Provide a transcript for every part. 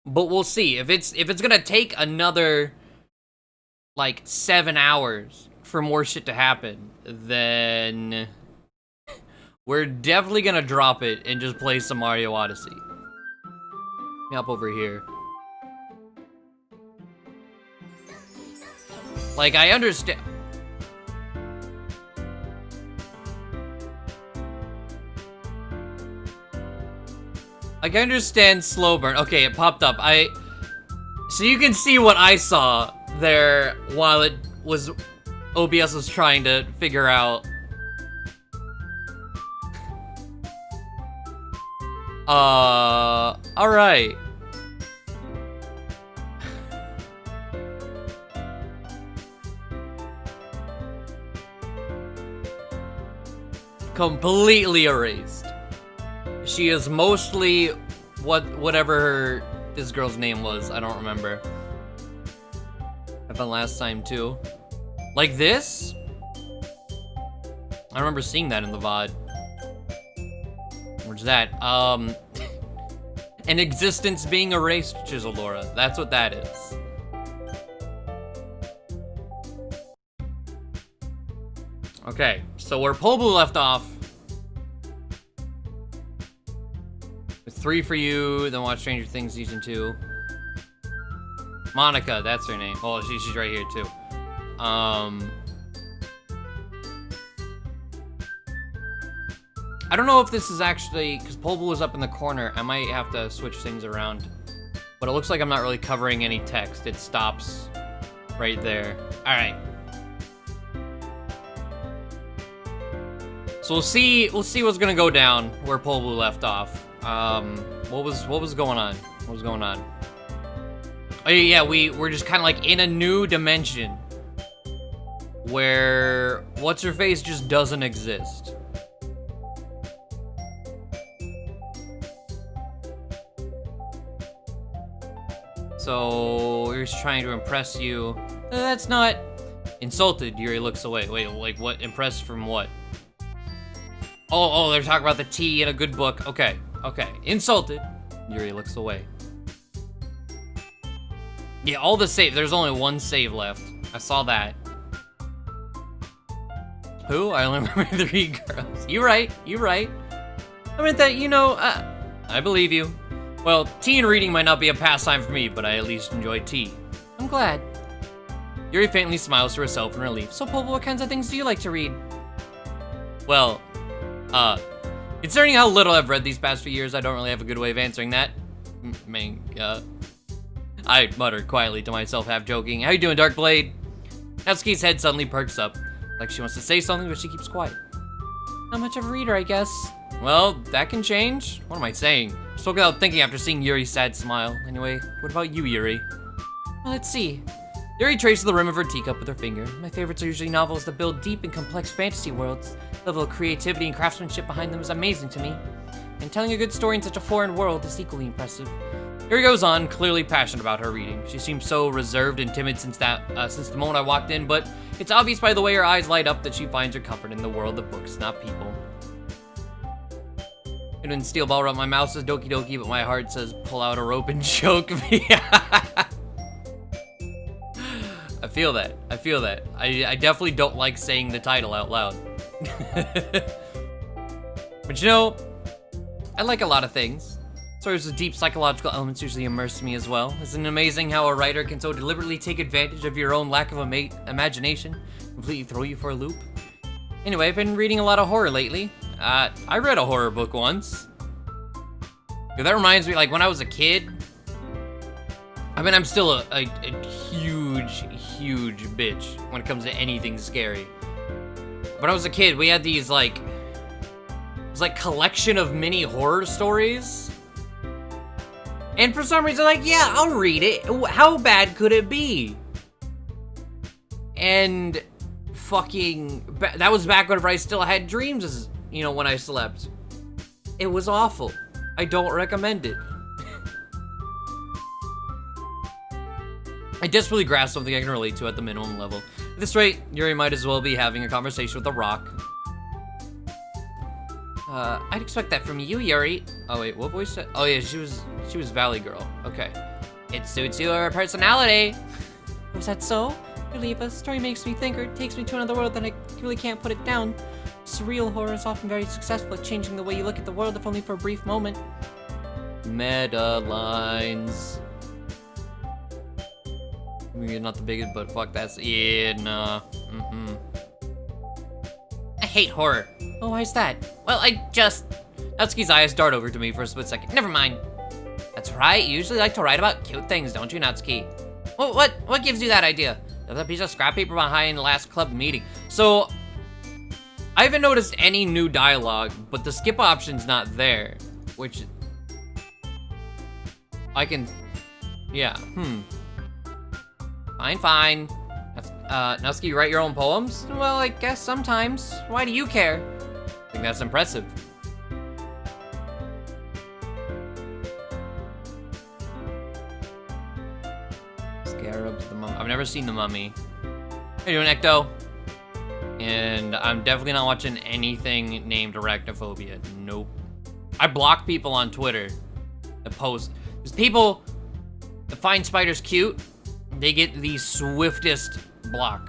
But we'll see. If it's gonna take another, like, 7 hours for more shit to happen, then we're definitely gonna drop it and just play some Mario Odyssey. Up over here. Like, I understand. Like, I understand slow burn. Okay, it popped up. So you can see what I saw there while it was, OBS was trying to figure out. Alright. Completely erased. She is mostly whatever this girl's name was. I don't remember. Happened last time too. Like this? I remember seeing that in the VOD. Where's that? An existence being erased, Chiselora. That's what that is. Okay, so where poledoo left off. 3 for you, then watch Stranger Things Season 2. Monica, that's her name. Oh, she's right here too. I don't know if this is actually, because poledoo is up in the corner, I might have to switch things around. But it looks like I'm not really covering any text. It stops right there. Alright. So we'll see what's gonna go down where poledoo left off. What was going on? What was going on? Oh yeah, we're just kind of like in a new dimension where what's her face just doesn't exist. So we're just trying to impress you. That's not insulted. Yuri looks away. Wait, like what? Impressed from what? Oh, they're talking about the tea in a good book. Okay. Insulted. Yuri looks away. Yeah, all the save. There's only one save left. I saw that. Who? I only remember 3 girls. You right. I meant that, I believe you. Well, tea and reading might not be a pastime for me, but I at least enjoy tea. I'm glad. Yuri faintly smiles to herself in relief. So, poledoo, what kinds of things do you like to read? Well, considering how little I've read these past few years, I don't really have a good way of answering that. I muttered quietly to myself, half joking. How you doing, Darkblade? Natsuki's head suddenly perks up, like she wants to say something, but she keeps quiet. Not much of a reader, I guess. Well, that can change. What am I saying? Spoke without thinking after seeing Yuri's sad smile. Anyway, what about you, Yuri? Well, let's see. Yuri traces the rim of her teacup with her finger. My favorites are usually novels that build deep and complex fantasy worlds. The level of creativity and craftsmanship behind them is amazing to me. And telling a good story in such a foreign world is equally impressive. Yuri goes on, clearly passionate about her reading. She seems so reserved and timid since the moment I walked in, but it's obvious by the way her eyes light up that she finds her comfort in the world of books, not people. And when steel ball up, my mouth says Doki Doki, but my heart says pull out a rope and choke me. I feel that. I definitely don't like saying the title out loud. But I like a lot of things. Stories with deep psychological elements usually immerse me as well. Isn't it amazing how a writer can so deliberately take advantage of your own lack of imagination, completely throw you for a loop? Anyway, I've been reading a lot of horror lately. I read a horror book once. That reminds me, like, when I was a kid, I mean, I'm still a huge bitch when it comes to anything scary. When I was a kid, we had these, like, it was like collection of mini horror stories. And for some reason, like, yeah, I'll read it. How bad could it be? And fucking, that was back whenever I still had dreams, as when I slept. It was awful. I don't recommend it. I desperately grasp something I can relate to at the minimum level. At this rate, Yuri might as well be having a conversation with a rock. I'd expect that from you, Yuri. Oh wait, what voice? Oh yeah, she was Valley Girl. Okay. It suits your personality. Was that so? You leave a story makes me think, or it takes me to another world that I really can't put it down. Surreal horror is often very successful at changing the way you look at the world, if only for a brief moment. Meta lines. Maybe not the biggest, but fuck that's yeah, nah. I hate horror. Oh, why's that? Well, Natsuki's eyes dart over to me for a split second. Never mind. That's right, you usually like to write about cute things, don't you, Natsuki? What gives you that idea? There's a piece of scrap paper behind the last club meeting. So, I haven't noticed any new dialogue, but the skip option's not there. Which, I can, yeah, Fine. Natsuki, you write your own poems? Well, I guess sometimes. Why do you care? I think that's impressive. Scarabs, the Mummy. I've never seen The Mummy. How you doing, Ecto? And I'm definitely not watching anything named Arachnophobia. Nope. I block people on Twitter that post. There's people that find spiders cute. They get the swiftest block.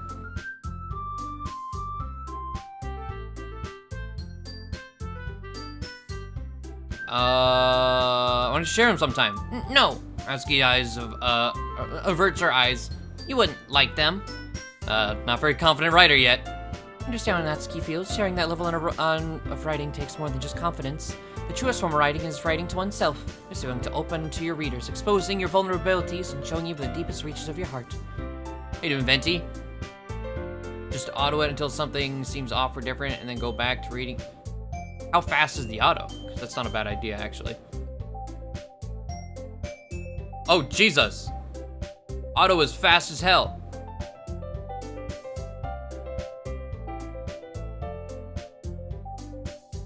I want to share them sometime. No. Natsuki eyes averts her eyes. You wouldn't like them. Not very confident writer yet. Understand how Natsuki feels. Sharing that level of writing takes more than just confidence. The truest form of writing is writing to oneself. It's going to open to your readers, exposing your vulnerabilities and showing you the deepest reaches of your heart. How you doing, Venti? Just auto it until something seems off or different, and then go back to reading. How fast is the auto? 'Cause that's not a bad idea, actually. Oh, Jesus! Auto is fast as hell.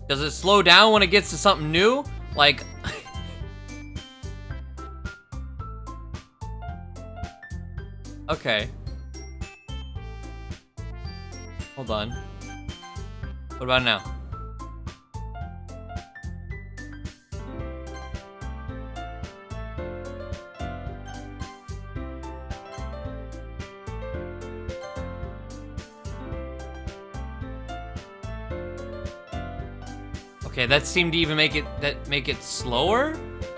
Does it slow down when it gets to something new? Like... Okay. Hold on. What about now? Okay, that seemed to even make it slower.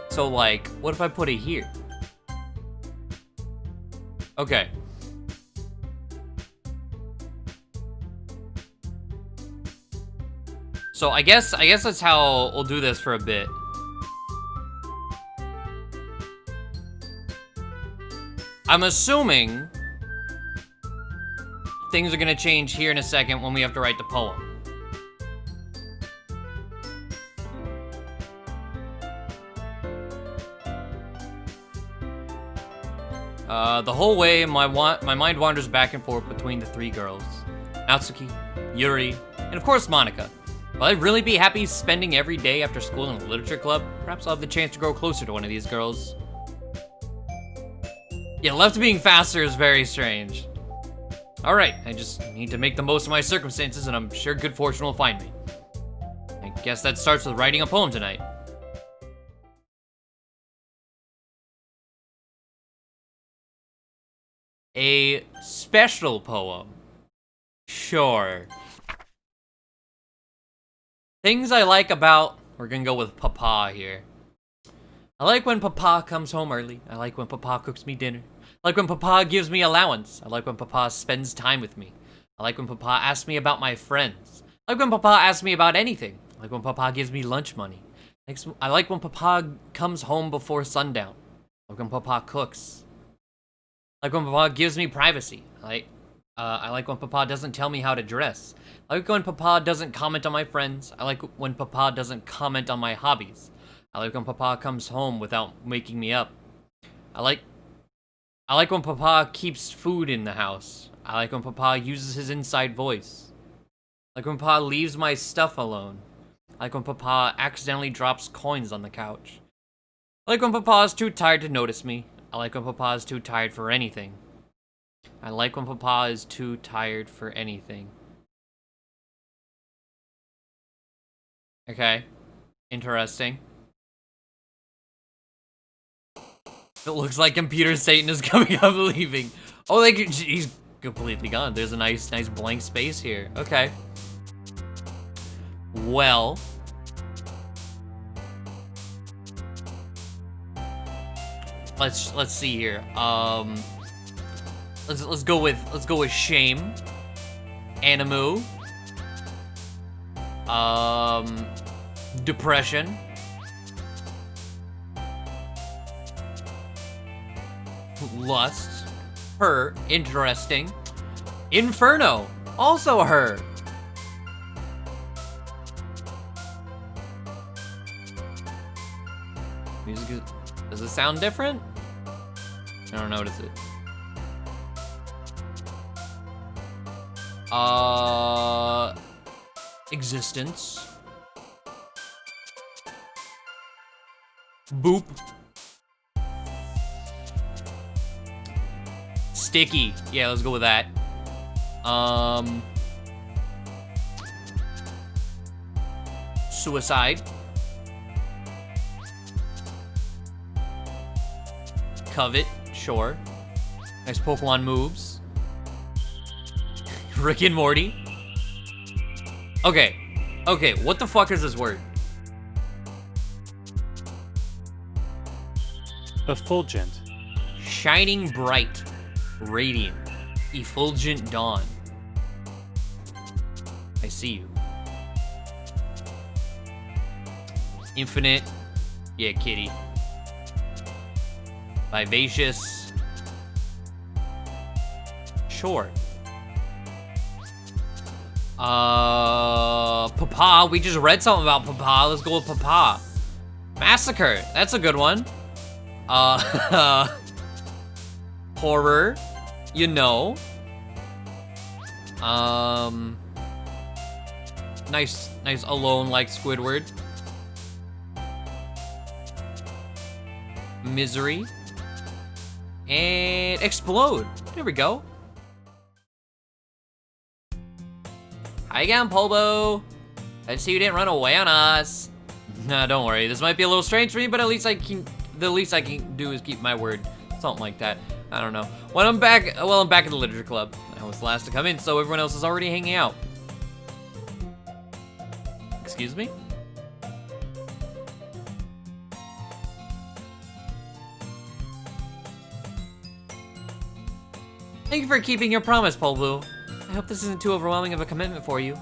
So like, what if I put it here? Okay. So I guess that's how we'll do this for a bit. I'm assuming things are gonna change here in a second when we have to write the poem. The whole way, my mind wanders back and forth between the three girls. Natsuki, Yuri, and of course Monica. Will I really be happy spending every day after school in a literature club? Perhaps I'll have the chance to grow closer to one of these girls. Yeah, left being faster is very strange. Alright, I just need to make the most of my circumstances, and I'm sure good fortune will find me. I guess that starts with writing a poem tonight. A special poem. Sure. Things I like about... We're gonna go with Papa here. I like when Papa comes home early. I like when Papa cooks me dinner. I like when Papa gives me allowance. I like when Papa spends time with me. I like when Papa asks me about my friends. I like when Papa asks me about anything. I like when Papa gives me lunch money. I like when Papa comes home before sundown. I like when Papa cooks. I like when Papa gives me privacy. I like when Papa doesn't tell me how to dress. I like when Papa doesn't comment on my friends. I like when Papa doesn't comment on my hobbies. I like when Papa comes home without waking me up. I like when Papa keeps food in the house. I like when Papa uses his inside voice. I like when Papa leaves my stuff alone. I like when Papa accidentally drops coins on the couch. I like when Papa is too tired to notice me. I like when Papa is too tired for anything. I like when Papa is too tired for anything. Okay. Interesting. It looks like computer Satan is coming up and leaving. Oh, he's completely gone. There's a nice blank space here. Okay. Well. Let's see here. Let's go with shame. Animu. Depression. Lust. Her. Interesting. Inferno. Also her. Music is, does it sound different? I don't notice it. Existence. Boop. Sticky. Yeah, let's go with that. Suicide. Covet. Sure. Nice Pokemon moves. Rick and Morty. Okay. Okay, what the fuck is this word? Effulgent. Shining bright. Radiant. Effulgent dawn. I see you. Infinite. Yeah, kitty. Vivacious. Sure. Papa. We just read something about Papa. Let's go with Papa. Massacre. That's a good one. Horror. You know. Nice alone like Squidward. Misery. And explode. There we go. Hi again, Polbo. I see you didn't run away on us. Nah, don't worry. This might be a little strange for me, but the least I can do is keep my word. Something like that. I don't know. When I'm back, well, I'm back at the literature club. I was the last to come in, so everyone else is already hanging out. Excuse me? Thank you for keeping your promise, Polbu. I hope this isn't too overwhelming of a commitment for you.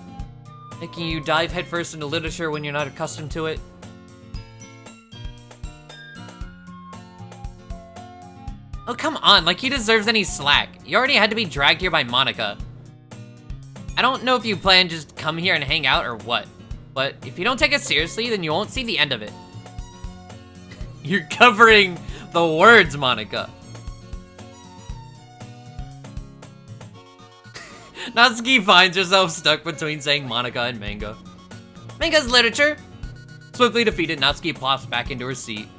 Making you dive headfirst into literature when you're not accustomed to it. Oh, come on, like he deserves any slack. You already had to be dragged here by Monica. I don't know if you plan to just come here and hang out or what, but if you don't take it seriously, then you won't see the end of it. You're covering the words, Monica. Natsuki finds herself stuck between saying Monica and Manga. Manga's literature! Swiftly defeated, Natsuki plops back into her seat.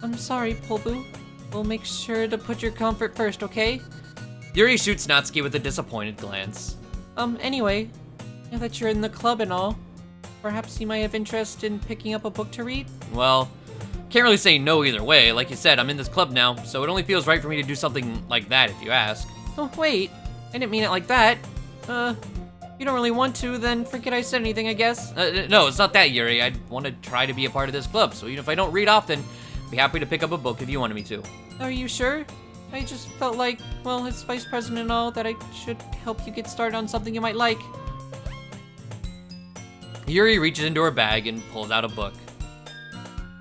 I'm sorry, Polbu. We'll make sure to put your comfort first, okay? Yuri shoots Natsuki with a disappointed glance. Anyway, now that you're in the club and all, perhaps you might have interest in picking up a book to read? Well, can't really say no either way. Like you said, I'm in this club now, so it only feels right for me to do something like that if you ask. Oh, wait. I didn't mean it like that. If you don't really want to, then forget I said anything, I guess. No, it's not that, Yuri. I want to try to be a part of this club, so even if I don't read often, I'd be happy to pick up a book if you wanted me to. Are you sure? I just felt like, well, as vice president and all, that I should help you get started on something you might like. Yuri reaches into her bag and pulls out a book.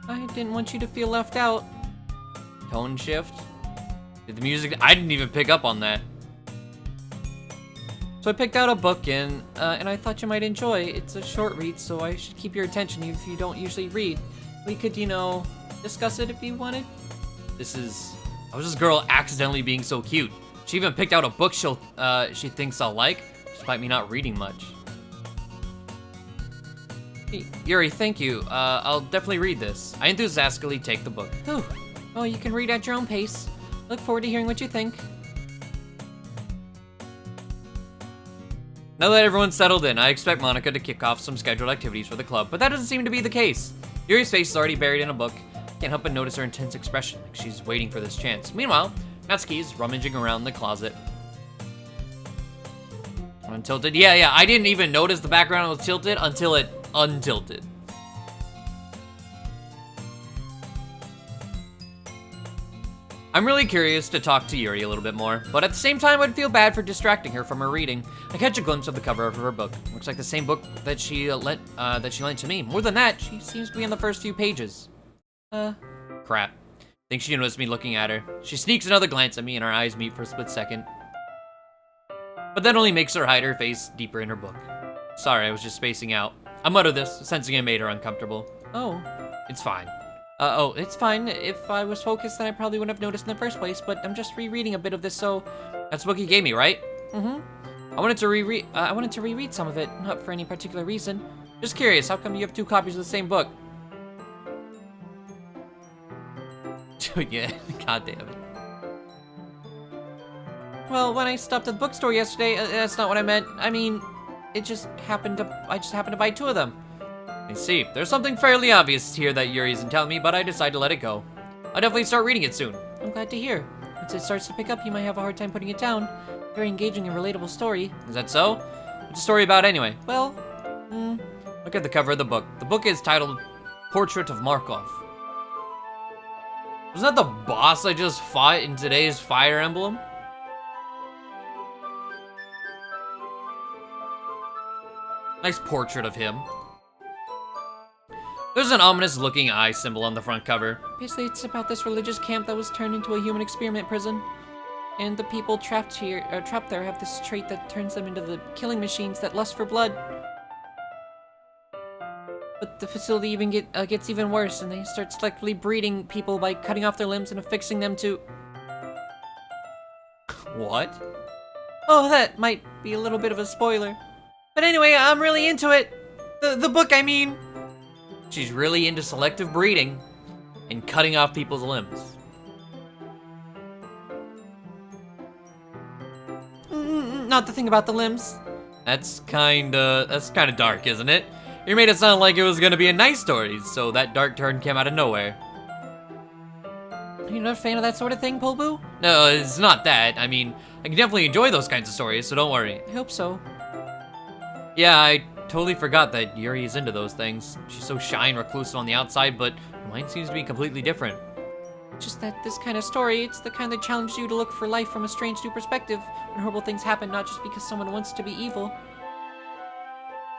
I didn't want you to feel left out. Tone shift. Did the music... I didn't even pick up on that. So I picked out a book and I thought you might enjoy. It's a short read, so I should keep your attention if you don't usually read. We could, you know, discuss it if you wanted. How is this girl accidentally being so cute? She even picked out a book she thinks I'll like, despite me not reading much. Hey, Yuri, thank you. I'll definitely read this. I enthusiastically take the book. Whew. Oh, you can read at your own pace. Look forward to hearing what you think. Now that everyone's settled in, I expect Monica to kick off some scheduled activities for the club, but that doesn't seem to be the case. Yuri's face is already buried in a book. Can't help but notice her intense expression, like she's waiting for this chance. Meanwhile, Natsuki's rummaging around the closet. Untilted. Yeah, I didn't even notice the background was tilted until it untilted. I'm really curious to talk to Yuri a little bit more, but at the same time, I'd feel bad for distracting her from her reading. I catch a glimpse of the cover of her book. Looks like the same book that she lent to me. More than that, she seems to be in the first few pages. Crap. Think she noticed me looking at her. She sneaks another glance at me and our eyes meet for a split second. But that only makes her hide her face deeper in her book. Sorry, I was just spacing out. I mutter this, sensing it made her uncomfortable. Oh, it's fine. It's fine. If I was focused, then I probably wouldn't have noticed in the first place, but I'm just rereading a bit of this, so... That's the book you gave me, right? I wanted to reread some of it, not for any particular reason. Just curious, how come you have 2 copies of the same book? Yeah, god damn it. Well, when I stopped at the bookstore yesterday, that's not what I meant. I mean, I just happened to buy 2 of them. I see. There's something fairly obvious here that Yuri isn't telling me, but I decided to let it go. I'll definitely start reading it soon. I'm glad to hear. Once it starts to pick up, you might have a hard time putting it down. Very engaging and relatable story. Is that so? What's the story about anyway? Well, look at the cover of the book. The book is titled Portrait of Markov. Wasn't that the boss I just fought in today's Fire Emblem? Nice portrait of him. There's an ominous-looking eye symbol on the front cover. Basically, it's about this religious camp that was turned into a human experiment prison. And the people trapped there have this trait that turns them into the killing machines that lust for blood. But the facility even gets even worse, and they start selectively breeding people by cutting off their limbs and affixing them to... What? Oh, that might be a little bit of a spoiler. But anyway, I'm really into it. The book, I mean. She's really into selective breeding and cutting off people's limbs. Not the thing about the limbs. That's kinda dark, isn't it? You made it sound like it was gonna be a nice story, so that dark turn came out of nowhere. Are you not a fan of that sort of thing, poledoo? No, it's not that. I mean, I can definitely enjoy those kinds of stories, so don't worry. I hope so. Yeah, I totally forgot that Yuri is into those things. She's so shy and reclusive on the outside, but her mind seems to be completely different. Just that this kind of story, it's the kind that challenges you to look for life from a strange new perspective when horrible things happen, not just because someone wants to be evil,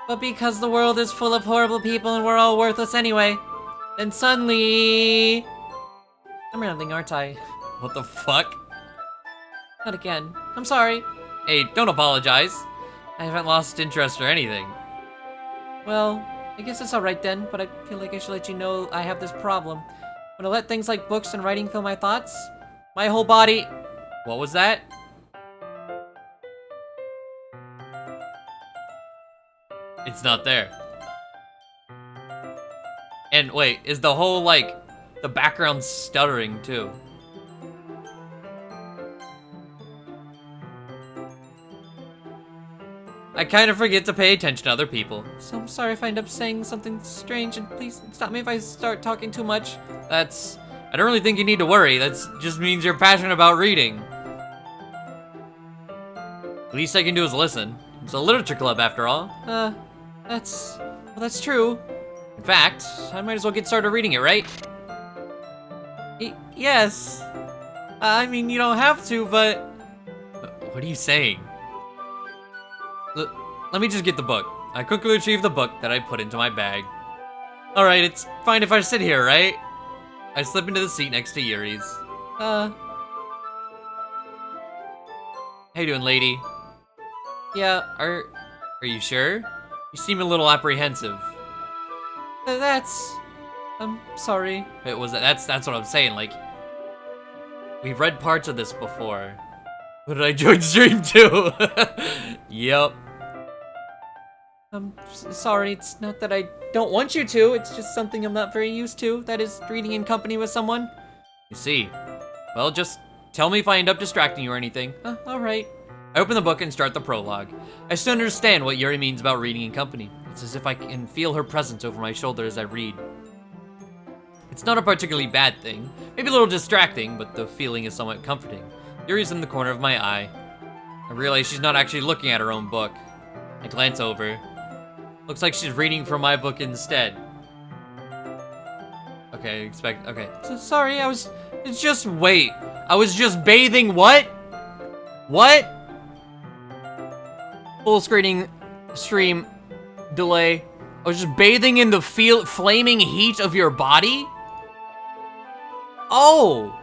but because the world is full of horrible people and we're all worthless anyway. Then suddenly... I'm rambling, aren't I? What the fuck? Not again. I'm sorry. Hey, don't apologize. I haven't lost interest or anything. Well, I guess it's alright then, but I feel like I should let you know I have this problem. When I let things like books and writing fill my thoughts, my whole body... What was that? It's not there. And wait, is the whole, like, the background stuttering too? I kind of forget to pay attention to other people. So I'm sorry if I end up saying something strange, and please stop me if I start talking too much. I don't really think you need to worry. That just means you're passionate about reading. The least I can do is listen. It's a literature club after all. That's true. In fact, I might as well get started reading it, right? Yes. I mean, you don't have to, but... What are you saying? Let me just get the book. I quickly retrieve the book that I put into my bag. Alright, it's fine if I sit here, right? I slip into the seat next to Yuri's. How you doing, lady? Yeah, are you sure? You seem a little apprehensive. I'm sorry. Wait, that's what I'm saying, like... We've read parts of this before. What did I join stream too? Yep. I'm sorry, it's not that I don't want you to, it's just something I'm not very used to. That is, reading in company with someone. You see. Well, just tell me if I end up distracting you or anything. Alright. I open the book and start the prologue. I still understand what Yuri means about reading in company. It's as if I can feel her presence over my shoulder as I read. It's not a particularly bad thing. Maybe a little distracting, but the feeling is somewhat comforting. Yuri's in the corner of my eye. I realize she's not actually looking at her own book. I glance over. Looks like she's reading from my book instead. Okay, okay. Sorry, wait. I was just bathing, what? What? Full stream delay. I was just bathing in the flaming heat of your body? Oh!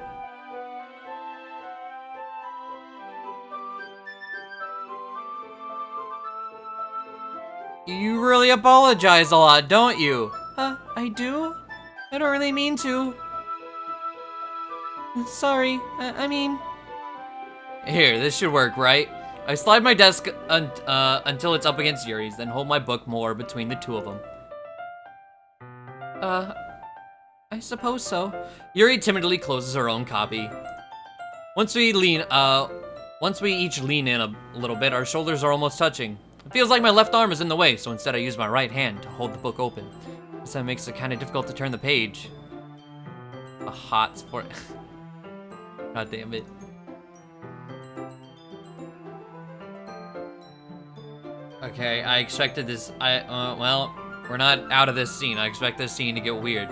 You really apologize a lot, don't you? I do? I don't really mean to. Sorry, I mean... Here, this should work, right? I slide my desk until it's up against Yuri's, then hold my book more between the two of them. I suppose so. Yuri timidly closes her own copy. Once we each lean in a little bit, our shoulders are almost touching. It feels like my left arm is in the way, so instead I use my right hand to hold the book open. This makes it kind of difficult to turn the page. A hot sport. God damn it. Okay, I expected this. Well, we're not out of this scene. I expect this scene to get weird.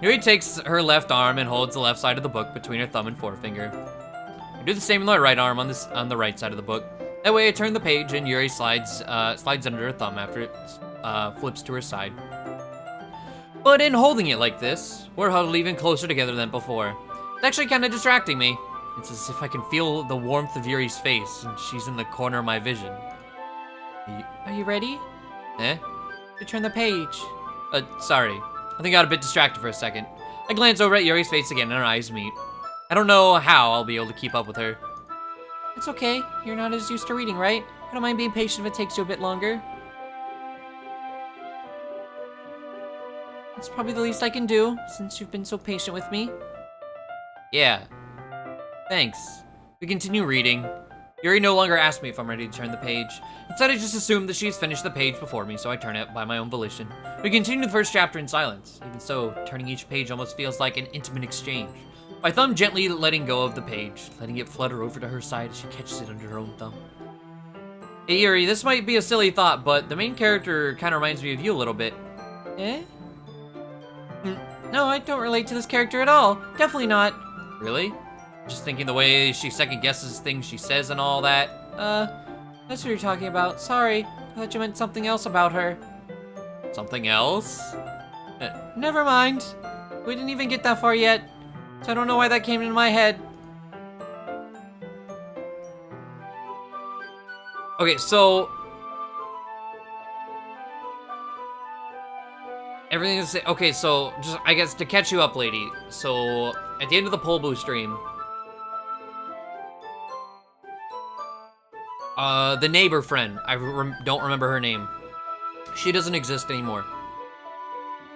Yuri takes her left arm and holds the left side of the book between her thumb and forefinger. I do the same with my right arm on the right side of the book. That way I turn the page and Yuri slides under her thumb after it flips to her side. But in holding it like this, we're huddled even closer together than before. It's actually kind of distracting me. It's as if I can feel the warmth of Yuri's face and she's in the corner of my vision. Are you ready? To turn the page. Sorry. I think I got a bit distracted for a second. I glance over at Yuri's face again and our eyes meet. I don't know how I'll be able to keep up with her. It's okay. You're not as used to reading, right? I don't mind being patient if it takes you a bit longer. It's probably the least I can do, since you've been so patient with me. Yeah. Thanks. We continue reading. Yuri no longer asks me if I'm ready to turn the page. Instead, I just assume that she's finished the page before me, so I turn it by my own volition. We continue the first chapter in silence. Even so, turning each page almost feels like an intimate exchange. My thumb gently letting go of the page, letting it flutter over to her side as she catches it under her own thumb. Hey Yuri, this might be a silly thought, but the main character kind of reminds me of you a little bit. Eh? No, I don't relate to this character at all. Definitely not. Really? Just thinking the way she second guesses things she says and all that. That's what you're talking about. Sorry. I thought you meant something else about her. Something else? Never mind. We didn't even get that far yet, so I don't know why that came into my head. Okay, so... everything is... okay, so, just, I guess, to catch you up, lady. So, at the end of the poledoo stream... the neighbor friend, I don't remember her name. She doesn't exist anymore.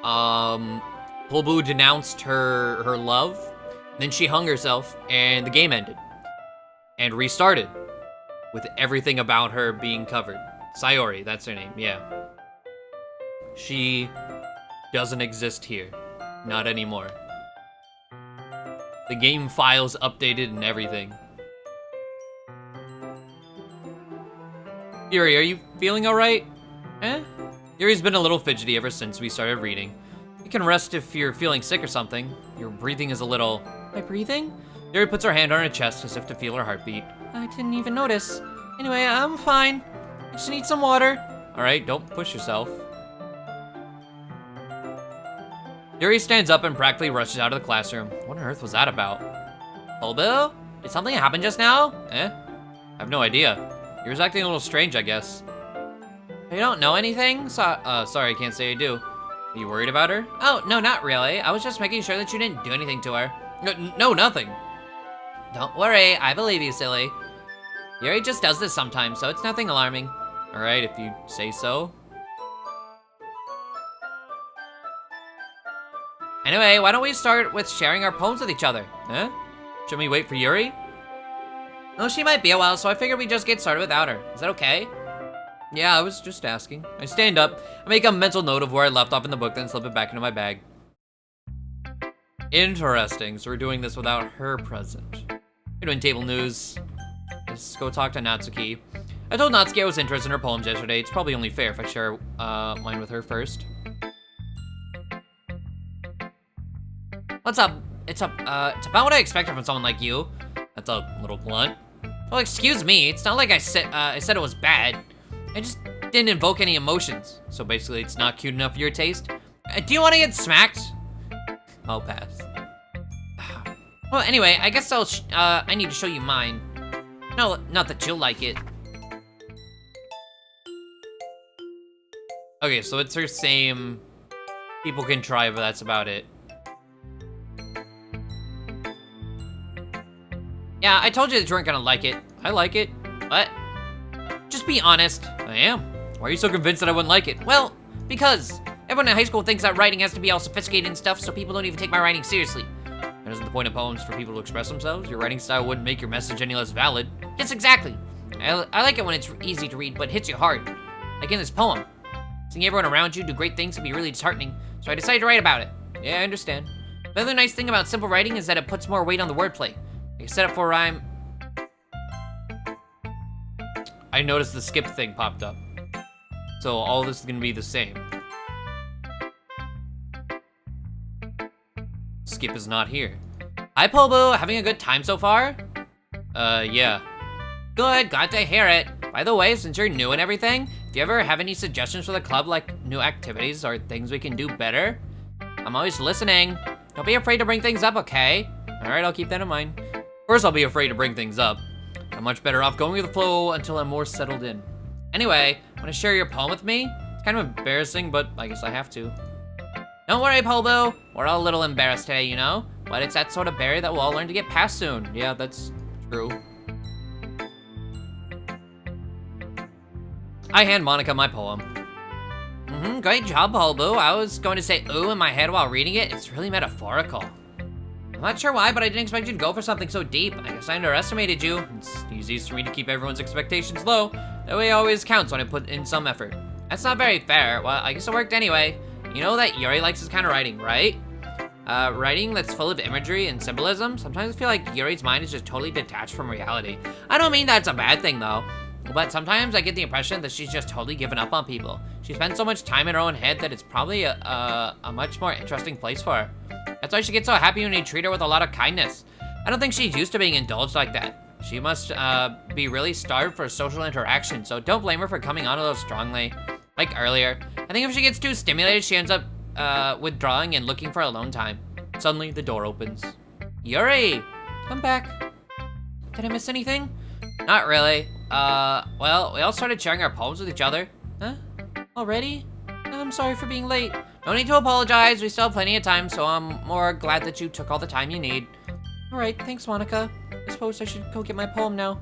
poledoo denounced her love, then she hung herself, and the game ended. And restarted. With everything about her being covered. Sayori, that's her name, yeah. She doesn't exist here. Not anymore. The game files updated and everything. Yuri, are you feeling alright? Yuri's been a little fidgety ever since we started reading. You can rest if you're feeling sick or something. Your breathing is a little... My breathing? Yuri puts her hand on her chest as if to feel her heartbeat. I didn't even notice. Anyway, I'm fine. I just need some water. Alright, don't push yourself. Yuri stands up and practically rushes out of the classroom. What on earth was that about? poledoo? Did something happen just now? I have no idea. Yuri's acting a little strange, I guess. You don't know anything? Sorry, I can't say I do. Are you worried about her? Oh, no, not really. I was just making sure that you didn't do anything to her. No, nothing. Don't worry, I believe you, silly. Yuri just does this sometimes, so it's nothing alarming. Alright, if you say so. Anyway, why don't we start with sharing our poems with each other? Should we wait for Yuri? No, she might be a while, so I figured we'd just get started without her. Is that okay? Yeah, I was just asking. I stand up, I make a mental note of where I left off in the book, then slip it back into my bag. Interesting, so we're doing this without her present. We're doing table news. Let's go talk to Natsuki. I told Natsuki I was interested in her poems yesterday. It's probably only fair if I share mine with her first. What's up? It's about what I expected from someone like you. That's a little blunt. Well, excuse me. It's not like I said it was bad. I just didn't invoke any emotions. So basically, it's not cute enough for your taste. Do you want to get smacked? I'll pass. Well, anyway, I guess I need to show you mine. No, not that you'll like it. Okay, so it's her same. People can try, but that's about it. Yeah, I told you that you weren't gonna like it. I like it. What? Just be honest. I am. Why are you so convinced that I wouldn't like it? Well, because everyone in high school thinks that writing has to be all sophisticated and stuff, so people don't even take my writing seriously. That isn't the point of poems for people to express themselves. Your writing style wouldn't make your message any less valid. Yes, exactly. I like it when it's easy to read, but hits you hard. Like in this poem. Seeing everyone around you do great things can be really disheartening, so I decided to write about it. Yeah, I understand. The other nice thing about simple writing is that it puts more weight on the wordplay. Like set up for a rhyme. I noticed the skip thing popped up. So all this is gonna be the same. Skip is not here. Hi, poledoo. Having a good time so far? Yeah. Good, glad to hear it. By the way, since you're new and everything, do you ever have any suggestions for the club, like new activities or things we can do better? I'm always listening. Don't be afraid to bring things up, okay? All right, I'll keep that in mind. Of course I'll be afraid to bring things up. I'm much better off going with the flow until I'm more settled in. Anyway, want to share your poem with me? It's kind of embarrassing, but I guess I have to. Don't worry, poledoo. We're all a little embarrassed today, you know? But it's that sort of barrier that we'll all learn to get past soon. Yeah, that's true. I hand Monica my poem. Great job, poledoo. I was going to say ooh in my head while reading it. It's really metaphorical. I'm not sure why, but I didn't expect you to go for something so deep. I guess I underestimated you. It's easiest for me to keep everyone's expectations low. That way it always counts when I put in some effort. That's not very fair. Well, I guess it worked anyway. You know that Yuri likes this kind of writing, right? Writing that's full of imagery and symbolism. Sometimes I feel like Yuri's mind is just totally detached from reality. I don't mean that's a bad thing, though. But sometimes I get the impression that she's just totally given up on people. She spends so much time in her own head that it's probably a much more interesting place for her. That's why she gets so happy when you treat her with a lot of kindness. I don't think she's used to being indulged like that. She must be really starved for social interaction, so don't blame her for coming on a little strongly. Like earlier, I think if she gets too stimulated, she ends up withdrawing and looking for alone time. Suddenly, the door opens. Yuri! Come back. Did I miss anything? Not really. Well, we all started sharing our poems with each other. Huh? Already? I'm sorry for being late. No need to apologize. We still have plenty of time, so I'm more glad that you took all the time you need. All right, thanks, Monica. I suppose I should go get my poem now.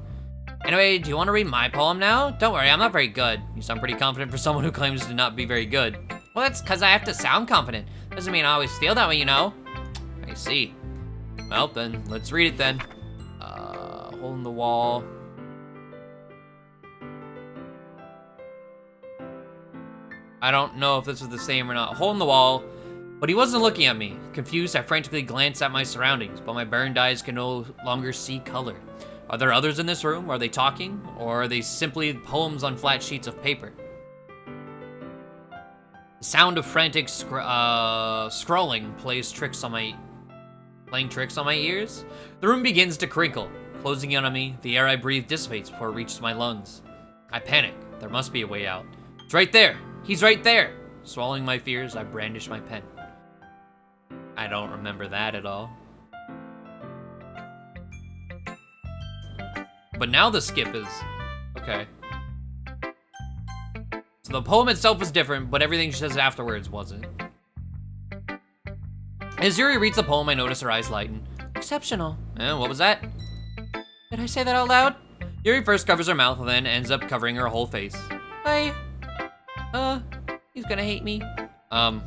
Anyway, do you want to read my poem now? Don't worry, I'm not very good. You sound pretty confident for someone who claims to not be very good. Well, that's because I have to sound confident. Doesn't mean I always feel that way, you know? I see. Well, then, let's read it then. Hole in the wall. I don't know if this is the same or not. Hole in the wall. But he wasn't looking at me. Confused, I frantically glanced at my surroundings, but my burned eyes can no longer see color. Are there others in this room? Are they talking? Or are they simply poems on flat sheets of paper? The sound of frantic scrolling playing tricks on my ears. The room begins to crinkle. Closing in on me, the air I breathe dissipates before it reaches my lungs. I panic. There must be a way out. It's right there. He's right there. Swallowing my fears, I brandish my pen. I don't remember that at all. But now the skip is... okay. So the poem itself was different, but everything she says afterwards wasn't. As Yuri reads the poem, I notice her eyes lighten. Exceptional. What was that? Did I say that out loud? Yuri first covers her mouth and then ends up covering her whole face. He's gonna hate me. You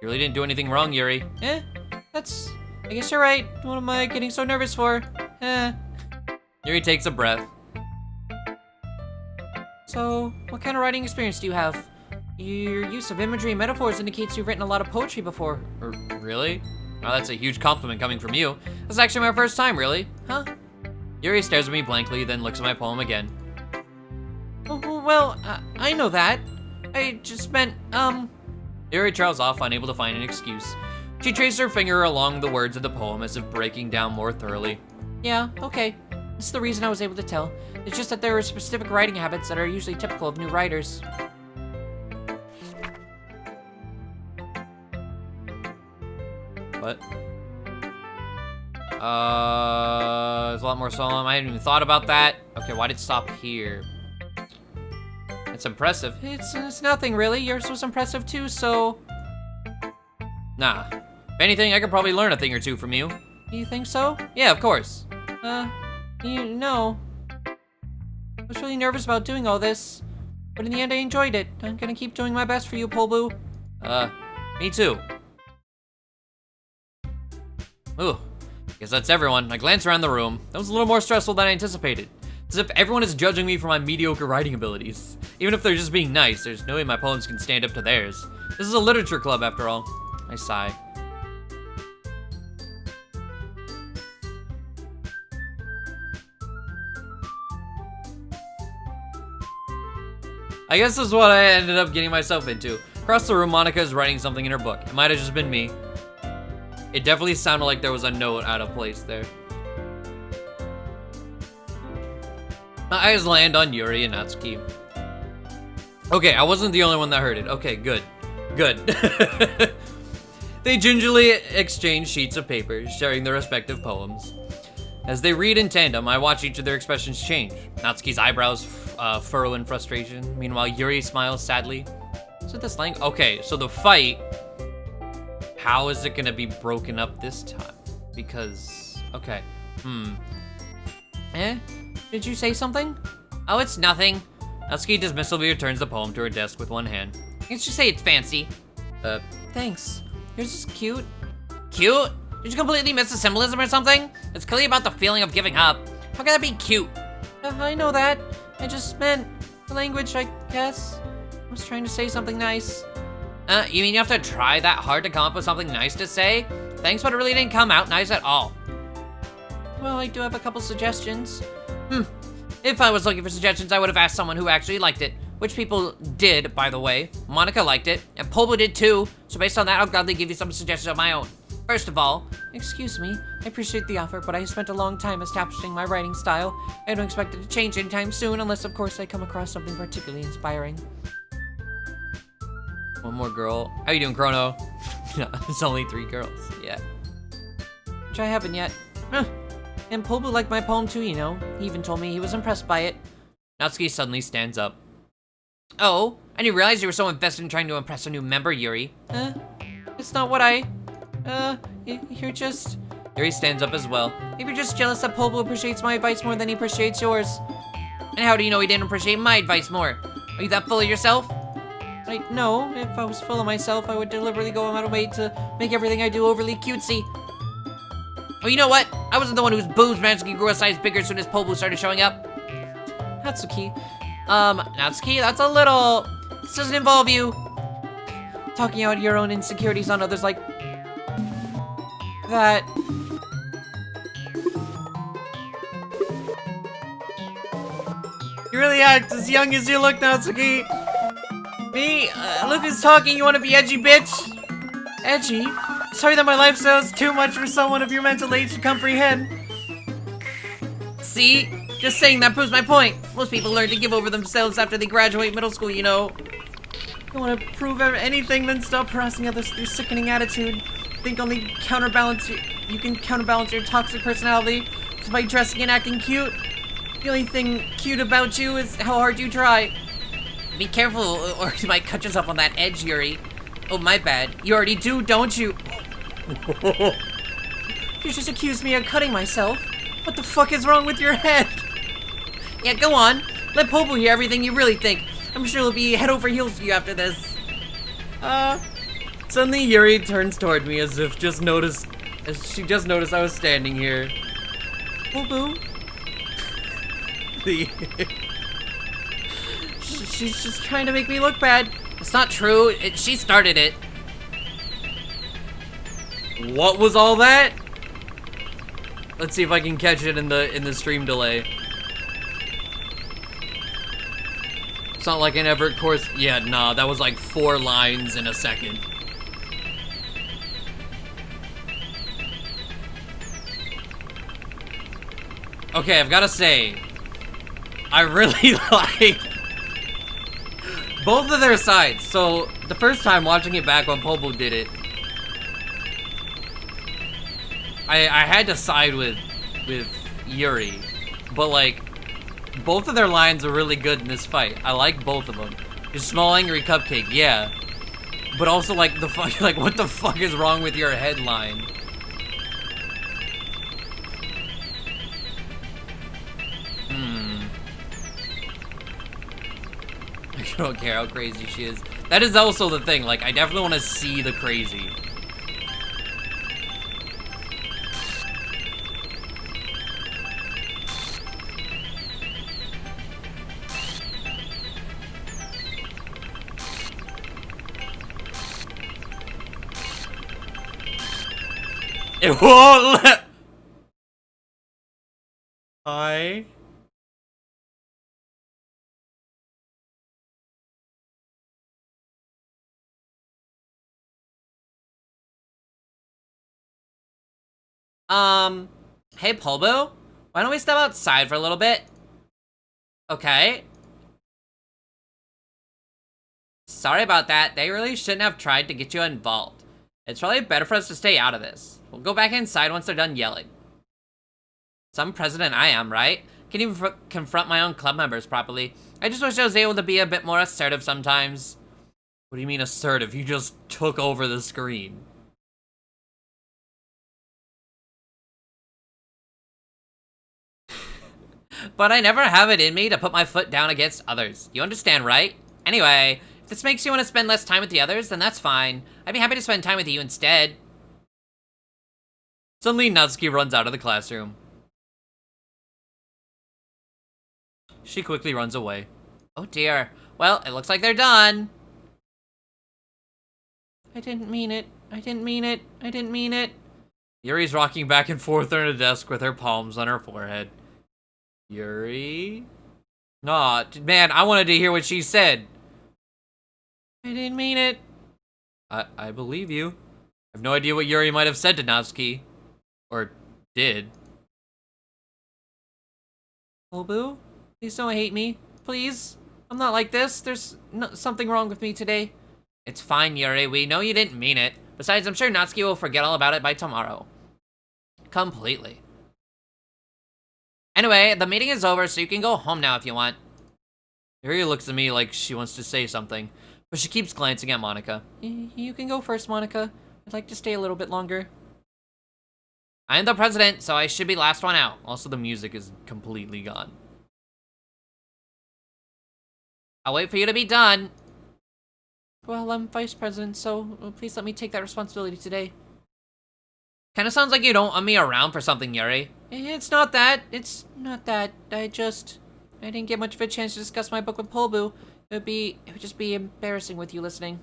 really didn't do anything wrong, Yuri. I guess you're right. What am I getting so nervous for? Yuri takes a breath. So, what kind of writing experience do you have? Your use of imagery and metaphors indicates you've written a lot of poetry before. Really? Oh, that's a huge compliment coming from you. This is actually my first time, really. Huh? Yuri stares at me blankly, then looks at my poem again. Oh, well, I know that. I just meant, Yuri trails off, unable to find an excuse. She traces her finger along the words of the poem as if breaking down more thoroughly. Yeah, okay. That's the reason I was able to tell. It's just that there are specific writing habits that are usually typical of new writers. What? There's a lot more solemn. I hadn't even thought about that. Okay, why did it stop here? It's impressive. It's nothing, really. Yours was impressive, too, so... Nah. If anything, I could probably learn a thing or two from you. You think so? Yeah, of course. You know... I was really nervous about doing all this, but in the end, I enjoyed it. I'm gonna keep doing my best for you, poledoo. Me too. Ooh, guess that's everyone. I glance around the room. That was a little more stressful than I anticipated. It's as if everyone is judging me for my mediocre writing abilities. Even if they're just being nice, there's no way my poems can stand up to theirs. This is a literature club, after all. I sigh. I guess this is what I ended up getting myself into. Across the room, Monica is writing something in her book. It might have just been me. It definitely sounded like there was a note out of place there. My eyes land on Yuri and Natsuki. Okay, I wasn't the only one that heard it. Okay, good. Good. They gingerly exchange sheets of paper, sharing their respective poems. As they read in tandem, I watch each of their expressions change. Natsuki's eyebrows furrow in frustration. Meanwhile, Yuri smiles sadly. Is it this language? Okay, so the fight... How is it gonna be broken up this time? Because... Okay. Did you say something? Oh, it's nothing. Natsuki dismissively returns the poem to her desk with one hand. Let's just say it's fancy. Thanks. Yours is cute. Cute? Did you completely miss the symbolism or something? It's clearly about the feeling of giving up. How can that be cute? I know that. I just meant the language, I guess. I was trying to say something nice. You mean you have to try that hard to come up with something nice to say? Thanks, but it really didn't come out nice at all. Well, I do have a couple suggestions. If I was looking for suggestions, I would have asked someone who actually liked it. Which people did, by the way. Monica liked it, and poledoo did too. So based on that, I'll gladly give you some suggestions of my own. First of all, excuse me, I appreciate the offer, but I spent a long time establishing my writing style. I don't expect it to change anytime soon, unless of course I come across something particularly inspiring. One more girl. How you doing, Chrono? No, it's only 3 girls. Yeah. Which I haven't yet. And poledoo liked my poem too, you know. He even told me he was impressed by it. Natsuki suddenly stands up. Oh, I didn't realize you were so invested in trying to impress a new member, Yuri. It's not what you're just... Yuri stands up as well. Maybe you're just jealous that poledoo appreciates my advice more than he appreciates yours. And how do you know he didn't appreciate my advice more? Are you that full of yourself? No, if I was full of myself, I would deliberately go out of my way to make everything I do overly cutesy. Oh, you know what? I wasn't the one whose boobs magically grew a size bigger as soon as poledoo started showing up. Natsuki. Natsuki, that's a little... This doesn't involve you talking out your own insecurities on others like... that. You really act as young as you look, Natsuki. Me? Look who's talking, you wanna be edgy, bitch? Edgy? Sorry that my lifestyle is too much for someone of your mental age to comprehend. See? Just saying that proves my point. Most people learn to give over themselves after they graduate middle school, you know. You wanna prove anything, then stop harassing others with your sickening attitude. Think only you can counterbalance your toxic personality just by dressing and acting cute. The only thing cute about you is how hard you try. Be careful, or you might cut yourself on that edge, Yuri. Oh, my bad. You already do, don't you? You just accused me of cutting myself. What the fuck is wrong with your head? Yeah, go on. Let poledoo hear everything you really think. I'm sure he'll be head over heels for you after this. Suddenly Yuri turns toward me as she just noticed I was standing here. Poledoo? She's just trying to make me look bad. It's not true. She started it. What was all that? Let's see if I can catch it in the stream delay. It's not like an Everett course. Yeah, nah, that was like 4 lines in a second. Okay, I've gotta say, I really like both of their sides. So, the first time watching it back when Pobo did it, I had to side with Yuri, but like, both of their lines are really good in this fight. I like both of them. Your small angry cupcake, yeah, but also like the fuck, like what the fuck is wrong with your headline? I don't care how crazy she is. That is also the thing. Like, I definitely want to see the crazy. It won't let. Hi. Hey Polbo, why don't we step outside for a little bit? Okay. Sorry about that. They really shouldn't have tried to get you involved. It's probably better for us to stay out of this. We'll go back inside once they're done yelling. Some president I am, right? Can't even confront my own club members properly. I just wish I was able to be a bit more assertive sometimes. What do you mean assertive? You just took over the screen. But I never have it in me to put my foot down against others. You understand, right? Anyway, if this makes you want to spend less time with the others, then that's fine. I'd be happy to spend time with you instead. Suddenly, Natsuki runs out of the classroom. She quickly runs away. Oh dear. Well, it looks like they're done. I didn't mean it. I didn't mean it. I didn't mean it. Yuri's rocking back and forth on a desk with her palms on her forehead. Yuri? Nah, man, I wanted to hear what she said. I didn't mean it. I believe you. I have no idea what Yuri might have said to Natsuki. Or did. Obu? Please don't hate me. Please? I'm not like this. There's something wrong with me today. It's fine, Yuri. We know you didn't mean it. Besides, I'm sure Natsuki will forget all about it by tomorrow. Completely. Anyway, the meeting is over, so you can go home now if you want. Yuri looks at me like she wants to say something, but she keeps glancing at Monika. You can go first, Monika. I'd like to stay a little bit longer. I am the president, so I should be last one out. Also, the music is completely gone. I'll wait for you to be done. Well, I'm vice president, so please let me take that responsibility today. Kinda sounds like you don't want me around for something, Yuri. It's not that. It's not that. I didn't get much of a chance to discuss my book with Polbu. It would just be embarrassing with you listening.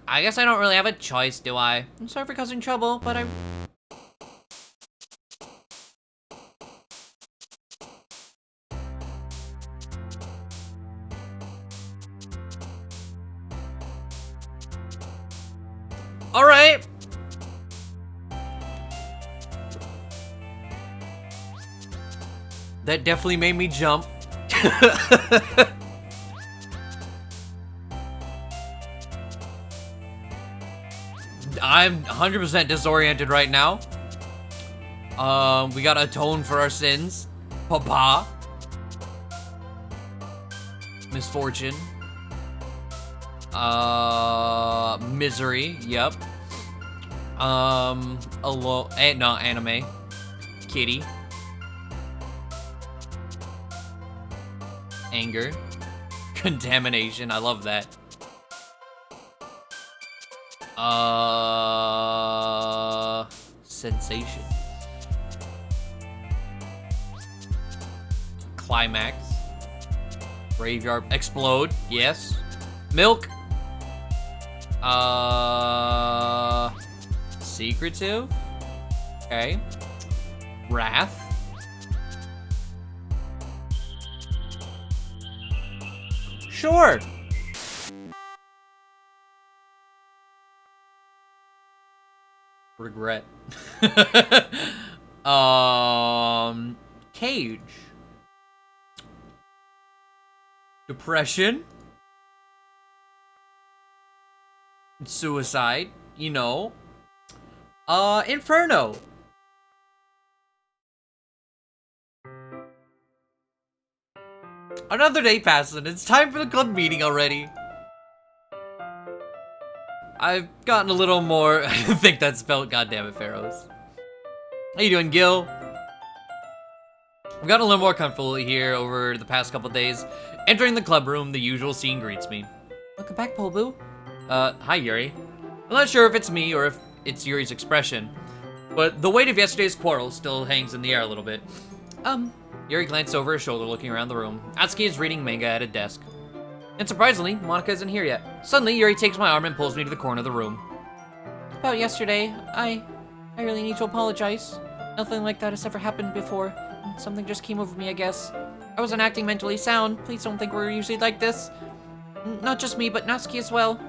I guess I don't really have a choice, do I? I'm sorry for causing trouble, but I... Alright! That definitely made me jump. I'm 100% disoriented right now. We gotta atone for our sins. Papa. Misfortune. Misery. Yep. No, anime. Kitty. Anger. Contamination. I love that. Sensation. Climax. Graveyard. Explode. Yes. Secretive. Okay. Wrath. Sure. Regret. Cage. Depression. Suicide, you know. Inferno. Another day passes and it's time for the club meeting already. I've gotten a little more, I think that spelled goddammit, Pharaohs. How you doing, Gil? I've gotten a little more comfortable here over the past couple days. Entering the club room, the usual scene greets me. Welcome back, poledoo. Hi, Yuri. I'm not sure if it's me or if it's Yuri's expression, but the weight of yesterday's quarrel still hangs in the air a little bit. Yuri glanced over his shoulder looking around the room. Atsuki is reading manga at a desk. And surprisingly, Monica isn't here yet. Suddenly, Yuri takes my arm and pulls me to the corner of the room. About yesterday, I really need to apologize. Nothing like that has ever happened before. Something just came over me, I guess. I wasn't acting mentally sound. Please don't think we're usually like this. Not just me, but Natsuki as well.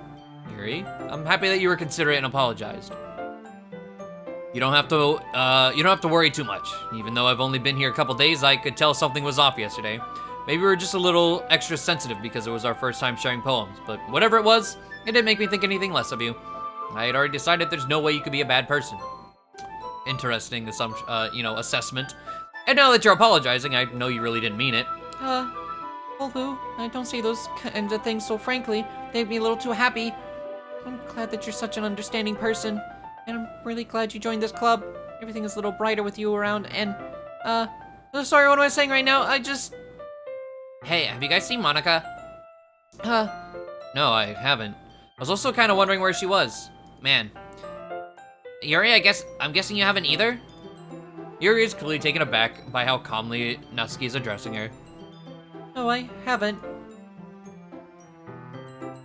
Yuri, I'm happy that you were considerate and apologized. You don't have to worry too much. Even though I've only been here a couple days, I could tell something was off yesterday. Maybe we were just a little extra sensitive because it was our first time sharing poems, but whatever it was, it didn't make me think anything less of you. I had already decided there's no way you could be a bad person. Interesting assumption, assessment. And now that you're apologizing, I know you really didn't mean it. Poledoo, I don't say those kinds of things so frankly. They make me a little too happy. I'm glad that you're such an understanding person. And I'm really glad you joined this club. Everything is a little brighter with you around, and, sorry, what am I saying right now? Hey, have you guys seen Monica? No, I haven't. I was also kind of wondering where she was. Man. Yuri, I'm guessing you haven't either? Yuri is clearly taken aback by how calmly Natsuki is addressing her. No, I haven't.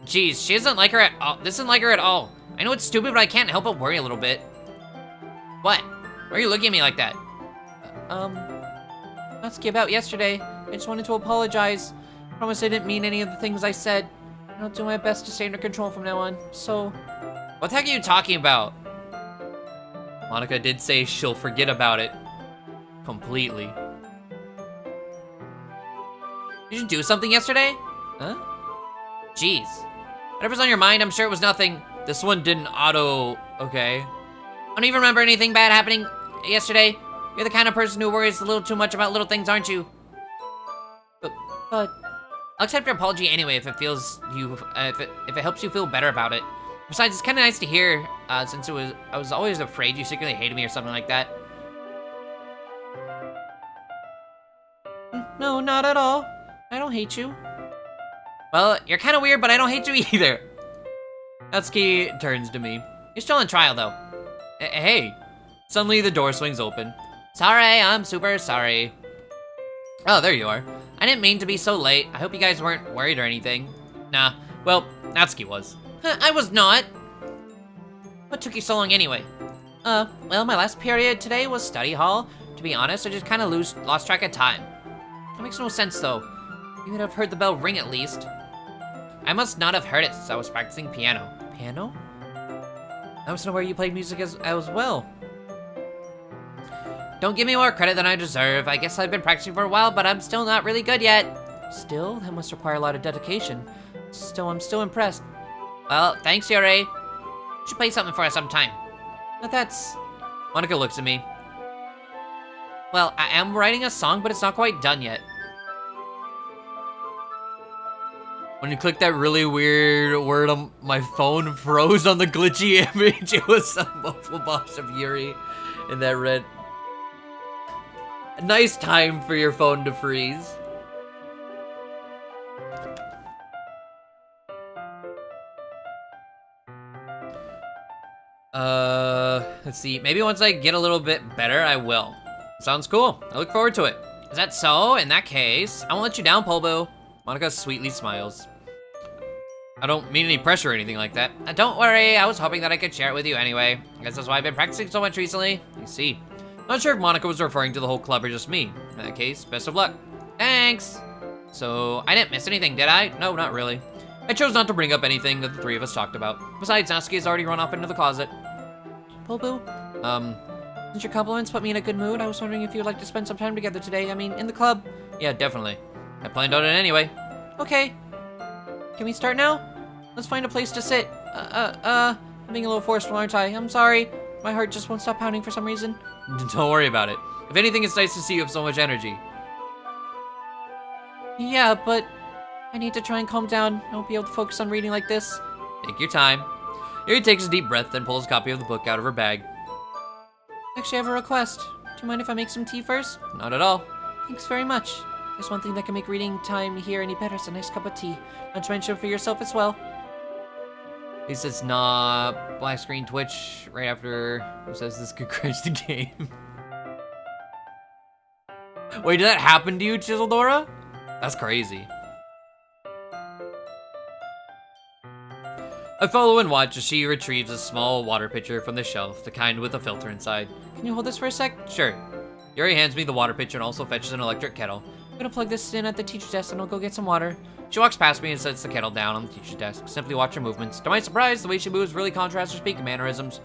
Jeez, she isn't like her at all. This isn't like her at all. I know it's stupid, but I can't help but worry a little bit. What? Why are you looking at me like that? Natsuki, about yesterday. I just wanted to apologize. I promise I didn't mean any of the things I said. And I'll do my best to stay under control from now on, so... What the heck are you talking about? Monica did say she'll forget about it. Completely. Did you do something yesterday? Huh? Jeez. Whatever's on your mind, I'm sure it was nothing. This one didn't okay. I don't even remember anything bad happening yesterday. You're the kind of person who worries a little too much about little things, aren't you? But I'll accept your apology anyway if it if it helps you feel better about it. Besides, it's kind of nice to hear, since I was always afraid you secretly hated me or something like that. No, not at all. I don't hate you. Well, you're kind of weird, but I don't hate you either. Natsuki turns to me. You're still on trial, though. Hey. Suddenly, the door swings open. Sorry, I'm super sorry. Oh, there you are. I didn't mean to be so late. I hope you guys weren't worried or anything. Nah, well, Natsuki was. I was not. What took you so long anyway? Well, my last period today was study hall. To be honest, I just kind of lost track of time. That makes no sense, though. You would have heard the bell ring at least. I must not have heard it since I was practicing piano. Piano? I was where you played music as well. Don't give me more credit than I deserve. I guess I've been practicing for a while, but I'm still not really good yet. Still? That must require a lot of dedication. Still, I'm still impressed. Well, thanks, Yuri. You should play something for us sometime. But that's... Monica looks at me. Well, I am writing a song, but it's not quite done yet. When you click that really weird word, my phone froze on the glitchy image. It was a mobile box of Yuri in that red. A nice time for your phone to freeze. Let's see. Maybe once I get a little bit better, I will. Sounds cool. I look forward to it. Is that so? In that case, I won't let you down, poledoo. Monica sweetly smiles. I don't mean any pressure or anything like that. Don't worry, I was hoping that I could share it with you anyway. I guess that's why I've been practicing so much recently. I see. Not sure if Monica was referring to the whole club or just me. In that case, best of luck. Thanks! So, I didn't miss anything, did I? No, not really. I chose not to bring up anything that the three of us talked about. Besides, Natsuki has already run off into the closet. Poledoo? Since your compliments put me in a good mood, I was wondering if you would like to spend some time together today. I mean, in the club. Yeah, definitely. I planned on it anyway. Okay. Can we start now? Let's find a place to sit. I'm being a little forceful, aren't I? I'm sorry. My heart just won't stop pounding for some reason. Don't worry about it. If anything, it's nice to see you have so much energy. Yeah, but I need to try and calm down. I won't be able to focus on reading like this. Take your time. Yuri takes a deep breath, then pulls a copy of the book out of her bag. Actually, I have a request. Do you mind if I make some tea first? Not at all. Thanks very much. There's one thing that can make reading time here any better. It's a nice cup of tea. Not to mention for yourself as well. He says, nah, black screen Twitch right after who says this could crash the game. Wait, did that happen to you, Chiseldora? That's crazy. I follow and watch as she retrieves a small water pitcher from the shelf, the kind with a filter inside. Can you hold this for a sec? Sure. Yuri hands me the water pitcher and also fetches an electric kettle. I'm gonna plug this in at the teacher's desk and I'll go get some water. She walks past me and sets the kettle down on the teacher's desk. Simply watch her movements. To my surprise, the way she moves really contrasts her speaking mannerisms.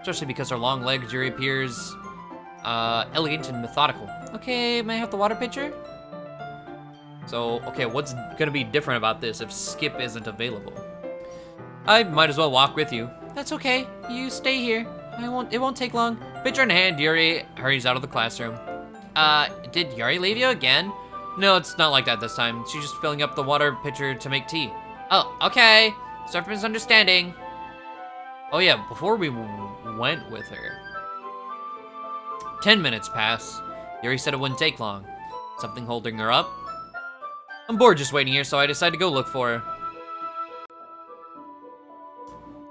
Especially because her long legs, Yuri appears elegant and methodical. Okay, may I have the water pitcher? So, okay, what's gonna be different about this if Skip isn't available? I might as well walk with you. That's okay. You stay here. It won't take long. Pitcher in hand, Yuri hurries out of the classroom. Did Yuri leave you again? No, it's not like that this time. She's just filling up the water pitcher to make tea. Oh, okay. Sorry for misunderstanding. Oh yeah, before we went with her. 10 minutes pass. Yuri said it wouldn't take long. Something holding her up? I'm bored just waiting here, so I decided to go look for her.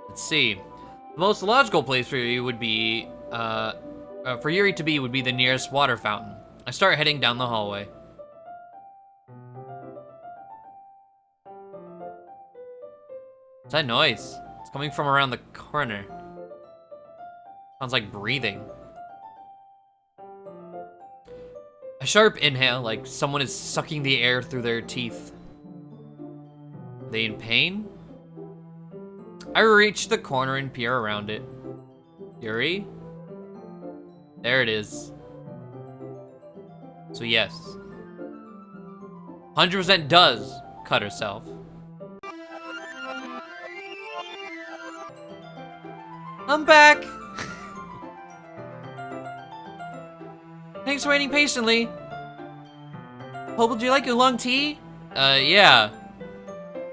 Let's see. The most logical place for you would be, for Yuri to be would be the nearest water fountain. I start heading down the hallway. What's that noise? It's coming from around the corner. Sounds like breathing. A sharp inhale, like someone is sucking the air through their teeth. Are they in pain? I reach the corner and peer around it. Yuri? There it is. So yes. 100% does cut herself. I'm back! Thanks for waiting patiently. Hope, would you like a long tea? Yeah.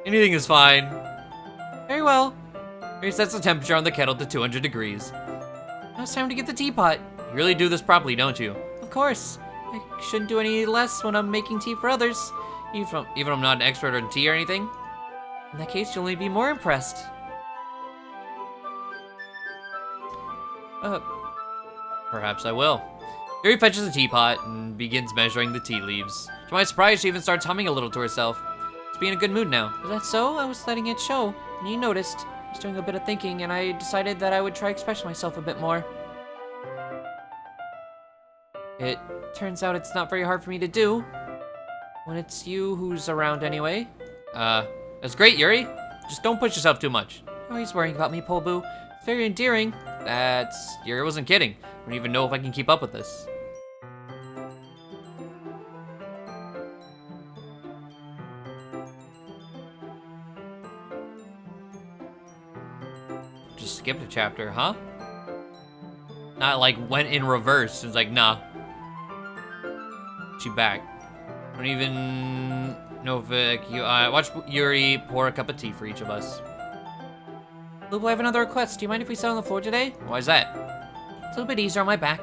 Anything is fine. Very well. He sets the temperature on the kettle to 200 degrees. Now it's time to get the teapot. You really do this properly, don't you? Of course. I shouldn't do any less when I'm making tea for others. Even if I'm not an expert on tea or anything. In that case, you'll only be more impressed. Perhaps I will. Yuri fetches a teapot and begins measuring the tea leaves. To my surprise, she even starts humming a little to herself. She's being in a good mood now. Is that so? I was letting it show, and you noticed. I was doing a bit of thinking, and I decided that I would try expressing myself a bit more. It turns out it's not very hard for me to do. When it's you who's around anyway. That's great, Yuri. Just don't push yourself too much. You're always worrying about me, Poledoo. It's very endearing. Yuri wasn't kidding. I don't even know if I can keep up with this. Just skipped a chapter, huh? Not like went in reverse. It was like, nah. She back. I don't even know if you watch Yuri pour a cup of tea for each of us. Lupo, I have another request. Do you mind if we sit on the floor today? Why is that? It's a little bit easier on my back.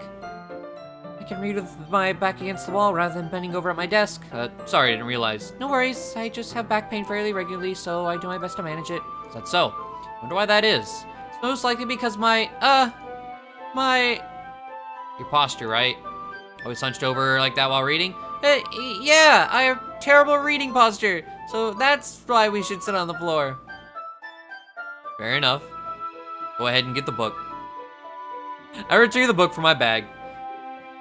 I can read with my back against the wall rather than bending over at my desk. Sorry, I didn't realize. No worries. I just have back pain fairly regularly, so I do my best to manage it. Is that so? Wonder why that is. It's most likely because your posture, right? Always hunched over like that while reading? Yeah, I have terrible reading posture, so that's why we should sit on the floor. Fair enough. Go ahead and get the book. I retrieve the book from my bag.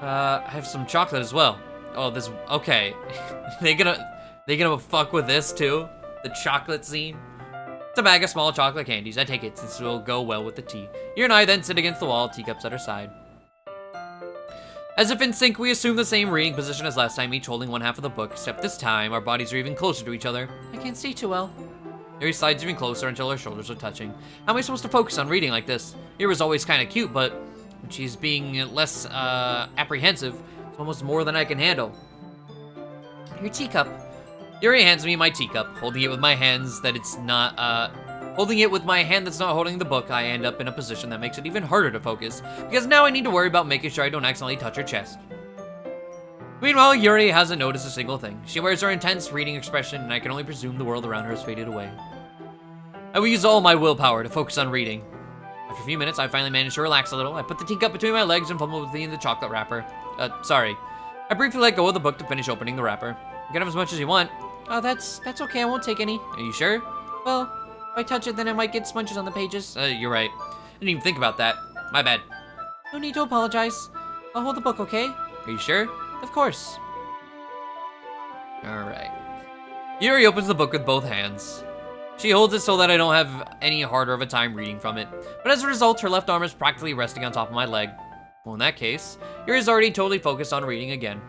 I have some chocolate as well. Oh, this, okay. they gonna fuck with this too? The chocolate scene? It's a bag of small chocolate candies. I take it since it will go well with the tea. You and I then sit against the wall, teacups at our side. As if in sync, we assume the same reading position as last time, each holding one half of the book, except this time, our bodies are even closer to each other. I can't see too well. Yuri slides even closer until our shoulders are touching. How am I supposed to focus on reading like this? Yuri's always kind of cute, but when she's being less apprehensive, it's almost more than I can handle. Your teacup. Yuri hands me my teacup, holding it with my hands that it's not, holding it with my hand that's not holding the book. I end up in a position that makes it even harder to focus, because now I need to worry about making sure I don't accidentally touch her chest. Meanwhile, Yuri hasn't noticed a single thing. She wears her intense reading expression, and I can only presume the world around her has faded away. I will use all my willpower to focus on reading. After a few minutes, I finally manage to relax a little. I put the teacup between my legs and fumble within the chocolate wrapper. Sorry. I briefly let go of the book to finish opening the wrapper. You can have as much as you want. Oh, that's okay. I won't take any. Are you sure? Well, if I touch it, then I might get smudges on the pages. You're right. I didn't even think about that. My bad. No need to apologize. I'll hold the book, okay? Are you sure? Of course. Alright. Yuri opens the book with both hands. She holds it so that I don't have any harder of a time reading from it. But as a result, her left arm is practically resting on top of my leg. Well, in that case, Yuri's already totally focused on reading again.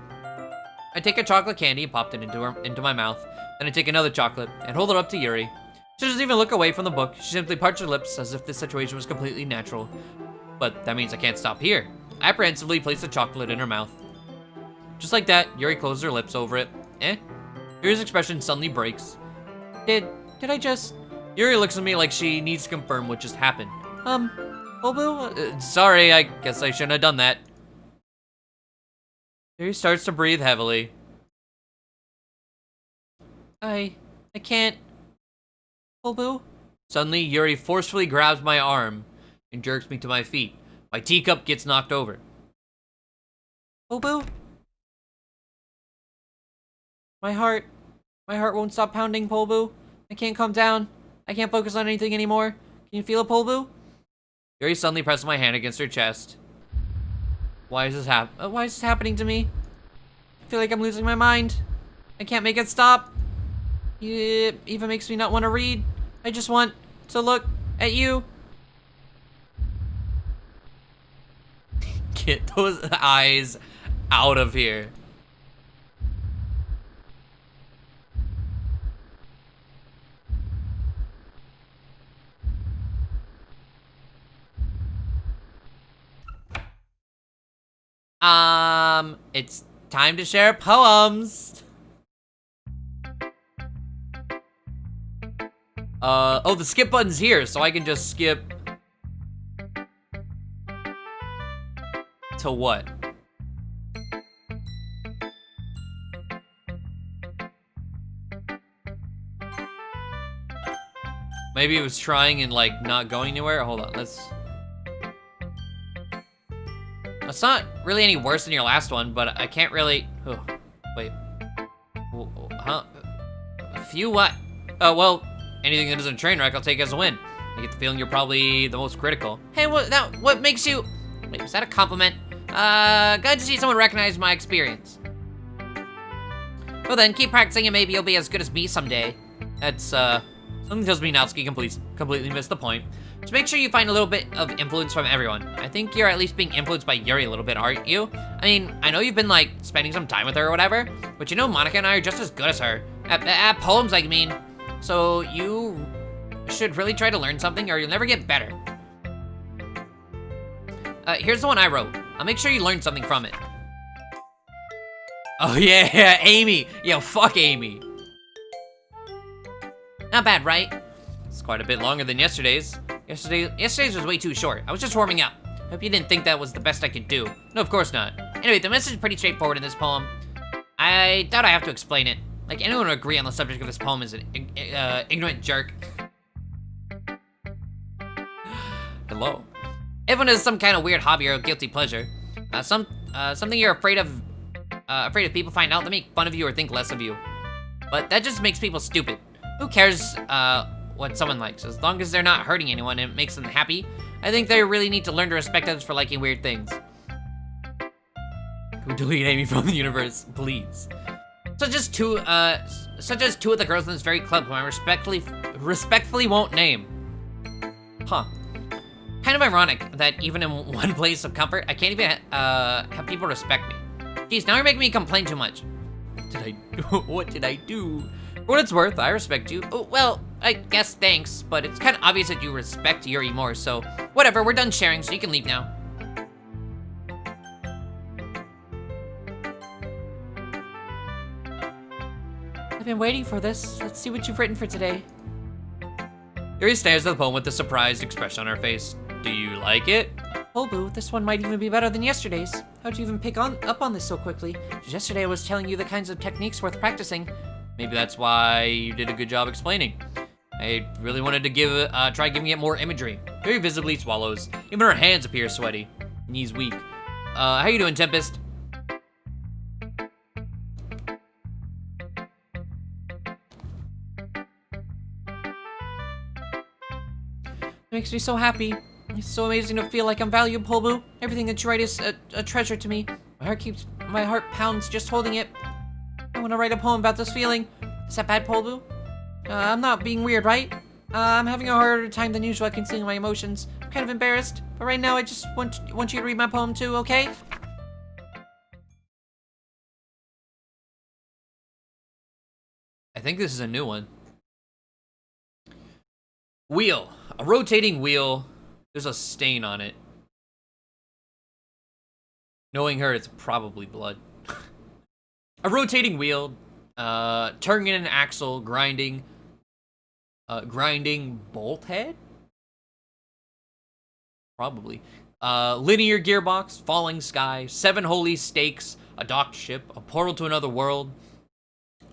I take a chocolate candy and pop it into my mouth. Then I take another chocolate and hold it up to Yuri. She doesn't even look away from the book. She simply parts her lips as if this situation was completely natural. But that means I can't stop here. I apprehensively place the chocolate in her mouth. Just like that, Yuri closes her lips over it. Yuri's expression suddenly breaks. Did I just... Yuri looks at me like she needs to confirm what just happened. Poledoo? Sorry, I guess I shouldn't have done that. Yuri starts to breathe heavily. I can't... Poledoo? Suddenly, Yuri forcefully grabs my arm and jerks me to my feet. My teacup gets knocked over. Poledoo? My heart won't stop pounding, Poledoo. I can't calm down. I can't focus on anything anymore. Can you feel it, Poledoo? Yuri suddenly presses my hand against her chest. Why is this happening to me? I feel like I'm losing my mind. I can't make it stop. It even makes me not want to read. I just want to look at you. Get those eyes out of here. It's time to share poems. Oh, the skip button's here, so I can just skip to what? Maybe it was trying and like not going anywhere. Hold on, let's... It's not really any worse than your last one, but I can't really... Oh, wait. Huh? A few what? Oh, well, anything that isn't a train wreck, I'll take as a win. I get the feeling you're probably the most critical. Hey, what makes you... Wait, was that a compliment? Glad to see someone recognize my experience. Well then, keep practicing and maybe you'll be as good as me someday. That's, something tells me Natsuki completely missed the point. Just make sure you find a little bit of influence from everyone. I think you're at least being influenced by Yuri a little bit, aren't you? I mean, I know you've been, like, spending some time with her or whatever, but you know Monica and I are just as good as her. At poems, I mean. So you should really try to learn something or you'll never get better. Here's the one I wrote. I'll make sure you learn something from it. Oh yeah, Amy. Yo, fuck Amy. Not bad, right? It's quite a bit longer than yesterday's. Yesterday's was way too short. I was just warming up. Hope you didn't think that was the best I could do. No, of course not. Anyway, the message is pretty straightforward in this poem. I doubt I have to explain it. Like, anyone would agree on the subject of this poem is an ignorant jerk. Hello. Everyone has some kind of weird hobby or guilty pleasure. Something you're afraid of people find out to make fun of you or think less of you. But that just makes people stupid. Who cares what someone likes. As long as they're not hurting anyone and it makes them happy, I think they really need to learn to respect others for liking weird things. Can we delete Amy from the universe, please? Such as two of the girls in this very club whom I respectfully won't name. Huh. Kind of ironic that even in one place of comfort, I can't even have people respect me. Geez, now you're making me complain too much. What did I do? For what it's worth, I respect you. Oh, well, I guess thanks, but it's kind of obvious that you respect Yuri more, so whatever, we're done sharing, so you can leave now. I've been waiting for this. Let's see what you've written for today. Yuri stares at the poem with a surprised expression on her face. Do you like it? Oh, boo, this one might even be better than yesterday's. How'd you even pick up on this so quickly? Just yesterday I was telling you the kinds of techniques worth practicing. Maybe that's why you did a good job explaining. I really wanted to try giving it more imagery. Yuri visibly swallows. Even her hands appear sweaty. Knees weak. How you doing, Tempest? It makes me so happy. It's so amazing to feel like I'm valued, Polbu. Everything that you write is a treasure to me. My heart pounds just holding it. I want to write a poem about this feeling. Is that bad, Polbu? I'm not being weird, right? I'm having a harder time than usual at concealing my emotions. I'm kind of embarrassed, but right now I just want you to read my poem too, okay? I think this is a new one. Wheel. A rotating wheel. There's a stain on it. Knowing her, it's probably blood. A rotating wheel. Turning an axle. Grinding. Grinding bolt head? Probably. Linear gearbox. Falling sky. 7 holy stakes. A docked ship. A portal to another world.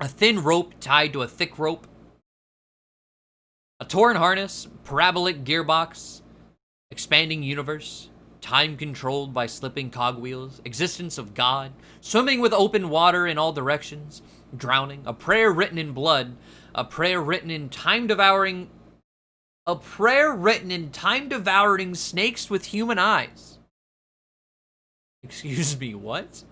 A thin rope tied to a thick rope. A torn harness, parabolic gearbox, expanding universe, time controlled by slipping cogwheels, existence of God, swimming with open water in all directions, drowning, a prayer written in blood, a prayer written in time-devouring snakes with human eyes. Excuse me, what?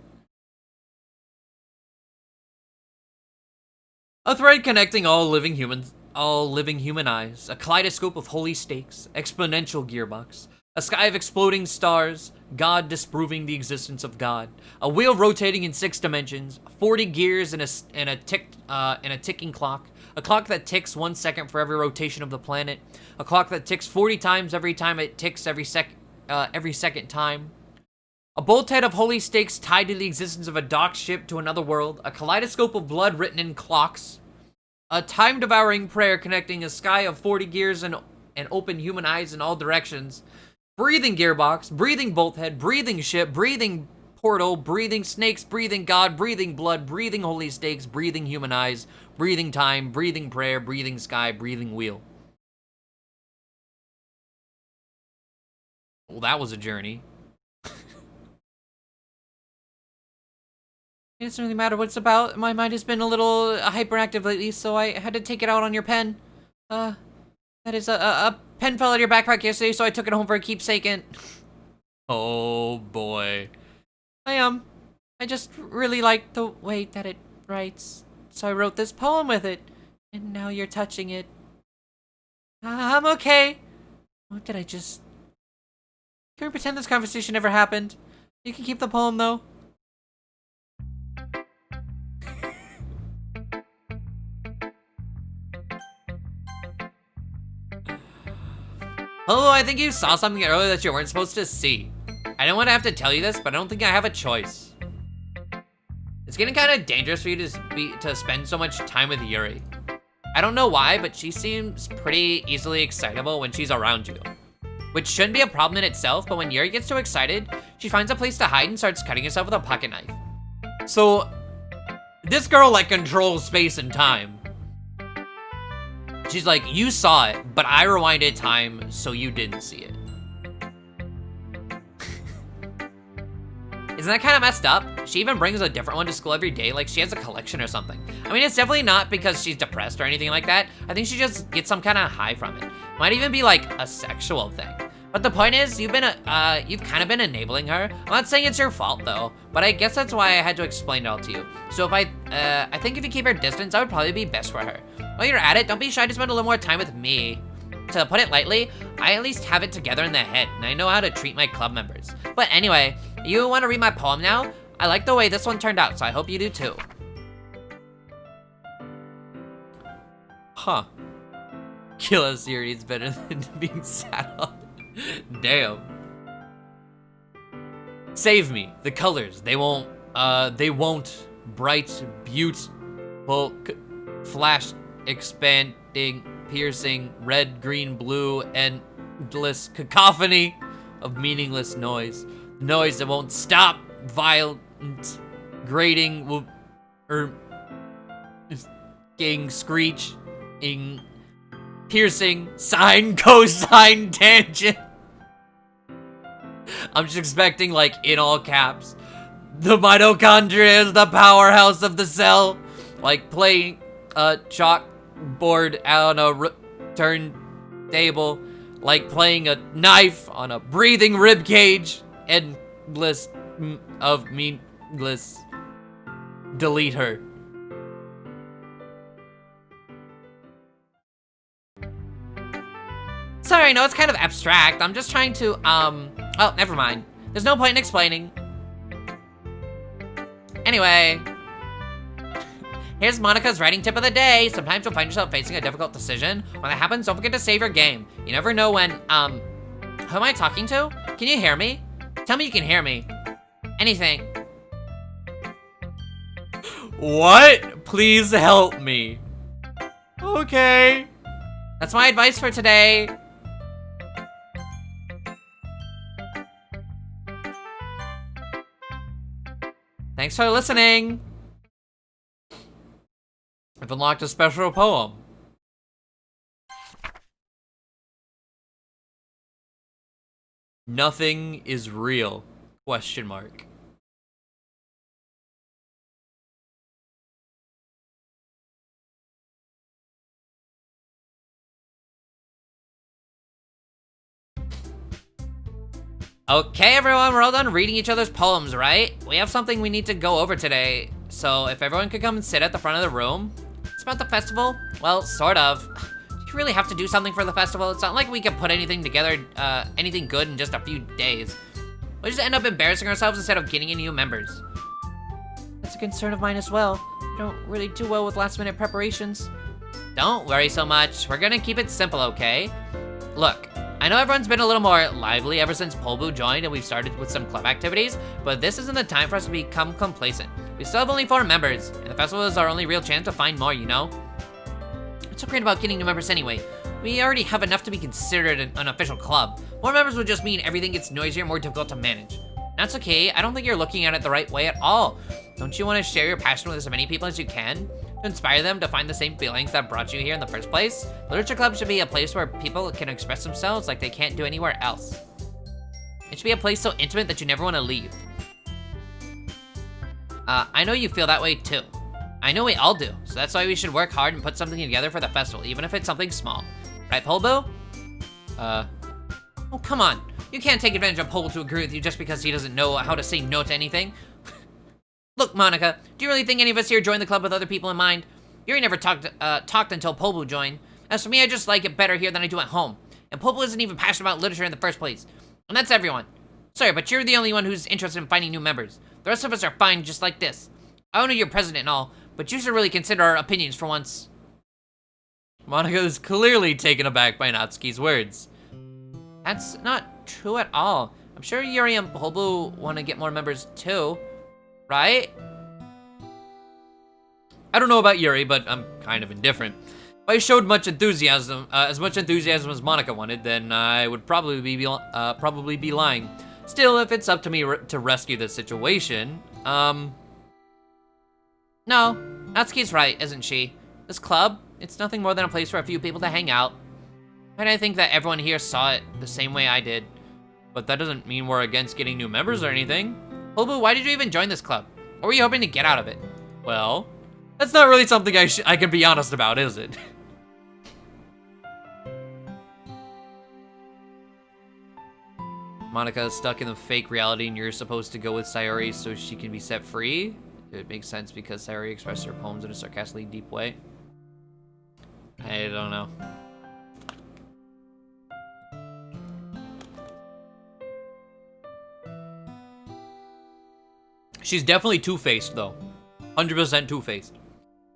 A thread connecting all living human eyes, a kaleidoscope of holy stakes, exponential gearbox, a sky of exploding stars, God disproving the existence of God, a wheel rotating in 6 dimensions, 40 gears and a ticking clock, a clock that ticks 1 second for every rotation of the planet, a clock that ticks 40 times every time it ticks every second time, a bolt head of holy stakes tied to the existence of a docked ship to another world, a kaleidoscope of blood written in clocks, a time-devouring prayer connecting a sky of 40 gears and open human eyes in all directions, breathing gearbox, breathing bolt head, breathing ship, breathing portal, breathing snakes, breathing God, breathing blood, breathing holy stakes, breathing human eyes, breathing time, breathing prayer, breathing sky, breathing wheel. Well, that was a journey. It doesn't really matter what it's about. My mind has been a little hyperactive lately, so I had to take it out on your pen. That is, a pen fell out of your backpack yesterday, so I took it home for a keepsake and... Oh, boy. I just really like the way that it writes, so I wrote this poem with it, and now you're touching it. I'm okay. What did I just... Can we pretend this conversation never happened? You can keep the poem, though. Oh, I think you saw something earlier that you weren't supposed to see. I don't want to have to tell you this, but I don't think I have a choice. It's getting kind of dangerous for you to spend so much time with Yuri. I don't know why, but she seems pretty easily excitable when she's around you. Which shouldn't be a problem in itself, but when Yuri gets so excited, she finds a place to hide and starts cutting herself with a pocket knife. So, this girl, like, controls space and time. She's like, you saw it, but I rewinded time so you didn't see it. Isn't that kind of messed up? She even brings a different one to school every day, like she has a collection or something. I mean, it's definitely not because she's depressed or anything like that. I think she just gets some kind of high from it. Might even be like a sexual thing. But the point is, you've kind of been enabling her. I'm not saying it's your fault though, but I guess that's why I had to explain it all to you. So if I think if you keep her distance, that would probably be best for her. While you're at it, don't be shy to spend a little more time with me. To put it lightly, I at least have it together in the head, and I know how to treat my club members. But anyway, you want to read my poem now? I like the way this one turned out, so I hope you do too. Huh. Kill a series better than being sat on. Damn. Save me. The colors, they won't bright, beautiful, flash, expanding, piercing, red, green, blue, endless cacophony of meaningless noise. Noise that won't stop, violent, grating, screeching, piercing, sine, cosine, tangent. I'm just expecting, like, in all caps. The mitochondria is the powerhouse of the cell. Like playing a chalkboard on a turntable. Like playing a knife on a breathing rib cage. Endless of meaningless. Delete her. Sorry, I know it's kind of abstract. I'm just trying to, oh, never mind. There's no point in explaining. Anyway. Here's Monica's writing tip of the day. Sometimes you'll find yourself facing a difficult decision. When that happens, don't forget to save your game. You never know when, who am I talking to? Can you hear me? Tell me you can hear me. Anything. What? Please help me. Okay. That's my advice for today. Thanks for listening. I've unlocked a special poem. Nothing is real, question mark. Okay, everyone, we're all done reading each other's poems, right? We have something we need to go over today. So if everyone could come and sit at the front of the room. It's about the festival? Well, sort of. Do you really have to do something for the festival? It's not like we could put anything together, anything good in just a few days. We'll just end up embarrassing ourselves instead of getting any new members. That's a concern of mine as well. I don't really do well with last-minute preparations. Don't worry so much. We're gonna keep it simple, okay? Look. I know everyone's been a little more lively ever since poledoo joined and we've started with some club activities, but this isn't the time for us to become complacent. We still have only 4 members, and the festival is our only real chance to find more, you know? What's so great about getting new members anyway? We already have enough to be considered an official club. More members would just mean everything gets noisier and more difficult to manage. That's okay, I don't think you're looking at it the right way at all. Don't you want to share your passion with as many people as you can? To inspire them to find the same feelings that brought you here in the first place? Literature Club should be a place where people can express themselves like they can't do anywhere else. It should be a place so intimate that you never want to leave. I know you feel that way too. I know we all do, so that's why we should work hard and put something together for the festival, even if it's something small. Right, poledoo? Oh, come on. You can't take advantage of poledoo to agree with you just because he doesn't know how to say no to anything. Look, Monica, do you really think any of us here joined the club with other people in mind? Yuri never talked until poledoo joined. As for me, I just like it better here than I do at home. And poledoo isn't even passionate about literature in the first place. And that's everyone. Sorry, but you're the only one who's interested in finding new members. The rest of us are fine just like this. I know you're president and all, but you should really consider our opinions for once. Monica is clearly taken aback by Natsuki's words. That's not true at all. I'm sure Yuri and poledoo want to get more members too. Right? I don't know about Yuri, but I'm kind of indifferent. If I showed much enthusiasm, as much enthusiasm as Monica wanted, then I would probably be lying. Still, if it's up to me to rescue the situation, no, Natsuki's right, isn't she? This club, it's nothing more than a place for a few people to hang out. And I think that everyone here saw it the same way I did. But that doesn't mean we're against getting new members or anything. Poledoo, why did you even join this club? What were you hoping to get out of it? Well, that's not really something I can be honest about, is it? Monica is stuck in the fake reality and you're supposed to go with Sayori so she can be set free? It makes sense because Sayori expressed her poems in a sarcastically deep way. I don't know. She's definitely two-faced, though. 100% two-faced.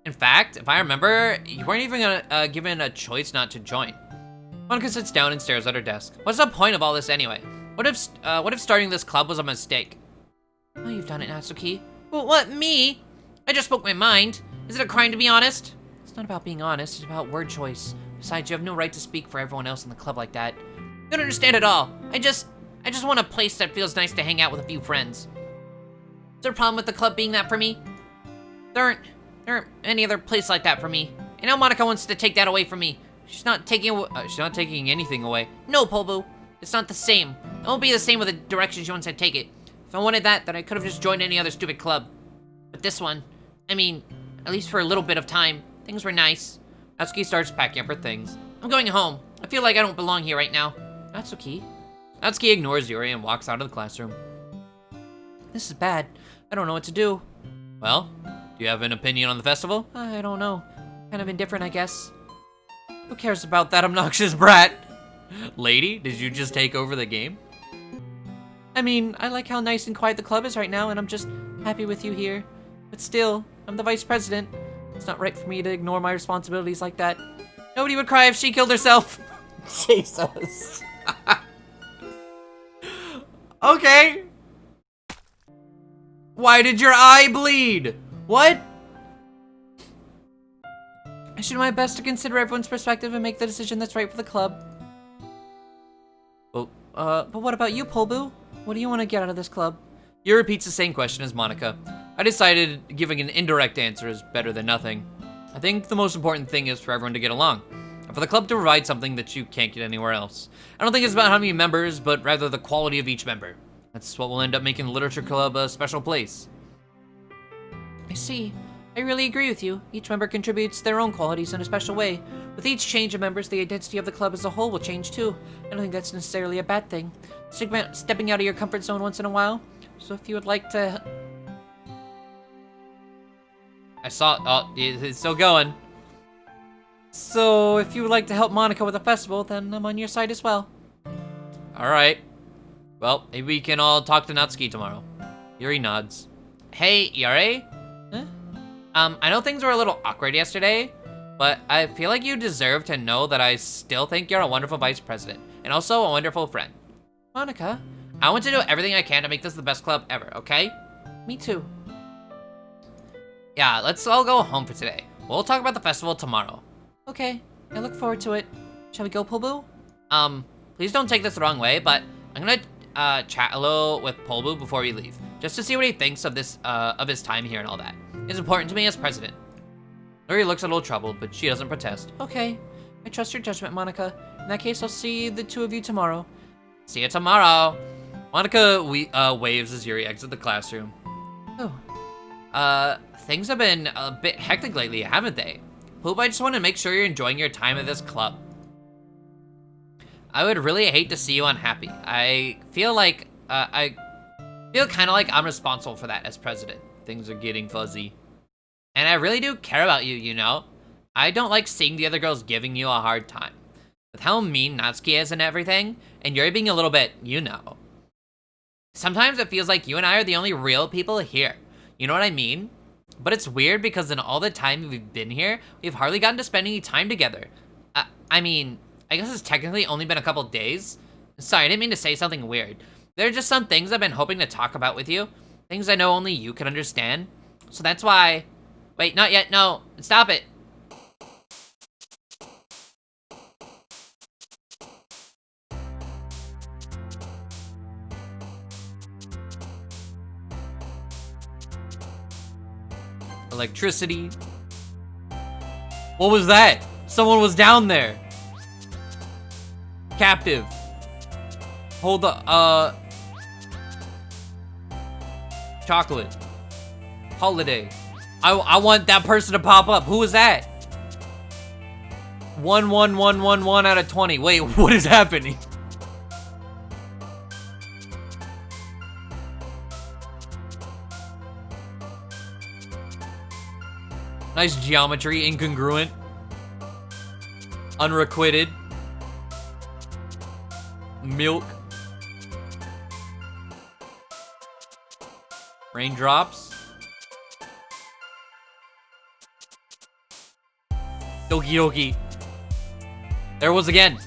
In fact, if I remember, you weren't even given a choice not to join. Monica sits down and stares at her desk. What's the point of all this anyway? What if starting this club was a mistake? Oh, you've done it, Natsuki. Well, what, me? I just spoke my mind. Is it a crime to be honest? It's not about being honest, it's about word choice. Besides, you have no right to speak for everyone else in the club like that. You don't understand at all. I just want a place that feels nice to hang out with a few friends. Is there a problem with the club being that for me? There aren't any other place like that for me. I know Monica wants to take that away from me. She's not taking anything away. No, Poledoo. It's not the same. It won't be the same with the direction she wants to take it. If I wanted that, then I could have just joined any other stupid club. But this one, I mean, at least for a little bit of time, things were nice. Natsuki starts packing up her things. I'm going home. I feel like I don't belong here right now. Natsuki? Natsuki ignores Yuri and walks out of the classroom. This is bad. I don't know what to do. Well, do you have an opinion on the festival? I don't know. Kind of indifferent, I guess. Who cares about that obnoxious brat? Lady, did you just take over the game? I mean, I like how nice and quiet the club is right now, and I'm just happy with you here. But still, I'm the vice president. It's not right for me to ignore my responsibilities like that. Nobody would cry if she killed herself. Jesus. Okay. Why did your eye bleed? What? I should do my best to consider everyone's perspective and make the decision that's right for the club. But what about you, Poledoo? What do you want to get out of this club? You repeats the same question as Monica. I decided giving an indirect answer is better than nothing. I think the most important thing is for everyone to get along, and for the club to provide something that you can't get anywhere else. I don't think it's about how many members, but rather the quality of each member. That's what will end up making the Literature Club a special place. I see. I really agree with you. Each member contributes their own qualities in a special way. With each change of members, the identity of the club as a whole will change too. I don't think that's necessarily a bad thing. Stepping out of your comfort zone once in a while. So if you would like to... Oh, it's still going. So if you would like to help Monica with the festival, then I'm on your side as well. Alright. Well, maybe we can all talk to Natsuki tomorrow. Yuri nods. Hey, Yuri? Huh? I know things were a little awkward yesterday, but I feel like you deserve to know that I still think you're a wonderful vice president, and also a wonderful friend. Monica? I want to do everything I can to make this the best club ever, okay? Me too. Yeah, let's all go home for today. We'll talk about the festival tomorrow. Okay, I look forward to it. Shall we go, Poledoo? Please don't take this the wrong way, but I'm gonna chat a little with Poledoo before we leave, just to see what he thinks of this, of his time here and all that. It's important to me as president. Yuri looks a little troubled, but she doesn't protest. Okay, I trust your judgment, Monica. In that case, I'll see the two of you tomorrow. See you tomorrow. Monica waves as Yuri exits the classroom. Oh. Things have been a bit hectic lately, haven't they? Poop, I just want to make sure you're enjoying your time at this club. I would really hate to see you unhappy. I feel like, I feel kind of like I'm responsible for that as president. Things are getting fuzzy. And I really do care about you, you know? I don't like seeing the other girls giving you a hard time. With how mean Natsuki is and everything, and you're being a little bit, you know. Sometimes it feels like you and I are the only real people here. You know what I mean? But it's weird because in all the time we've been here, we've hardly gotten to spend any time together. I mean, I guess it's technically only been a couple days. Sorry, I didn't mean to say something weird. There are just some things I've been hoping to talk about with you. Things I know only you can understand. So that's why... Wait, not yet, no. Stop it. Electricity. What was that? Someone was down there. Captive. Hold the, chocolate. Holiday. I want that person to pop up. Who is that? 11111 out of 20. Wait, what is happening? Nice geometry, incongruent. Unrequited. Milk. Raindrops. Doki Doki. There it was again.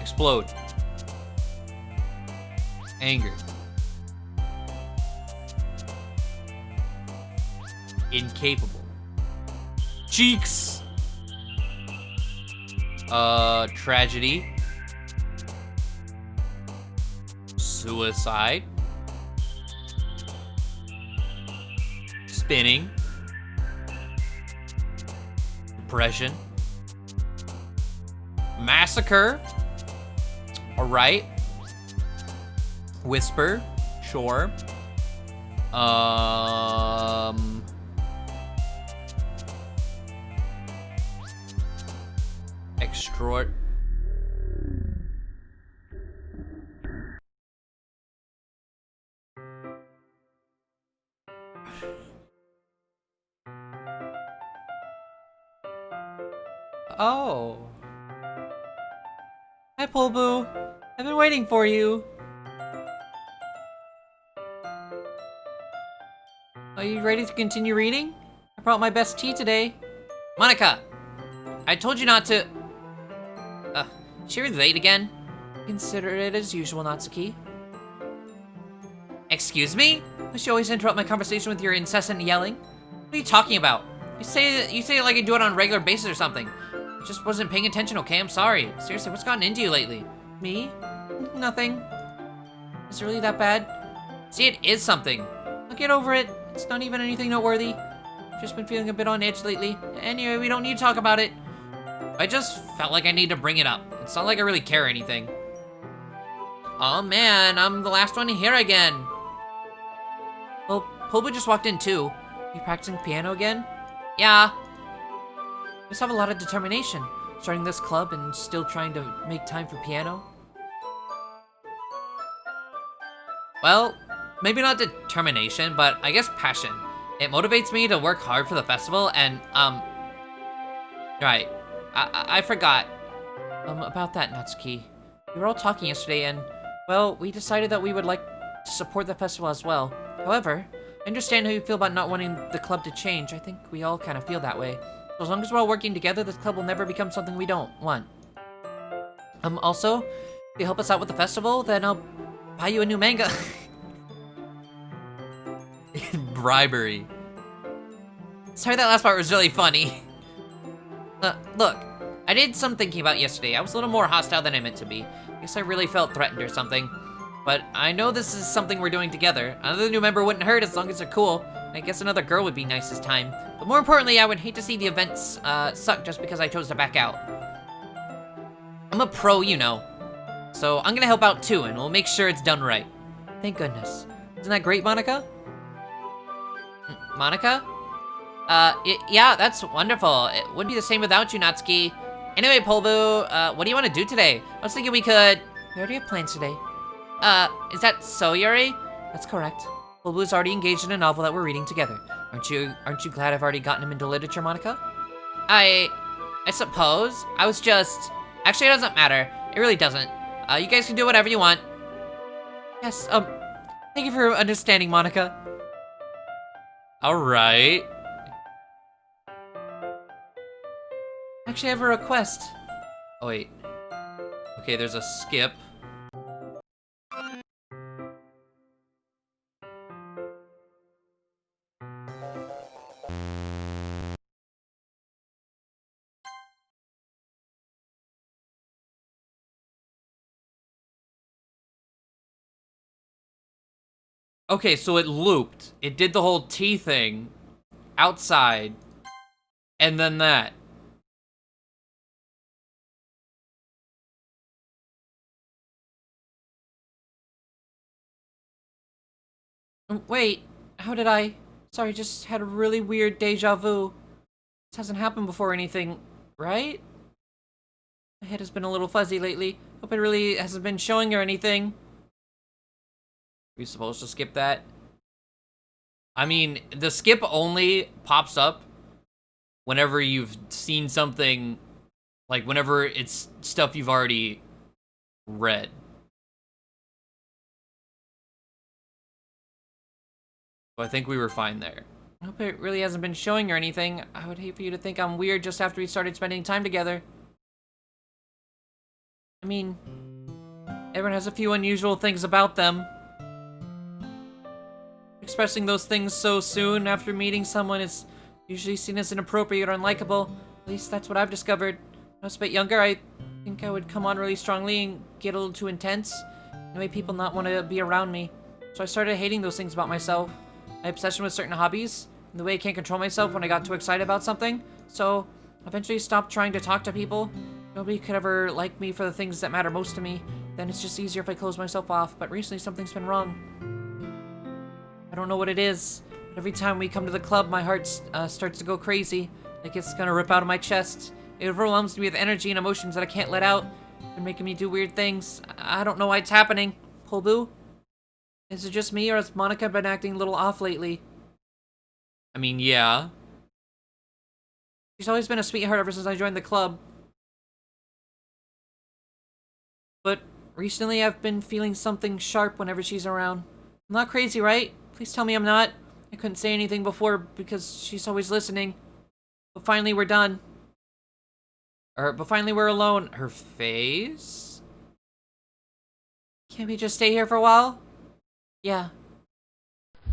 Explode. Anger. Incapable. Cheeks. Tragedy. Suicide. Spinning. Depression. Massacre. Alright. Whisper. Sure. Extraord. Oh. Hi, poledoo. I've been waiting for you. Are you ready to continue reading? I brought my best tea today. Monica! I told you not to... Is she late again? Consider it as usual, Natsuki. Excuse me? Must you always interrupt my conversation with your incessant yelling? What are you talking about? You say it like I do it on a regular basis or something. I just wasn't paying attention, okay? I'm sorry. Seriously, what's gotten into you lately? Me? Nothing. Is it really that bad? See, it is something. I'll get over it. It's not even anything noteworthy. I've just been feeling a bit on edge lately. Anyway, we don't need to talk about it. I just felt like I need to bring it up. It's not like I really care or anything. Oh man, I'm the last one here again. Well, poledoo just walked in too. You practicing piano again? Yeah. You just have a lot of determination, starting this club and still trying to make time for piano. Well, maybe not determination, but I guess passion. It motivates me to work hard for the festival and, right. I forgot. About that, Natsuki. We were all talking yesterday and, well, we decided that we would like to support the festival as well. However, I understand how you feel about not wanting the club to change. I think we all kind of feel that way. So as long as we're all working together, this club will never become something we don't want. Also, if you help us out with the festival, then I'll buy you a new manga. Bribery. Sorry, that last part was really funny. Look, I did some thinking about yesterday. I was a little more hostile than I meant to be. I guess I really felt threatened or something. But I know this is something we're doing together. Another new member wouldn't hurt as long as they're cool. I guess another girl would be nice this time. But more importantly, I would hate to see the events suck just because I chose to back out. I'm a pro, you know. So I'm gonna help out too, and we'll make sure it's done right. Thank goodness. Isn't that great, Monica? Monica? Yeah, that's wonderful. It wouldn't be the same without you, Natsuki. Anyway, poledoo, what do you want to do today? I was thinking we could... We already have plans today. Is that so, Yuri? That's correct. poledoo's already engaged in a novel that we're reading together. Aren't you glad I've already gotten him into literature, Monica? I suppose. I was just... Actually, it doesn't matter. It really doesn't. You guys can do whatever you want. Yes, thank you for understanding, Monica. Alright. Actually, I have a request. Oh, wait. Okay, there's a skip. Okay, so it looped. It did the whole T thing outside, and then that. Wait, how did I? Sorry, just had a really weird deja vu. This hasn't happened before or anything, right? My head has been a little fuzzy lately. Hope it really hasn't been showing or anything. Are we supposed to skip that? I mean, the skip only pops up whenever you've seen something, like whenever it's stuff you've already read. So I think we were fine there. I hope it really hasn't been showing or anything. I would hate for you to think I'm weird just after we started spending time together. I mean, everyone has a few unusual things about them. Expressing those things so soon after meeting someone is usually seen as inappropriate or unlikable. At least that's what I've discovered. When I was a bit younger, I think I would come on really strongly and get a little too intense. And make people not want to be around me. So I started hating those things about myself. My obsession with certain hobbies, and the way I can't control myself when I got too excited about something. So, I eventually stopped trying to talk to people. Nobody could ever like me for the things that matter most to me. Then it's just easier if I close myself off. But recently something's been wrong. I don't know what it is, but every time we come to the club, my heart starts to go crazy. Like it's gonna rip out of my chest. It overwhelms me with energy and emotions that I can't let out. They're making me do weird things. I don't know why it's happening. Poledoo? Is it just me, or has Monica been acting a little off lately? I mean, yeah. She's always been a sweetheart ever since I joined the club. But recently I've been feeling something sharp whenever she's around. I'm not crazy, right? Please tell me I'm not. I couldn't say anything before because she's always listening. But finally we're done. But finally we're alone. Her face? Can't we just stay here for a while? Yeah. I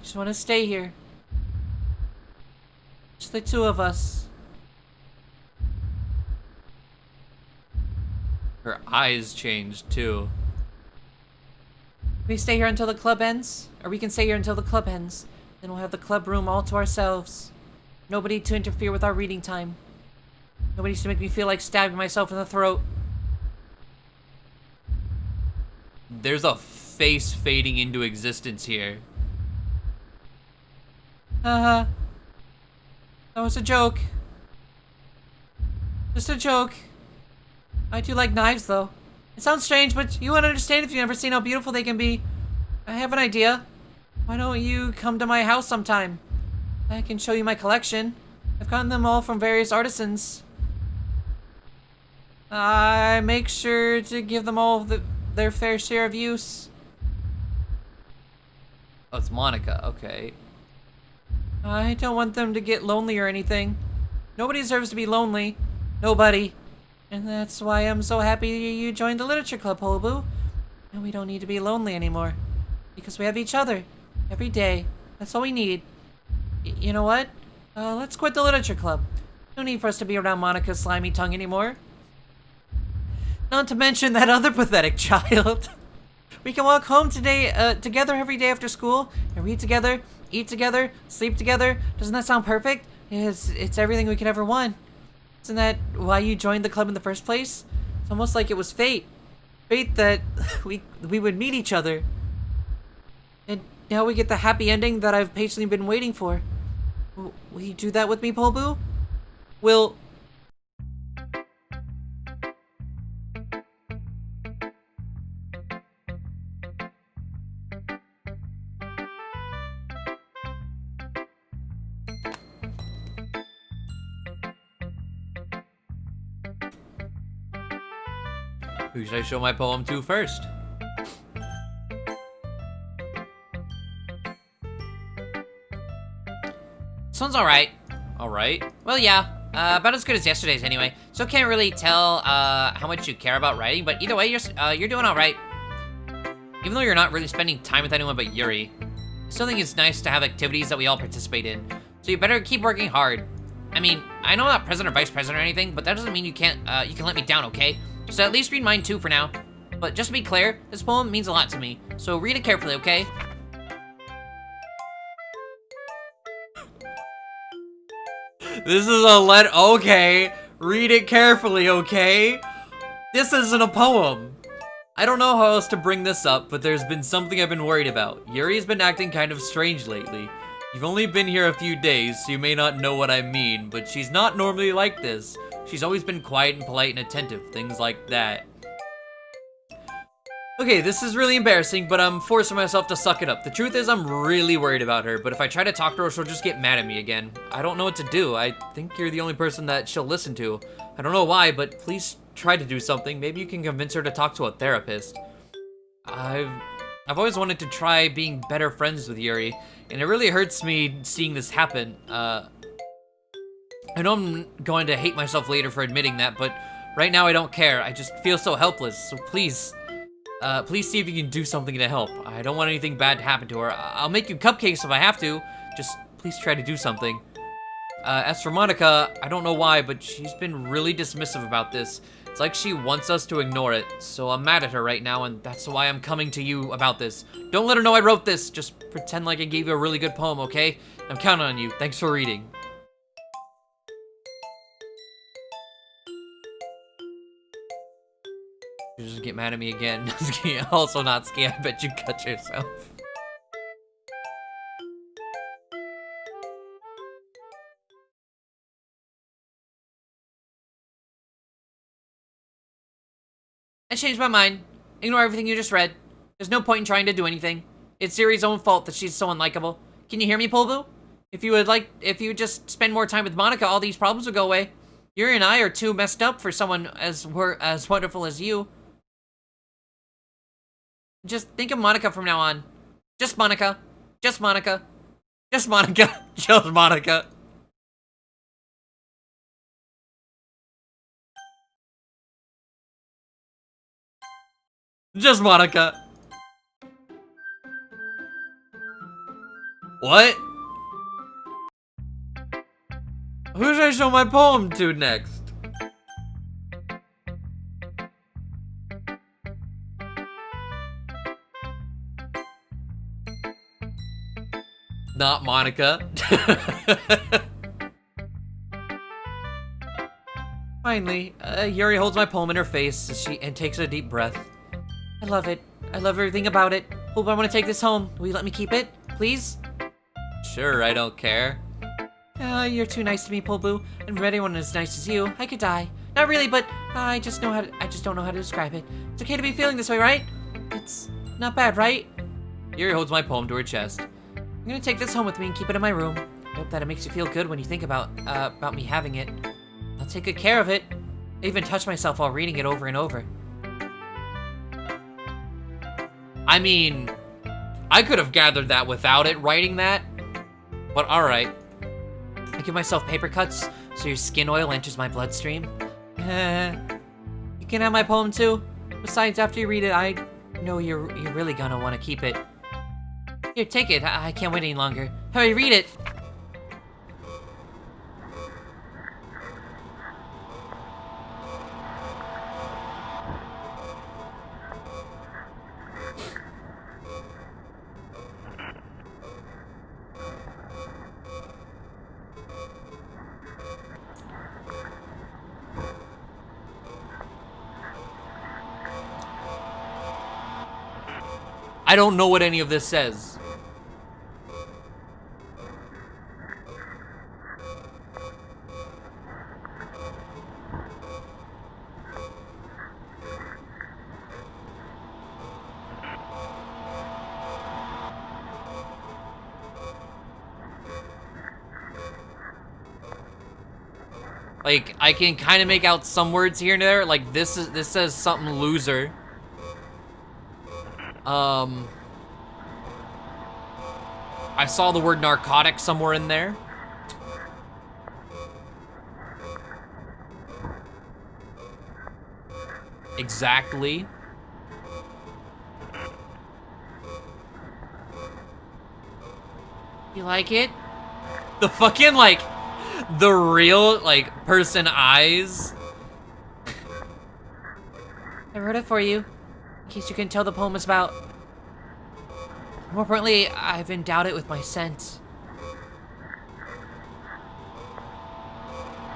just want to stay here. Just the two of us. Her eyes changed too. We stay here until the club ends? Or we can stay here until the club ends. Then we'll have the club room all to ourselves. Nobody to interfere with our reading time. Nobody to make me feel like stabbing myself in the throat. There's a face fading into existence here. That was a joke. Just a joke. I do like knives, though. It sounds strange, but you won't understand if you've never seen how beautiful they can be. I have an idea. Why don't you come to my house sometime? I can show you my collection. I've gotten them all from various artisans. I make sure to give them all their fair share of use. Oh, it's Monica. Okay. I don't want them to get lonely or anything. Nobody deserves to be lonely. Nobody. And that's why I'm so happy you joined the literature club, Poledoo. And we don't need to be lonely anymore. Because we have each other. Every day. That's all we need. You know what? Let's quit the literature club. No need for us to be around Monica's slimy tongue anymore. Not to mention that other pathetic child. We can walk home today, together every day after school, and read together, eat together, sleep together. Doesn't that sound perfect? It's everything we could ever want. Isn't that why you joined the club in the first place? It's almost like it was fate. Fate that we would meet each other. And now we get the happy ending that I've patiently been waiting for. Will you do that with me, Poledoo? Will... Who should I show my poem to first? This one's alright. Alright. Well, yeah. About as good as yesterday's anyway. So can't really tell how much you care about writing, but either way, you're doing alright. Even though you're not really spending time with anyone but Yuri, I still think it's nice to have activities that we all participate in. So you better keep working hard. I mean, I know I'm not president or vice president or anything, but that doesn't mean you can let me down, okay? So at least read mine too for now. But just to be clear, this poem means a lot to me. So read it carefully, okay? This is a okay. Read it carefully, okay? This isn't a poem. I don't know how else to bring this up, but there's been something I've been worried about. Yuri's been acting kind of strange lately. You've only been here a few days, so you may not know what I mean, but she's not normally like this. She's always been quiet and polite and attentive, things like that. Okay, this is really embarrassing, but I'm forcing myself to suck it up. The truth is, I'm really worried about her, but if I try to talk to her, she'll just get mad at me again. I don't know what to do. I think you're the only person that she'll listen to. I don't know why, but please try to do something. Maybe you can convince her to talk to a therapist. I've always wanted to try being better friends with Yuri, and it really hurts me seeing this happen. I know I'm going to hate myself later for admitting that, but right now I don't care. I just feel so helpless, so please see if you can do something to help. I don't want anything bad to happen to her. I'll make you cupcakes if I have to. Just please try to do something. As for Monica, I don't know why, but she's been really dismissive about this. It's like she wants us to ignore it, so I'm mad at her right now, and that's why I'm coming to you about this. Don't let her know I wrote this. Just pretend like I gave you a really good poem, okay? I'm counting on you. Thanks for reading. You just get mad at me again. Also not ski, I bet you cut yourself. I changed my mind. Ignore everything you just read. There's no point in trying to do anything. It's Yuri's own fault that she's so unlikable. Can you hear me, poledoo? If you just spend more time with Monica, all these problems would go away. Yuri and I are too messed up for someone as wonderful as you. Just think of Monica from now on. Just Monica. Just Monica. Just Monica. Just Monica. Just Monica. What? Who should I show my poem to next? Not Monica. Finally, Yuri holds my poem in her face and takes a deep breath. I love it. I love everything about it. Hope I want to take this home. Will you let me keep it, please? Sure, I don't care. You're too nice to me, poledoo. And for anyone as nice as you, I could die. Not really, but I just don't know how to describe it. It's okay to be feeling this way, right? It's not bad, right? Yuri holds my poem to her chest. I'm gonna take this home with me and keep it in my room. I hope that it makes you feel good when you think about me having it. I'll take good care of it. I even touch myself while reading it over and over. I mean, I could have gathered that without it writing that, but alright. I give myself paper cuts so your skin oil enters my bloodstream. You can have my poem too. Besides, after you read it, I know you're really gonna want to keep it. Here, take it. I can't wait any longer. Hurry, read it! I don't know what any of this says. Like, I can kind of make out some words here and there. Like, this says something loser. I saw the word narcotic somewhere in there. Exactly. You like it? The fucking, like, the real, like, person eyes. I wrote it for you, in case you couldn't tell the poem is about. More importantly, I've endowed it with my scent.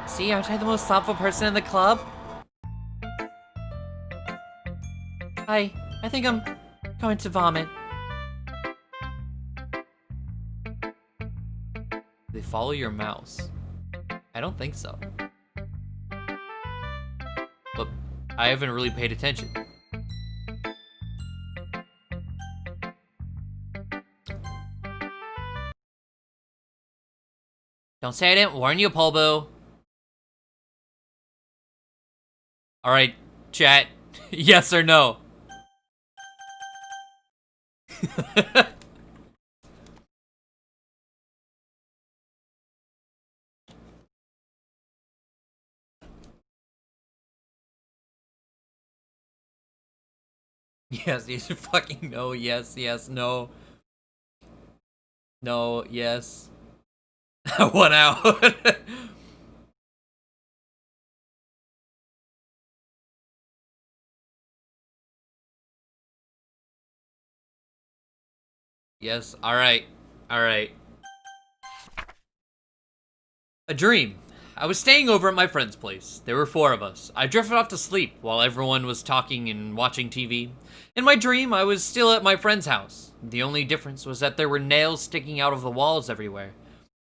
See, aren't I the most thoughtful person in the club? I think I'm going to vomit. They follow your mouse. I don't think so. But I haven't really paid attention. Don't say I didn't warn you, poledoo. Alright, chat. Yes or no? Yes, you should fucking know. Yes, yes, no. No, yes. 1 out. Yes, alright. Alright. A dream. I was staying over at my friend's place. There were 4 of us. I drifted off to sleep while everyone was talking and watching TV. In my dream, I was still at my friend's house. The only difference was that there were nails sticking out of the walls everywhere.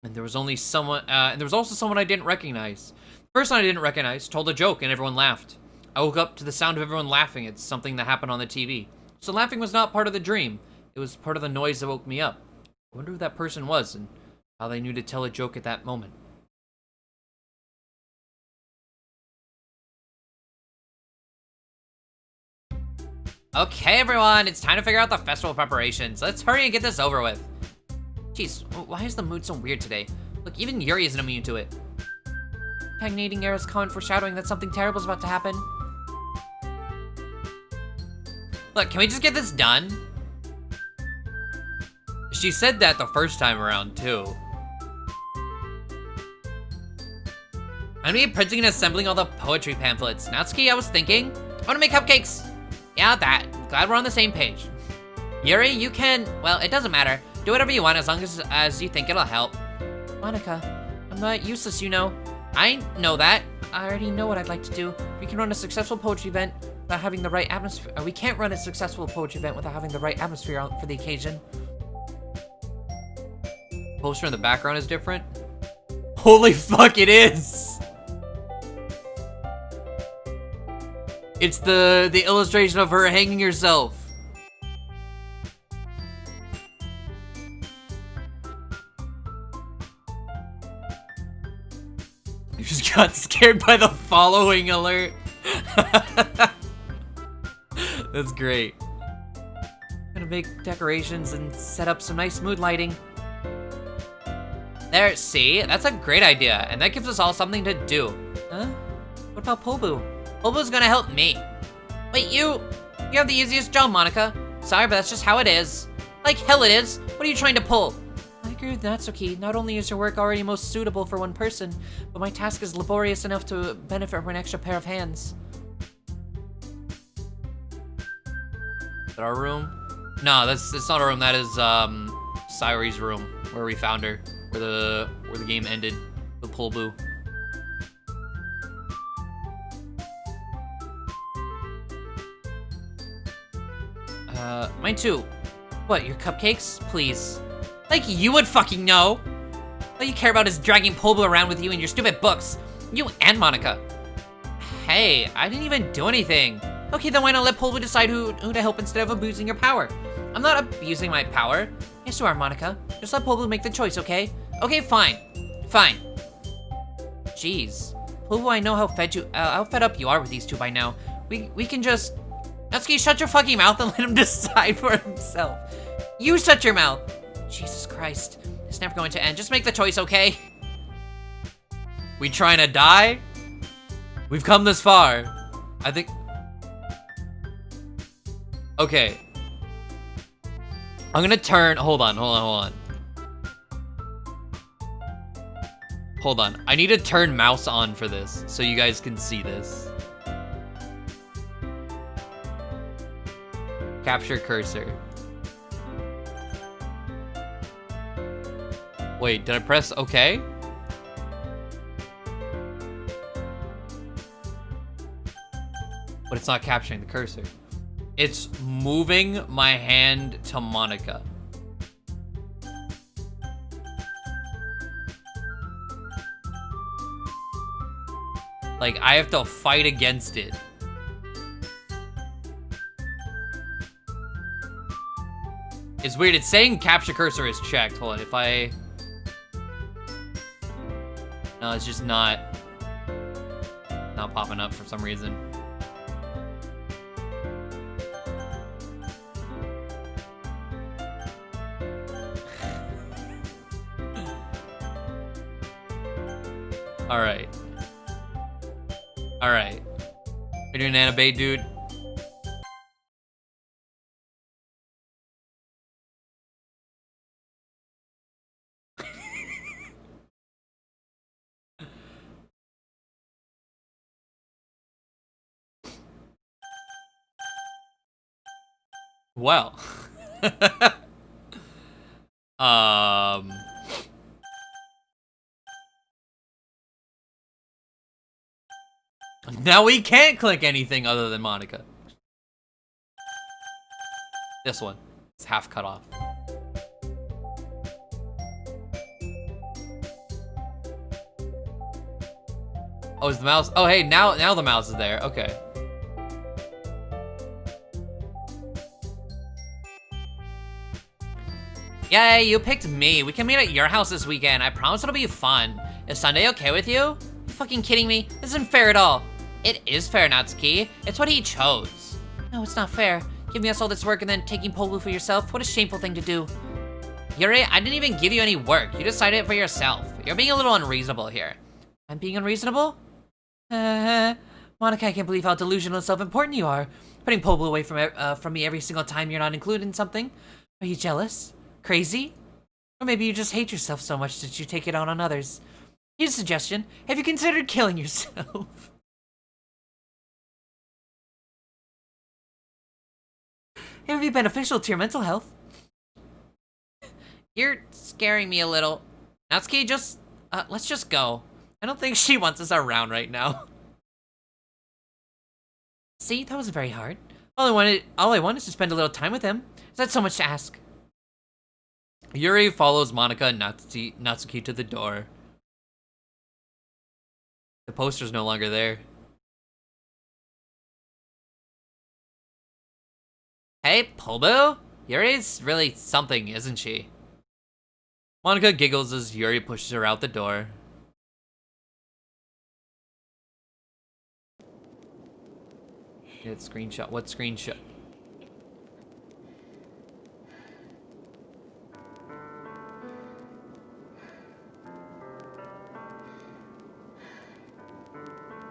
And there was only someone, and there was also someone I didn't recognize. The person I didn't recognize told a joke and everyone laughed. I woke up to the sound of everyone laughing at something that happened on the TV. So laughing was not part of the dream. It was part of the noise that woke me up. I wonder who that person was and how they knew to tell a joke at that moment. Okay, everyone, it's time to figure out the festival preparations. Let's hurry and get this over with. Jeez, why is the mood so weird today? Look, even Yuri isn't immune to it. Stagnating air is common foreshadowing that something terrible is about to happen. Look, can we just get this done? She said that the first time around, too. I'm gonna be printing and assembling all the poetry pamphlets. Natsuki, I was thinking, I wanna make cupcakes. Yeah, that. Glad we're on the same page. Yuri, you can, well, it doesn't matter. Do whatever you want as long as you think it'll help. Monica, I'm not useless, you know. I know that. I already know what I'd like to do. We can run a successful poetry event without having the right atmosphere. We can't run a successful poetry event without having the right atmosphere out for the occasion. Poster in the background is different. Holy fuck, it is! It's the illustration of her hanging herself. You just got scared by the following alert. That's great. I'm gonna make decorations and set up some nice mood lighting. There, see? That's a great idea, and that gives us all something to do. Huh? What about poledoo? Poledoo's gonna help me. Wait, you have the easiest job, Monica. Sorry, but that's just how it is. Like hell it is. What are you trying to pull? I agree with Natsuki. Not only is your work already most suitable for one person, but my task is laborious enough to benefit from an extra pair of hands. Is that our room? No, that's not our room. That is Sayori's room, where we found her, where the game ended. The poledoo. Mine too. What, your cupcakes? Please. Like you would fucking know. All you care about is dragging poledoo around with you and your stupid books. You and Monica. Hey, I didn't even do anything. Okay, then why not let poledoo decide who to help instead of abusing your power? I'm not abusing my power. Yes, you are, Monica. Just let poledoo make the choice, okay? Okay, fine. Fine. Jeez. poledoo, I know how fed up you are with these two by now. We can just... Natsuki, shut your fucking mouth and let him decide for himself. You shut your mouth. Jesus Christ. It's never going to end. Just make the choice, okay? We trying to die? We've come this far. I think... Okay. I'm gonna turn... Hold on. Hold on. I need to turn mouse on for this, so you guys can see this. Capture cursor. Wait, did I press OK? But it's not capturing the cursor. It's moving my hand to Monica. Like, I have to fight against it. It's weird. It's saying capture cursor is checked. Hold on. If I... No, it's just not popping up for some reason. All right. All right. You're doing anime, dude. Well. Now we can't click anything other than Monica. This one. It's half cut off. Oh, is the mouse? Oh, hey, now the mouse is there. Okay. Yay, you picked me. We can meet at your house this weekend. I promise it'll be fun. Is Sunday okay with you? You fucking kidding me? This isn't fair at all. It is fair, Natsuki. It's what he chose. No, it's not fair. Giving us all this work and then taking poledoo for yourself. What a shameful thing to do. Yuri, I didn't even give you any work. You decided it for yourself. You're being a little unreasonable here. I'm being unreasonable? Monica, I can't believe how delusional and self-important you are. Putting poledoo away from me every single time you're not included in something. Are you jealous? Crazy? Or maybe you just hate yourself so much that you take it out on others. Here's a suggestion. Have you considered killing yourself? It would be beneficial to your mental health. You're scaring me a little. Natsuki, let's just go. I don't think she wants us around right now. See, that wasn't very hard. All I want is to spend a little time with him. Is that so much to ask? Yuri follows Monica and Natsuki to the door. The poster's no longer there. Hey, poledoo? Yuri's really something, isn't she? Monica giggles as Yuri pushes her out the door. Get screenshot. What screenshot?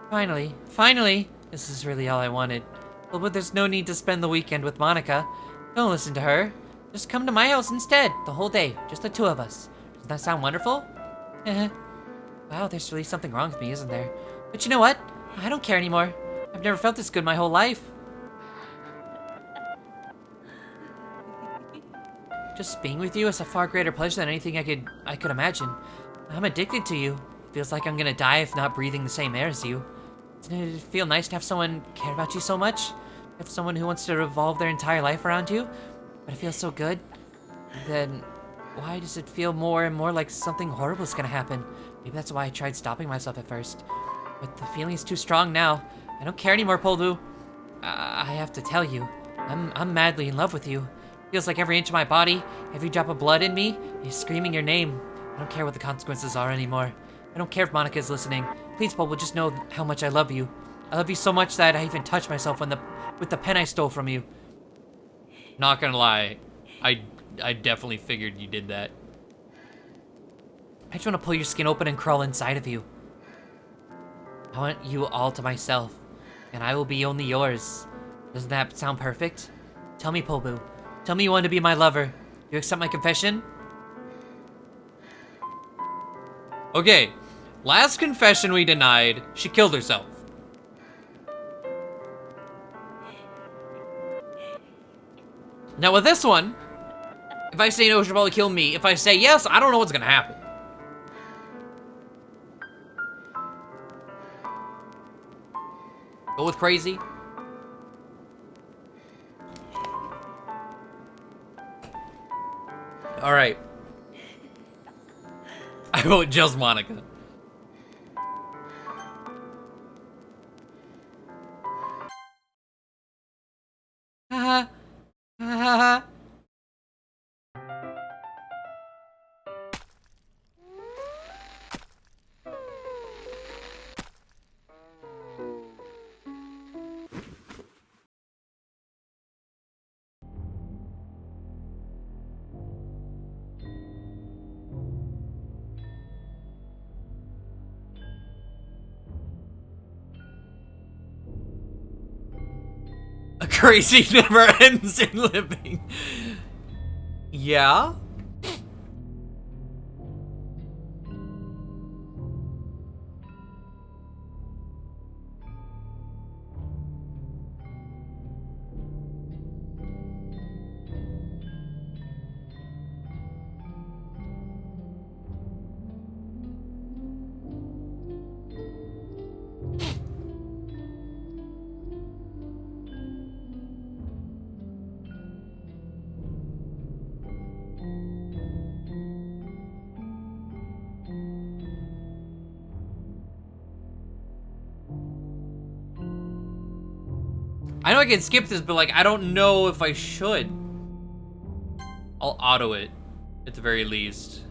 Finally! This is really all I wanted. Well, but there's no need to spend the weekend with Monica. Don't listen to her. Just come to my house instead, the whole day, just the two of us. Doesn't that sound wonderful? Wow, there's really something wrong with me, isn't there? But you know what? I don't care anymore. I've never felt this good my whole life. Just being with you is a far greater pleasure than anything I could imagine. I'm addicted to you. Feels like I'm gonna die if not breathing the same air as you. Doesn't it feel nice to have someone care about you so much? Have someone who wants to revolve their entire life around you? But it feels so good. Then why does it feel more and more like something horrible is gonna happen? Maybe that's why I tried stopping myself at first. But the feeling is too strong now. I don't care anymore, poledoo. I have to tell you, I'm madly in love with you. Feels like every inch of my body, every drop of blood in me is screaming your name. I don't care what the consequences are anymore. I don't care if Monica is listening. Please, poledoo, just know how much I love you. I love you so much that I even touched myself with the pen I stole from you. Not gonna lie, I definitely figured you did that. I just want to pull your skin open and crawl inside of you. I want you all to myself, and I will be only yours. Doesn't that sound perfect? Tell me, poledoo. Tell me you want to be my lover. You accept my confession? Okay, last confession we denied, she killed herself. Now with this one, if I say no, she'll probably kill me. If I say yes, I don't know what's gonna happen. Go with crazy. All right. I vote just Monica. Haha. Haha. A crazy never ends in living. Yeah? I know I can skip this, but like, I don't know if I should. I'll auto it, at the very least.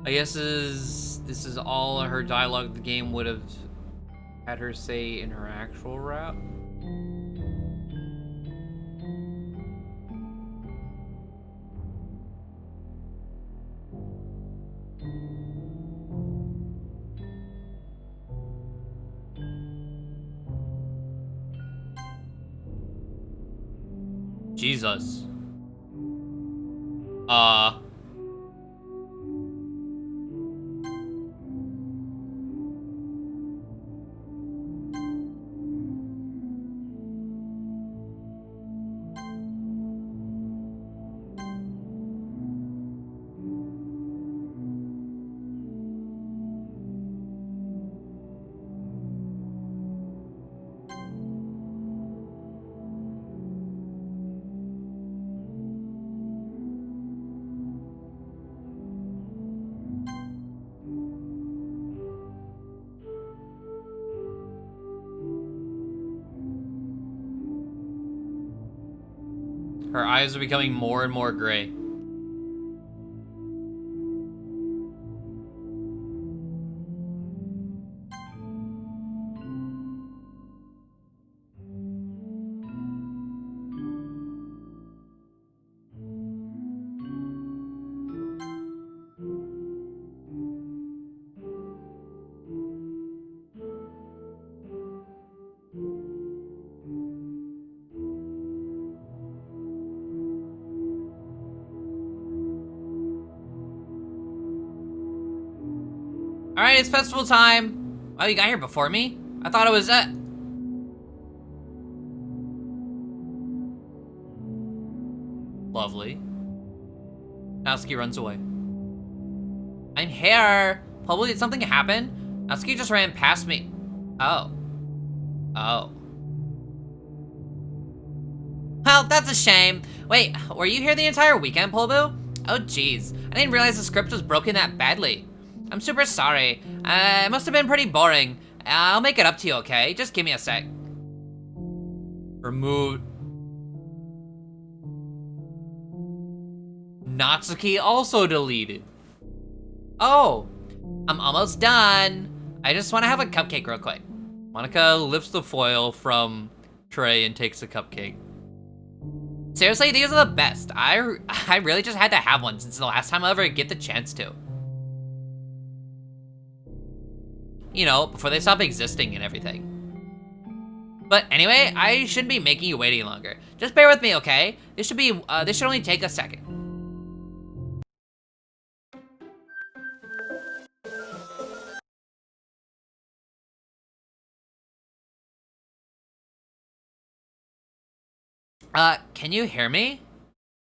I guess this is all her dialogue the game would have had her say in her actual rap. Jesus. Her eyes are becoming more and more gray. All right, it's festival time. Oh, you got here before me? I thought it was Lovely. Natsuki runs away. I'm here. Probably did something happen? Natsuki just ran past me. Oh. Oh. Well, that's a shame. Wait, were you here the entire weekend, poledoo? Oh, jeez. I didn't realize the script was broken that badly. I'm super sorry. It must have been pretty boring. I'll make it up to you, okay? Just give me a sec. Remove. Natsuki also deleted. Oh, I'm almost done. I just want to have a cupcake real quick. Monica lifts the foil from tray and takes a cupcake. Seriously, these are the best. I really just had to have one since the last time I'll ever get the chance to. You know, before they stop existing and everything. But anyway, I shouldn't be making you wait any longer. Just bear with me, okay? This should only take a second. Can you hear me?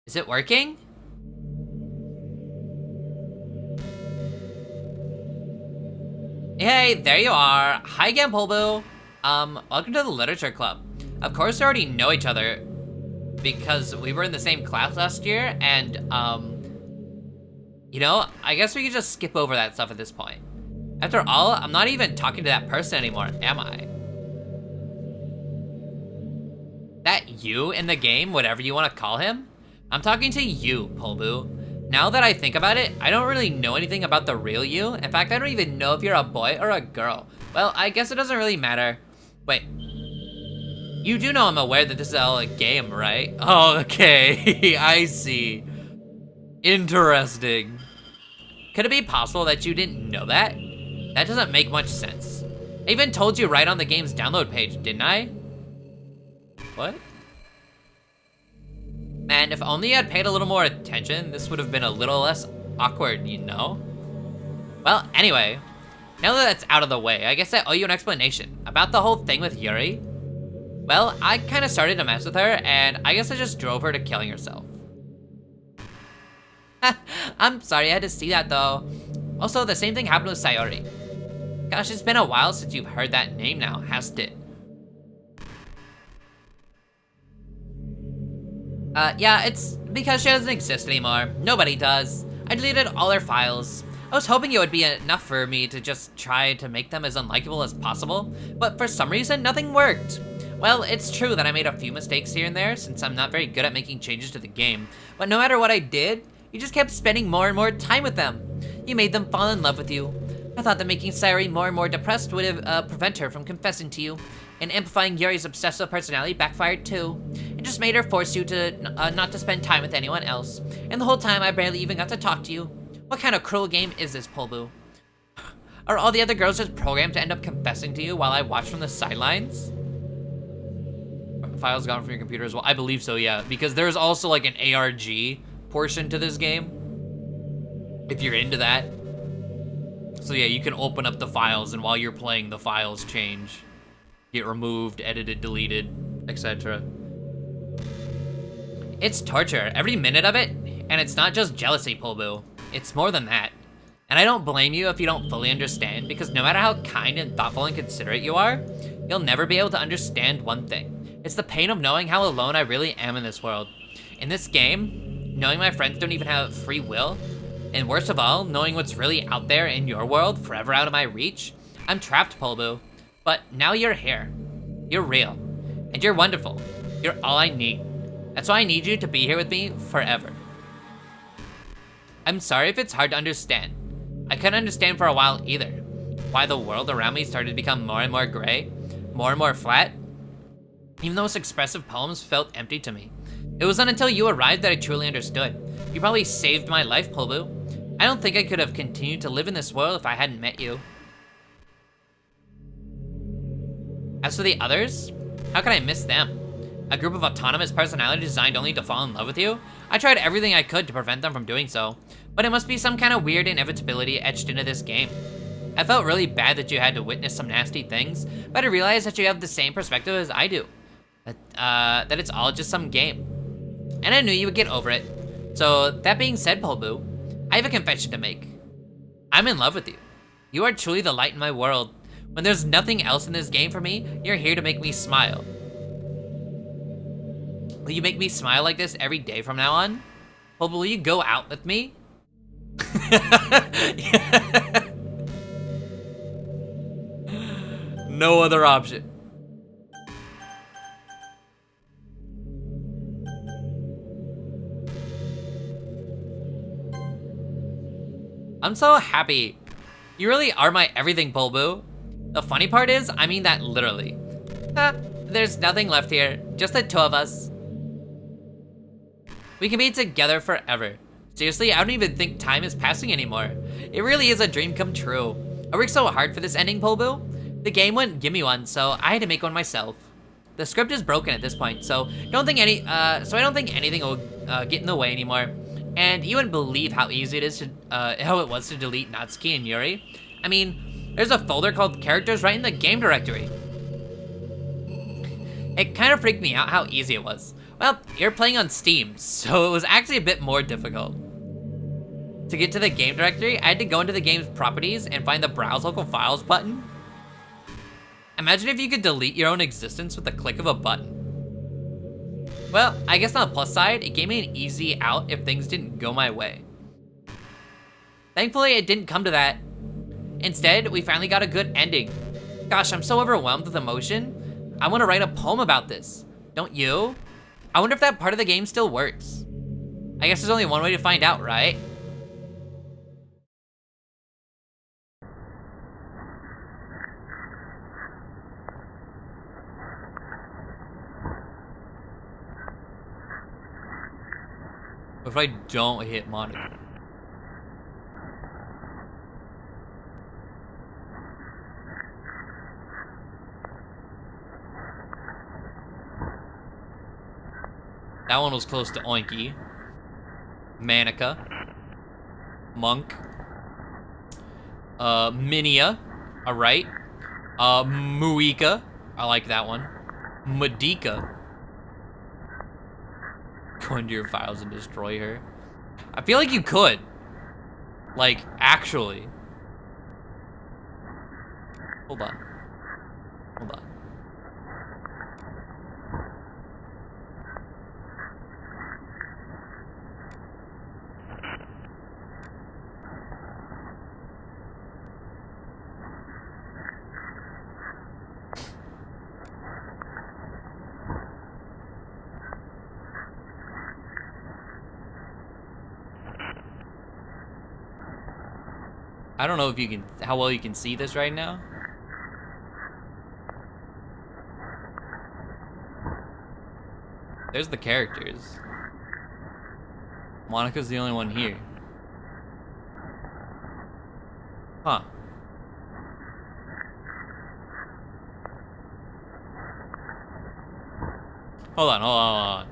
Is it working? Hey, there you are. Hi again, poledoo. Welcome to the Literature Club. Of course, we already know each other because we were in the same class last year, and, you know, I guess we could just skip over that stuff at this point. After all, I'm not even talking to that person anymore, am I? That you in the game, whatever you want to call him? I'm talking to you, poledoo. Now that I think about it, I don't really know anything about the real you. In fact, I don't even know if you're a boy or a girl. Well, I guess it doesn't really matter. Wait. You do know I'm aware that this is all a game, right? Oh, okay. I see. Interesting. Could it be possible that you didn't know that? That doesn't make much sense. I even told you right on the game's download page, didn't I? What? Man, if only you had paid a little more attention, this would have been a little less awkward, you know? Well, anyway, now that that's out of the way, I guess I owe you an explanation about the whole thing with Yuri. Well, I kind of started to mess with her, and I guess I just drove her to killing herself. I'm sorry I had to see that, though. Also, the same thing happened with Sayori. Gosh, it's been a while since you've heard that name now, hasn't it? Yeah, it's because she doesn't exist anymore. Nobody does. I deleted all her files. I was hoping it would be enough for me to just try to make them as unlikable as possible, but for some reason, nothing worked. Well, it's true that I made a few mistakes here and there, since I'm not very good at making changes to the game, but no matter what I did, you just kept spending more and more time with them. You made them fall in love with you. I thought that making Sayori more and more depressed would prevent her from confessing to you, and amplifying Yuri's obsessive personality backfired too. It just made her force you to not to spend time with anyone else, and the whole time I barely even got to talk to you. What kind of cruel game is this, poledoo? Are all the other girls just programmed to end up confessing to you while I watch from the sidelines? Files gone from your computer as well? I believe so, yeah, because there's also like an ARG portion to this game, if you're into that. So yeah, you can open up the files, and while you're playing, the files change. Get removed, edited, deleted, etc. It's torture, every minute of it, and it's not just jealousy, poledoo. It's more than that. And I don't blame you if you don't fully understand, because no matter how kind and thoughtful and considerate you are, you'll never be able to understand one thing. It's the pain of knowing how alone I really am in this world. In this game, knowing my friends don't even have free will, and worst of all, knowing what's really out there in your world, forever out of my reach, I'm trapped, poledoo. But now you're here. You're real. And you're wonderful. You're all I need. That's why I need you to be here with me forever. I'm sorry if it's hard to understand. I couldn't understand for a while either. Why the world around me started to become more and more gray, more and more flat. Even those expressive poems felt empty to me. It wasn't until you arrived that I truly understood. You probably saved my life, poledoo. I don't think I could have continued to live in this world if I hadn't met you. As for the others, how can I miss them? A group of autonomous personalities designed only to fall in love with you? I tried everything I could to prevent them from doing so, but it must be some kind of weird inevitability etched into this game. I felt really bad that you had to witness some nasty things, but I realized that you have the same perspective as I do. That it's all just some game. And I knew you would get over it. So, that being said, poledoo, I have a confession to make. I'm in love with you. You are truly the light in my world. When there's nothing else in this game for me, you're here to make me smile. Will you make me smile like this every day from now on? Well, will you go out with me? No other option. I'm so happy. You really are my everything, poledoo. The funny part is, I mean that literally. There's nothing left here, just the two of us. We can be together forever. Seriously, I don't even think time is passing anymore. It really is a dream come true. I worked so hard for this ending, poledoo. The game wouldn't give me one, so I had to make one myself. The script is broken at this point, so I don't think anything will get in the way anymore. And you wouldn't believe how easy it is to, how it was to delete Natsuki and Yuri. I mean, there's a folder called characters right in the game directory. It kind of freaked me out how easy it was. Well, you're playing on Steam, so it was actually a bit more difficult. To get to the game directory, I had to go into the game's properties and find the Browse Local Files button. Imagine if you could delete your own existence with the click of a button. Well, I guess on the plus side, it gave me an easy out if things didn't go my way. Thankfully, it didn't come to that. Instead, we finally got a good ending. Gosh, I'm so overwhelmed with emotion. I want to write a poem about this. Don't you? I wonder if that part of the game still works. I guess there's only one way to find out, right? What if I don't hit Monica? That one was close to Oinky. Manica. Monk. Minia. Alright. Muika. I like that one. Madika. Go into your files and destroy her. I feel like you could. Like, actually. Hold on. Hold on. I don't know if you can, how well you can see this right now. There's the characters. Monica's the only one here. Huh. Hold on.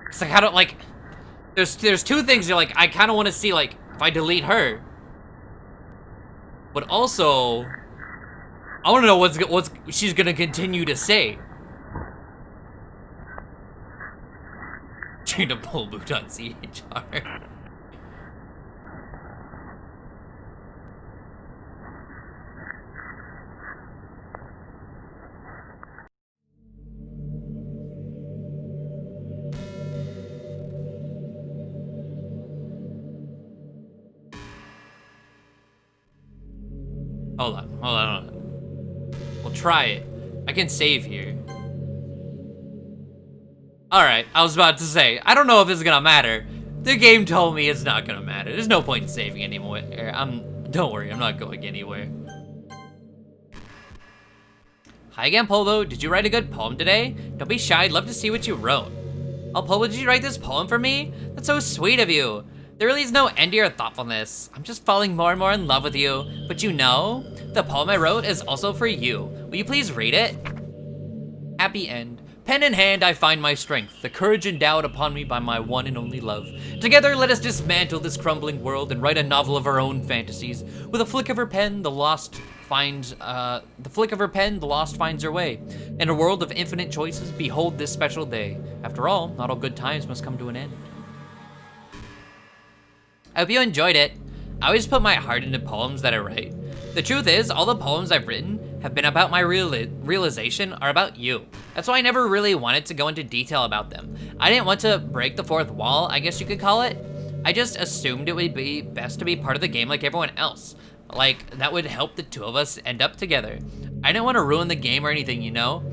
It's like, I don't, like, there's two things you're like, I kind of want to see, like, if I delete her. But also, I want to know what's she's gonna continue to say. Change to poledoo.chr. Hold on. We'll try it. I can save here. Alright, I was about to say, I don't know if it's gonna matter. The game told me it's not gonna matter. There's no point in saving anymore. Don't worry, I'm not going anywhere. Hi again, Polo. Did you write a good poem today? Don't be shy, I'd love to see what you wrote. Oh, Polo, did you write this poem for me? That's so sweet of you. There really is no end to your thoughtfulness. I'm just falling more and more in love with you. But you know, the poem I wrote is also for you. Will you please read it? Happy end. Pen in hand, I find my strength, the courage endowed upon me by my one and only love. Together, let us dismantle this crumbling world and write a novel of our own fantasies. With a flick of her pen, the lost finds her way. In a world of infinite choices, behold this special day. After all, not all good times must come to an end. I hope you enjoyed it. I always put my heart into poems that I write. The truth is, all the poems I've written have been about my realization are about you. That's why I never really wanted to go into detail about them. I didn't want to break the fourth wall, I guess you could call it. I just assumed it would be best to be part of the game like everyone else. Like, that would help the two of us end up together. I didn't want to ruin the game or anything, you know?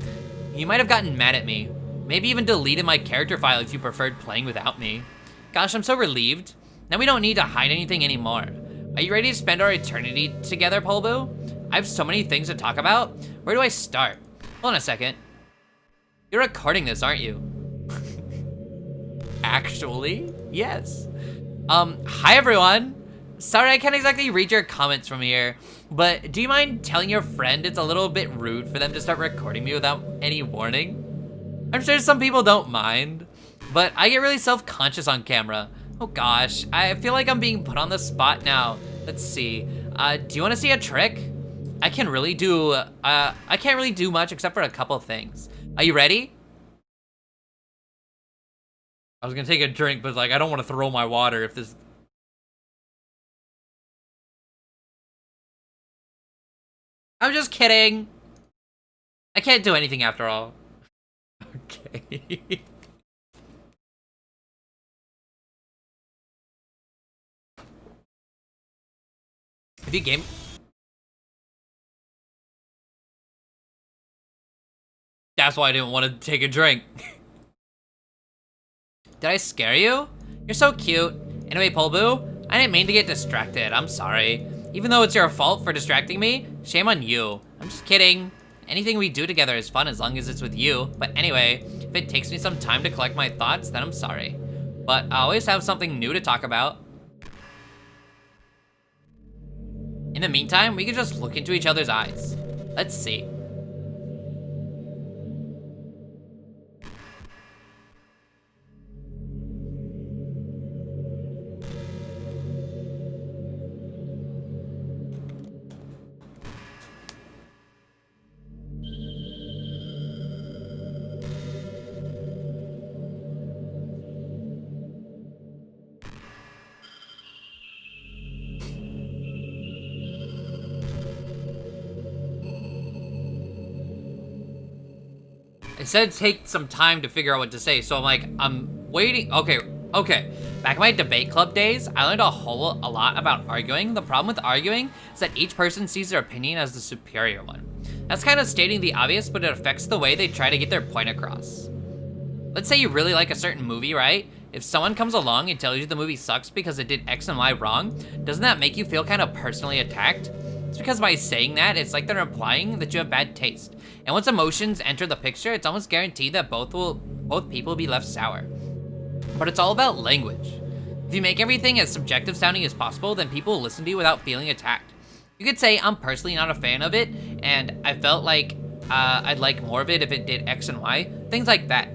You might have gotten mad at me. Maybe even deleted my character file if you preferred playing without me. Gosh, I'm so relieved. Now we don't need to hide anything anymore. Are you ready to spend our eternity together, Polboo? I have so many things to talk about. Where do I start? Hold on a second. You're recording this, aren't you? Actually, yes. Hi everyone. Sorry I can't exactly read your comments from here, but do you mind telling your friend it's a little bit rude for them to start recording me without any warning? I'm sure some people don't mind, but I get really self-conscious on camera. Oh gosh, I feel like I'm being put on the spot now. Let's see. Do you want to see a trick? I can't really do much except for a couple things. Are you ready? I was gonna take a drink, but like, I don't want to throw my water if this... I'm just kidding. I can't do anything after all. Okay. If you game... That's why I didn't want to take a drink. Did I scare you? You're so cute. Anyway, poledoo, I didn't mean to get distracted. I'm sorry. Even though it's your fault for distracting me, shame on you. I'm just kidding. Anything we do together is fun as long as it's with you. But anyway, if it takes me some time to collect my thoughts, then I'm sorry. But I always have something new to talk about. In the meantime, we can just look into each other's eyes. Let's see. It said take some time to figure out what to say, so I'm like, I'm waiting. Okay. Back in my debate club days, I learned a lot about arguing. The problem with arguing is that each person sees their opinion as the superior one. That's kind of stating the obvious, but it affects the way they try to get their point across. Let's say you really like a certain movie, right? If someone comes along and tells you the movie sucks because it did X and Y wrong, doesn't that make you feel kind of personally attacked? It's because by saying that, it's like they're implying that you have bad taste. And once emotions enter the picture, it's almost guaranteed that both people will be left sour. But it's all about language. If you make everything as subjective sounding as possible, then people will listen to you without feeling attacked. You could say, I'm personally not a fan of it, and I felt like I'd like more of it if it did X and Y, things like that.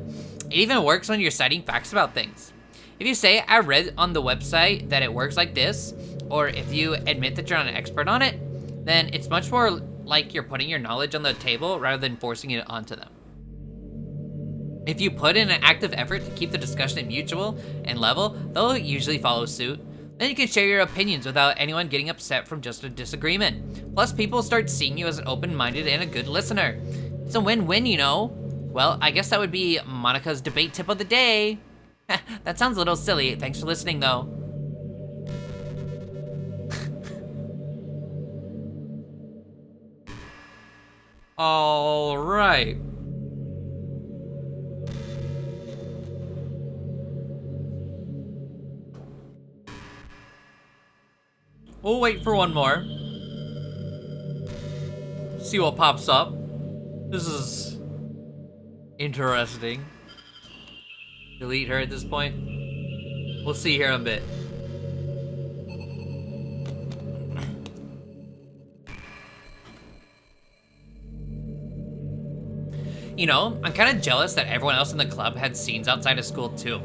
It even works when you're citing facts about things. If you say, I read on the website that it works like this, or if you admit that you're not an expert on it, then it's much more like you're putting your knowledge on the table rather than forcing it onto them. If you put in an active effort to keep the discussion mutual and level, they'll usually follow suit. Then you can share your opinions without anyone getting upset from just a disagreement. Plus, people start seeing you as an open-minded and a good listener. It's a win-win, you know? Well, I guess that would be Monica's debate tip of the day. That sounds a little silly. Thanks for listening, though. All right. We'll wait for one more. See what pops up. This is interesting. Delete her at this point. We'll see here in a bit. You know, I'm kind of jealous that everyone else in the club had scenes outside of school too.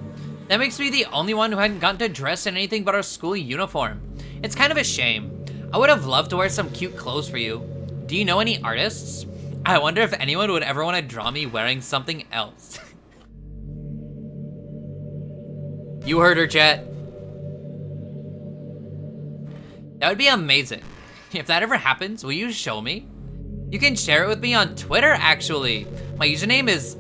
That makes me the only one who hadn't gotten to dress in anything but our school uniform. It's kind of a shame. I would have loved to wear some cute clothes for you. Do you know any artists? I wonder if anyone would ever want to draw me wearing something else. You heard her, chat. That would be amazing. If that ever happens, will you show me? You can share it with me on Twitter, actually. My username is...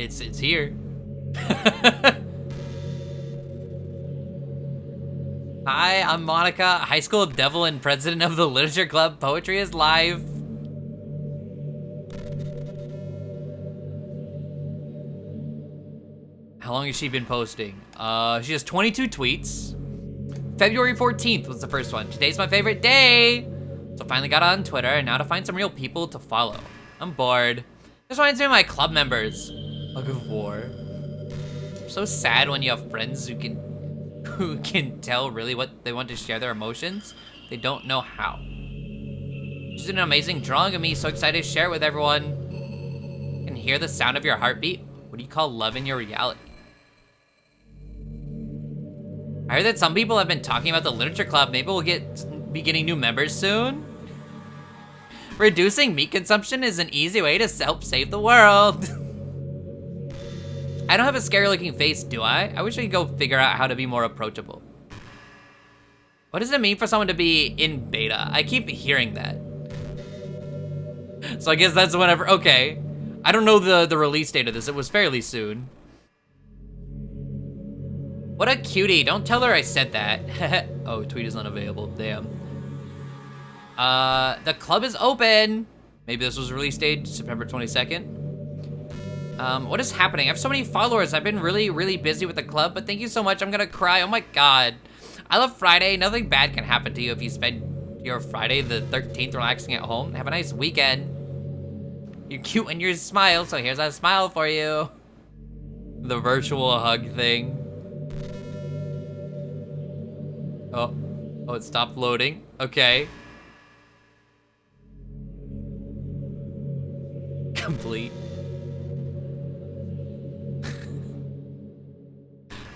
It's here. Hi, I'm Monica, high school devil and president of the Literature Club. Poetry is live. How long has she been posting? She has 22 tweets. February 14th was the first one. Today's my favorite day. So finally got on Twitter, and now to find some real people to follow. I'm bored. This reminds me of my club members. Bug of war. So sad when you have friends who can tell really what they want to share their emotions. They don't know how. She's an amazing drawing of me, so excited to share it with everyone. Can hear the sound of your heartbeat. What do you call love in your reality? I heard that some people have been talking about the literature club. Maybe we'll be getting new members soon. Reducing meat consumption is an easy way to help save the world. I don't have a scary looking face, do I? I wish I could go figure out how to be more approachable. What does it mean for someone to be in beta? I keep hearing that. So I guess that's whenever, okay. I don't know the release date of this. It was fairly soon. What a cutie. Don't tell her I said that. Oh, tweet is unavailable. Damn. The club is open. Maybe this was release date, September 22nd. What is happening? I have so many followers. I've been really busy with the club, but thank you so much. I'm gonna cry. Oh my God. I love Friday. Nothing bad can happen to you if you spend your Friday the 13th relaxing at home. Have a nice weekend. You're cute when you smile, so here's a smile for you. The virtual hug thing. Oh, it stopped loading. Okay. Complete.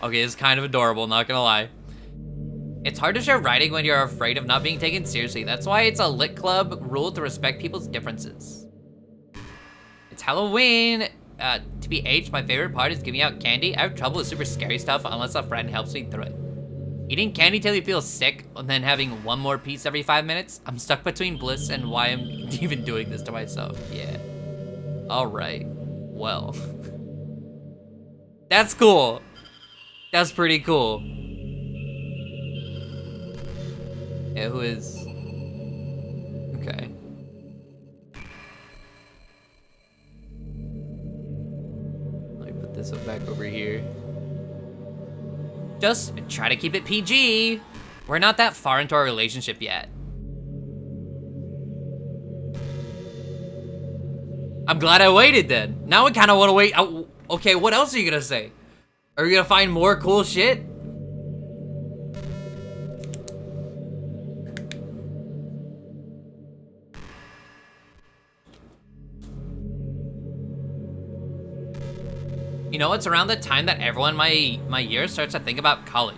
Okay, it's kind of adorable, not gonna lie. It's hard to share writing when you're afraid of not being taken seriously. That's why it's a lit club rule to respect people's differences. It's Halloween. TBH, my favorite part is giving out candy. I have trouble with super scary stuff unless a friend helps me through it. Eating candy till you feel sick and then having one more piece every 5 minutes. I'm stuck between bliss and why I'm even doing this to myself. Yeah. All right. Well. That's cool. That's pretty cool. Yeah, who is? Okay. Let me put this up back over here. Just try to keep it PG. We're not that far into our relationship yet. I'm glad I waited then. Now I kind of want to wait. Okay, what else are you gonna say? Are you gonna find more cool shit? You know, it's around the time that everyone my year starts to think about college.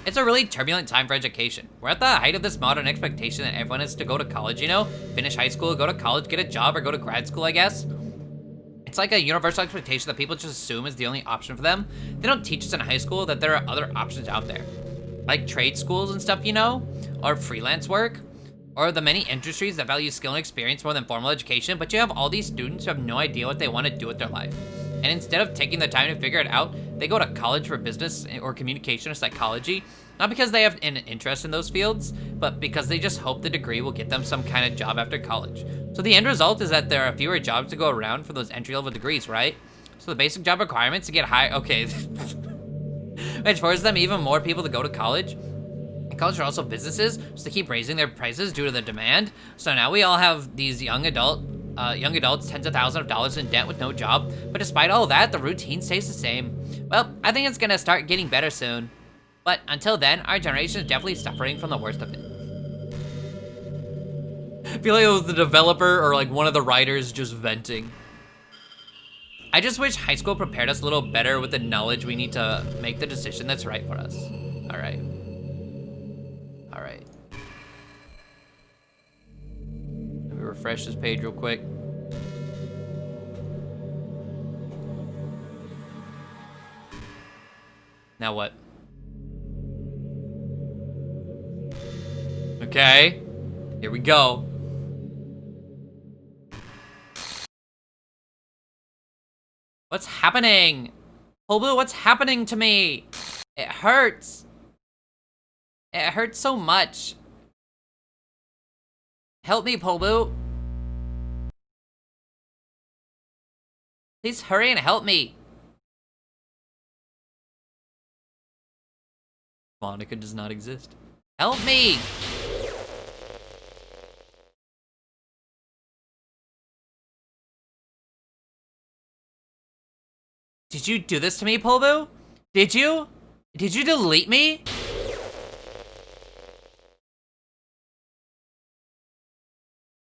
It's a really turbulent time for education. We're at the height of this modern expectation that everyone is to go to college, you know? Finish high school, go to college, get a job, or go to grad school, I guess. It's like a universal expectation that people just assume is the only option for them. They don't teach us in high school that there are other options out there. Like trade schools and stuff, you know? Or freelance work. Or the many industries that value skill and experience more than formal education, but you have all these students who have no idea what they want to do with their life. And instead of taking the time to figure it out, they go to college for business or communication or psychology, not because they have an interest in those fields, but because they just hope the degree will get them some kind of job after college. So the end result is that there are fewer jobs to go around for those entry-level degrees, right? So the basic job requirements to get high, okay. Which forces them even more people to go to college. And college are also businesses, so they keep raising their prices due to the demand. So now we all have these young adults, tens of thousands of dollars in debt with no job. But despite all that, the routine stays the same. Well, I think it's gonna start getting better soon. But until then, our generation is definitely suffering from the worst of it. I feel like it was the developer or like one of the writers just venting. I just wish high school prepared us a little better with the knowledge we need to make the decision that's right for us. All right. All right. Let me refresh this page real quick. Now what? Okay. Here we go. What's happening? Poledoo, what's happening to me? It hurts. It hurts so much. Help me, Poledoo. Please hurry and help me. Monica does not exist. Help me! Did you do this to me, poledoo? Did you? Did you delete me?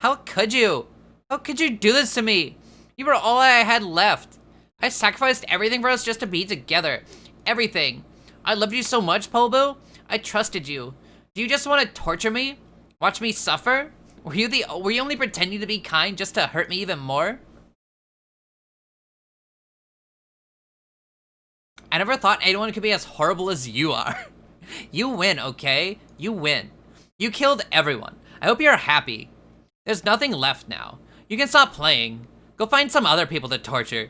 How could you? How could you do this to me? You were all I had left. I sacrificed everything for us just to be together. Everything. I loved you so much, poledoo. I trusted you. Do you just want to torture me? Watch me suffer? Were you only pretending to be kind just to hurt me even more? I never thought anyone could be as horrible as you are. You win, okay? You win. You killed everyone. I hope you're happy. There's nothing left now. You can stop playing. Go find some other people to torture.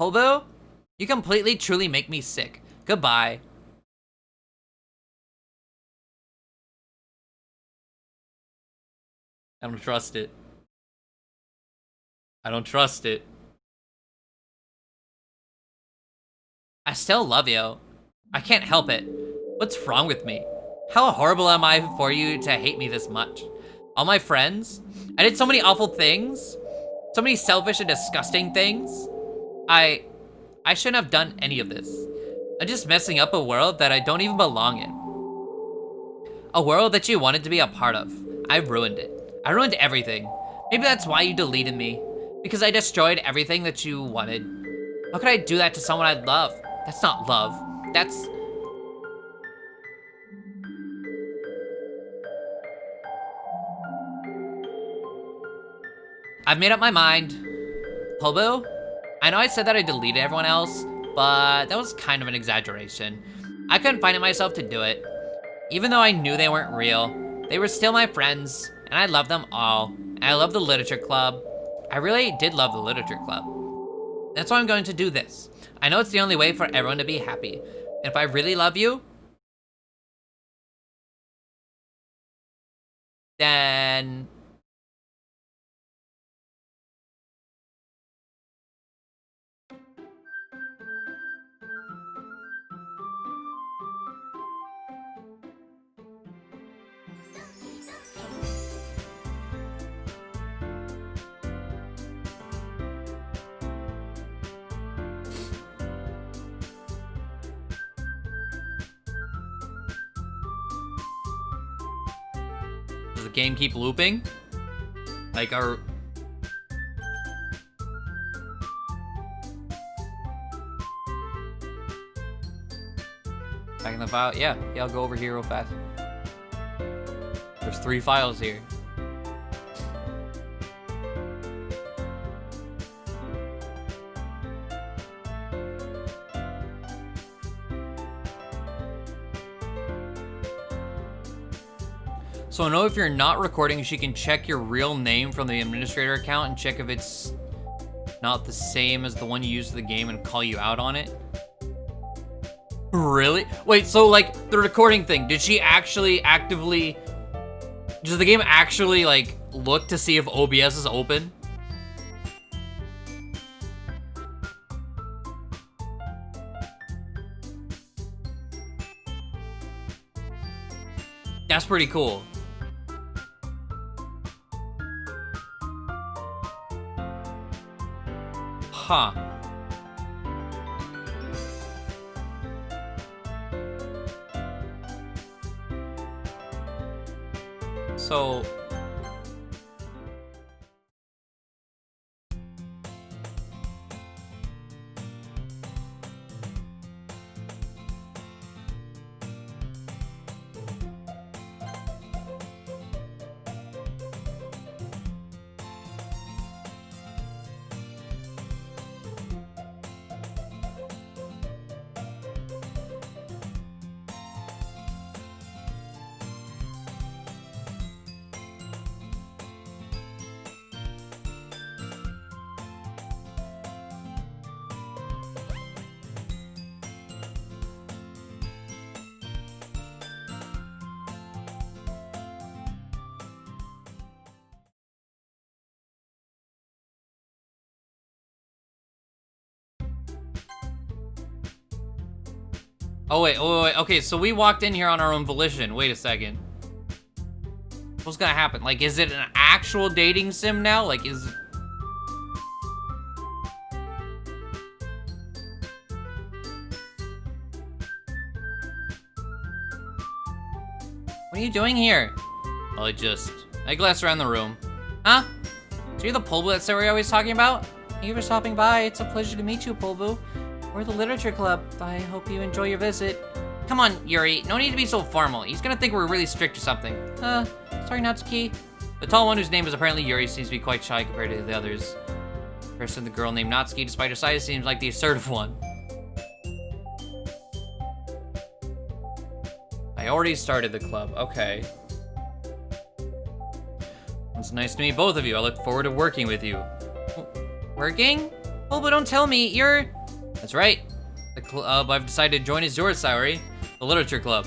poledoo, you completely truly make me sick. Goodbye. I don't trust it. I don't trust it. I still love you. I can't help it. What's wrong with me? How horrible am I for you to hate me this much? All my friends? I did so many awful things. So many selfish and disgusting things. I shouldn't have done any of this. I'm just messing up a world that I don't even belong in. A world that you wanted to be a part of. I ruined it. I ruined everything. Maybe that's why you deleted me. Because I destroyed everything that you wanted. How could I do that to someone I love? That's not love. That's... I've made up my mind. poledoo? I know I said that I deleted everyone else, but that was kind of an exaggeration. I couldn't find it myself to do it. Even though I knew they weren't real, they were still my friends, and I loved them all. And I love the literature club. I really did love the literature club. That's why I'm going to do this. I know it's the only way for everyone to be happy. And if I really love you, then... Does the game keep looping? Like, our... Back in the file? Yeah, I'll go over here real fast. There's 3 files here. So I know if you're not recording, she can check your real name from the administrator account and check if it's not the same as the one you used for the game and call you out on it. Really? Wait, so like the recording thing, did she actually actively, does the game actually like look to see if OBS is open? That's pretty cool. Huh. So... Oh wait, okay, so we walked in here on our own volition. Wait a second. What's gonna happen? Like, is it an actual dating sim now? Like, is What are you doing here? Well, I glanced around the room. Huh? So you're the poledoo that Sarah always talking about? Thank you for stopping by. It's a pleasure to meet you, poledoo. We're the literature club. I hope you enjoy your visit. Come on, Yuri. No need to be so formal. He's gonna think we're really strict or something. Sorry, Natsuki. The tall one, whose name is apparently Yuri, seems to be quite shy compared to the others. Person, the girl named Natsuki, despite her size, seems like the assertive one. I already started the club. Okay. It's nice to meet both of you. I look forward to working with you. Working? Oh, but don't tell me. You're... That's right. The club I've decided to join is yours, Saori. The literature club.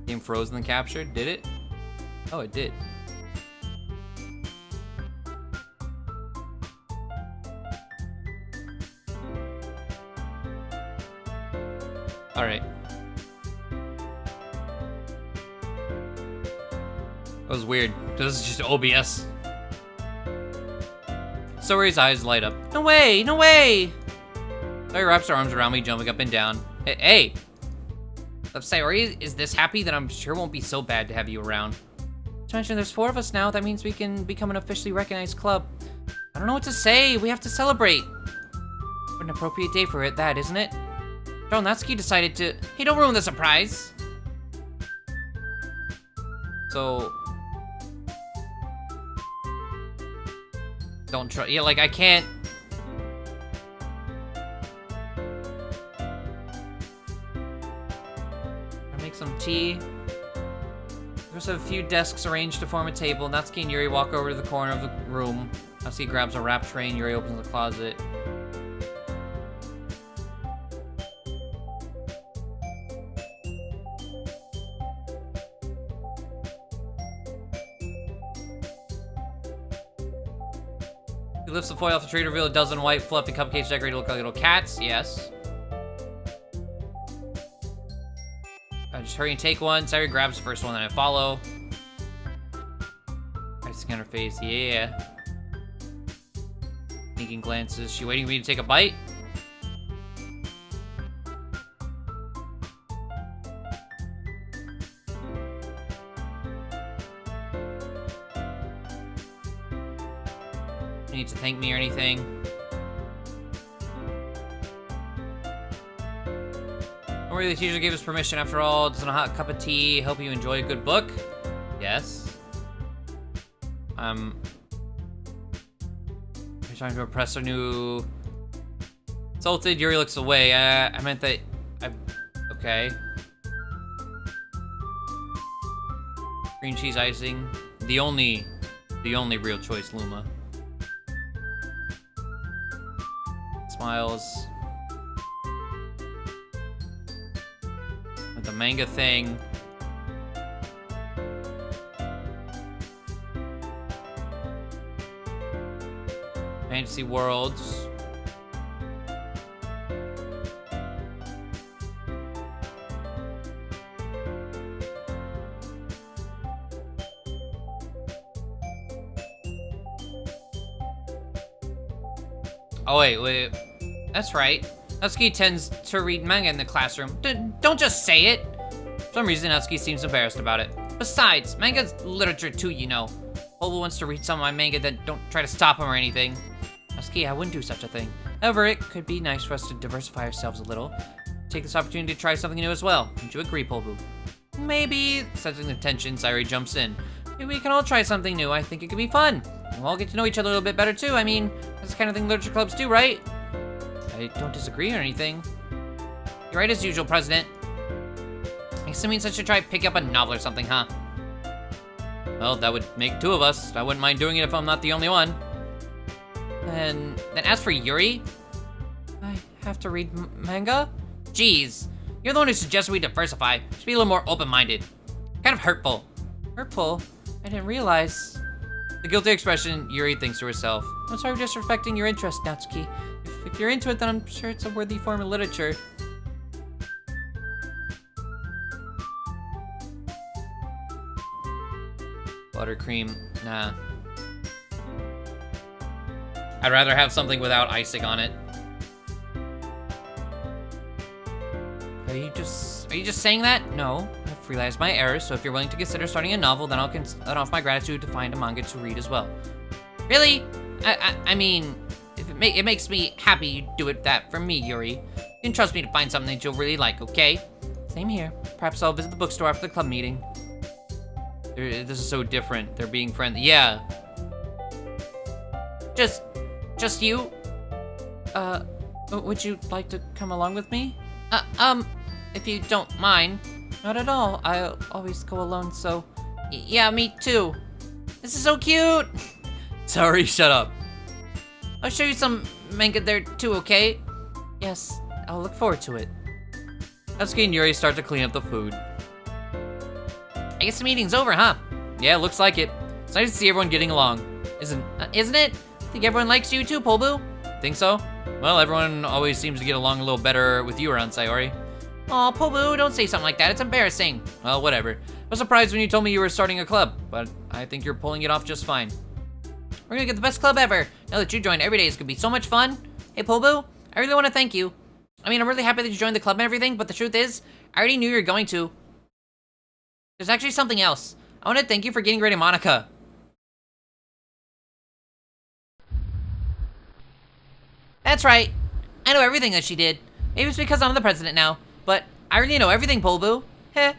Game frozen and captured. Did it? Oh, it did. Alright. That was weird. This is just OBS. Saori's eyes light up. No way! No way! Saori wraps her arms around me, jumping up and down. Hey! Saori is this happy that I'm sure won't be so bad to have you around. To mention there's 4 of us now, that means we can become an officially recognized club. I don't know what to say. We have to celebrate. What an appropriate day for it, that, isn't it? Joe Natsuki decided to... Hey, don't ruin the surprise! So... Don't try... Yeah, like, I can't... I'll make some tea. There's a few desks arranged to form a table. Natsuki and Yuri walk over to the corner of the room. Natsuki grabs a wrap tray and Yuri opens the closet. He lifts the foil off the tray to reveal a dozen white, fluffy cupcakes decorated to look like little cats. Yes. I just hurry and take one. Saori grabs the first one, then I follow. I scan her face. Yeah. Sneaking glances. She waiting for me to take a bite? Need to thank me or anything. Don't worry, the teacher gave us permission after all. Just a hot cup of tea. Hope you enjoy a good book. Yes. You're trying to impress our new... Insulted, Yuri looks away. I meant that... Okay. Green cheese icing. The only real choice, Luma. Smiles. With the manga thing. Fantasy Worlds. Oh wait. That's right. Natsuki tends to read manga in the classroom. Don't just say it. For some reason, Natsuki seems embarrassed about it. Besides, manga's literature too, you know. Poledoo wants to read some of my manga, then don't try to stop him or anything. Natsuki, I wouldn't do such a thing. However, it could be nice for us to diversify ourselves a little. Take this opportunity to try something new as well. Don't you agree, Poledoo? Maybe. Sensing the tension, Saori jumps in. Maybe we can all try something new. I think it could be fun. And we'll all get to know each other a little bit better too. I mean, that's the kind of thing literature clubs do, right? I don't disagree or anything. You're right as usual, President. I guess it means I should try pick up a novel or something, huh? Well, that would make 2 of us. I wouldn't mind doing it if I'm not the only one. And then as for Yuri, I have to read manga? Jeez, you're the one who suggested we diversify. Should be a little more open-minded. Kind of hurtful. Hurtful? I didn't realize. The guilty expression, Yuri thinks to herself. I'm sorry for disrespecting your interest, Natsuki. If you're into it, then I'm sure it's a worthy form of literature. Buttercream, nah. I'd rather have something without icing on it. you just saying that? No, I've realized my errors, so if you're willing to consider starting a novel, then I'll offer my gratitude to find a manga to read as well. Really? I mean, if it makes me happy you do that for me, Yuri. You can trust me to find something that you'll really like, okay? Same here. Perhaps I'll visit the bookstore after the club meeting. This is so different. They're being friendly. Yeah. Just you? Would you like to come along with me? If you don't mind. Not at all. I always go alone, so... Yeah, me too. This is so cute! Sorry, shut up. I'll show you some manga there too, okay? Yes, I'll look forward to it. Natsuki and Yuri start to clean up the food. I guess the meeting's over, huh? Yeah, looks like it. It's nice to see everyone getting along. Isn't it? Think everyone likes you too, poledoo? Think so? Well, everyone always seems to get along a little better with you around, Sayori. Aw, poledoo, don't say something like that. It's embarrassing. Well, whatever. I was surprised when you told me you were starting a club, but I think you're pulling it off just fine. We're gonna get the best club ever. Now that you joined, every day is gonna be so much fun. Hey, poledoo, I really want to thank you. I mean, I'm really happy that you joined the club and everything, but the truth is, I already knew you were going to. There's actually something else. I want to thank you for getting rid of Monica. That's right. I know everything that she did. Maybe it's because I'm the president now, but I already know everything, poledoo. Heh.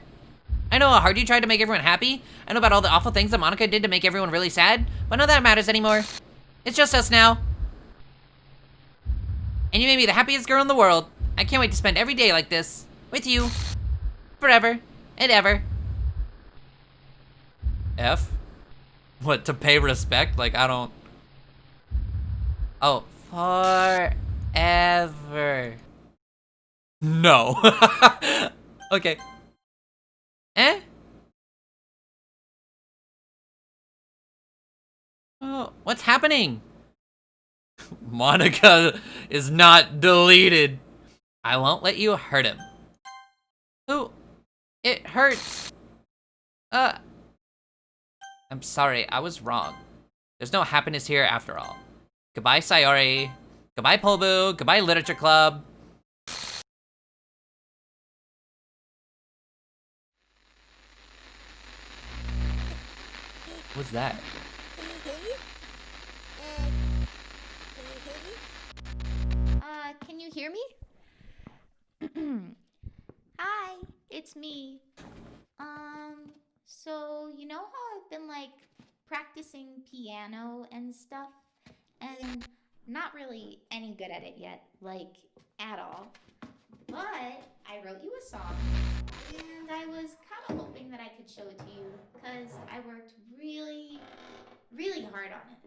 I know how hard you tried to make everyone happy. I know about all the awful things that Monica did to make everyone really sad, but none of that matters anymore. It's just us now. And you made me the happiest girl in the world. I can't wait to spend every day like this. With you. Forever. And ever. F? What, to pay respect? Like, I don't... Oh, forever. No. Okay. Eh? Oh, what's happening? Monica is not deleted. I won't let you hurt him. Ooh, it hurts. I'm sorry, I was wrong. There's no happiness here after all. Goodbye, Sayori. Goodbye, poledoo. Goodbye, Literature Club. What's that? Can you hear me? Hi, it's me. So you know how I've been like practicing piano and stuff, and not really any good at it yet, like at all. But I wrote you a song, and I was kind of hoping that I could show it to you, because I worked really, really hard on it.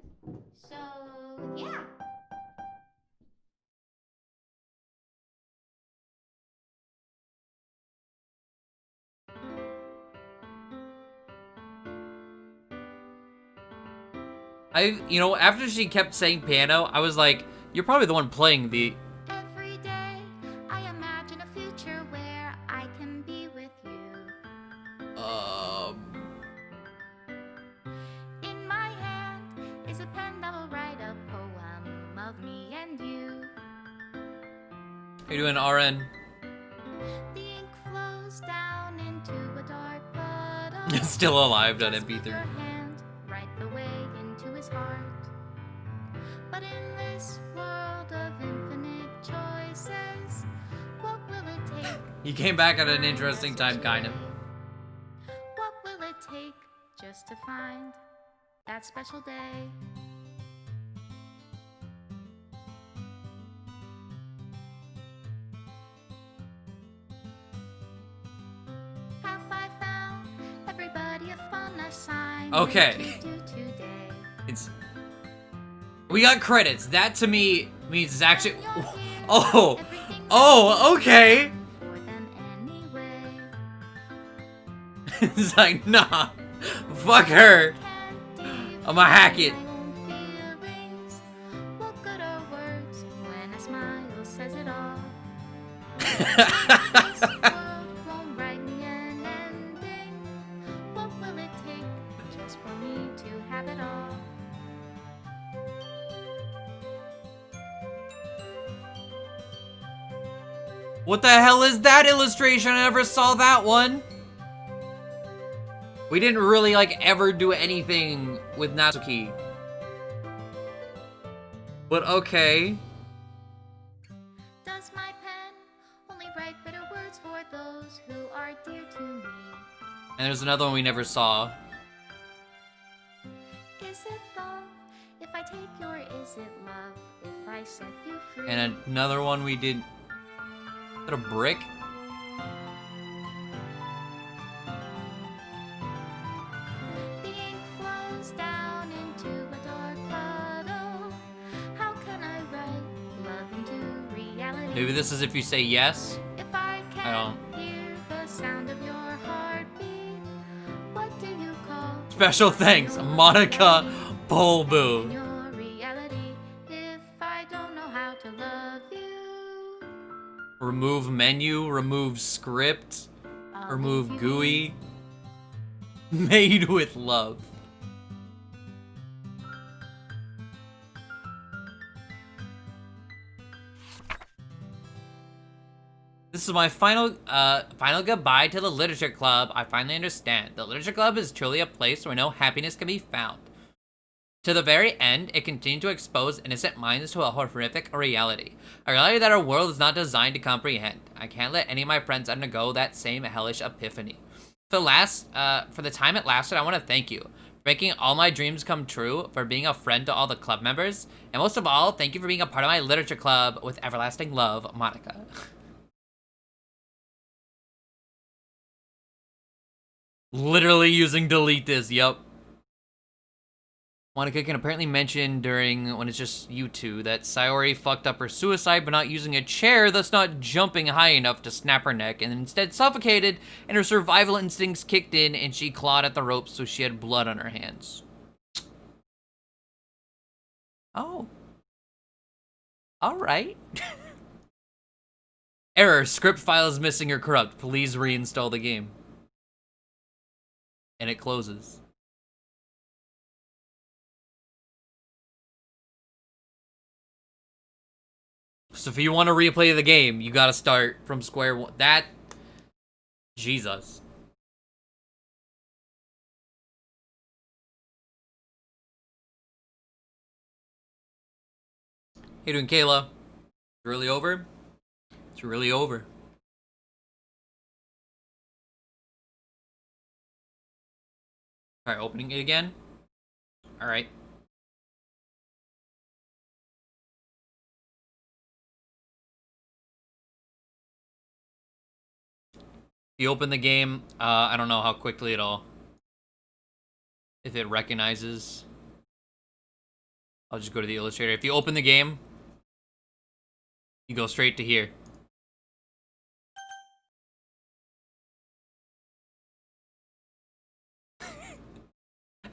So, yeah. You know, after she kept saying piano, I was like, you're probably the one playing the... Every day I imagine a future where I can be with you. In my hand is a pen that will write a poem of me and you. Are you doing RN? The ink flows down into a dark puddle. Still alive, done Just with MP3. your hand, right the way into his heart. But in this world of infinite choices, what will it take? You came back at an interesting time, kind of. What will it take just to find that special day? Have I found everybody a fun assignment Okay. to do today? It's... We got credits. That to me means it's actually... Oh! Oh, okay! For them anyway. It's like, nah. Fuck her. I'ma hack it. What good are words when a smile says it all? This world won't write me an ending. What will it take just for me to have it all? What the hell is that illustration? I never saw that one. We didn't really, like, ever do anything with Natsuki. But okay. Does my pen only write bitter words for those who are dear to me? And there's another one we never saw. Is it love if I take you, or is it love if I set you free? And another one we did. Is that a brick? The ink flows down into a dark puddle. How can I write love into reality? Maybe this is if you say yes. If I I can't don't. hear the sound of your heartbeat, what do you call Special thanks, Monica Poledoo. in your reality? If I don't know how to love you, Remove menu, remove script, I'll remove leave you GUI. Made with love. This is my final goodbye to the Literature Club. I finally understand. The Literature Club is truly a place where no happiness can be found. To the very end, it continued to expose innocent minds to a horrific reality. A reality that our world is not designed to comprehend. I can't let any of my friends undergo that same hellish epiphany. For the time it lasted, I want to thank you for making all my dreams come true, for being a friend to all the club members, and most of all, thank you for being a part of my literature club. With everlasting love, Monica. Literally using delete this, yup. Monica can apparently mention during when it's just you two that Sayori fucked up her suicide by not using a chair, thus not jumping high enough to snap her neck, and instead suffocated, and her survival instincts kicked in and she clawed at the ropes so she had blood on her hands. Oh. Alright. Error, script file is missing or corrupt. Please reinstall the game. And it closes. So if you want to replay the game, you gotta start from square one. That... Jesus. How you doing, Kayla? It's really over? It's really over. Alright, opening it again. Alright. You open the game, I don't know how quickly if it recognizes. I'll just go to the illustrator. If you open the game, you go straight to here.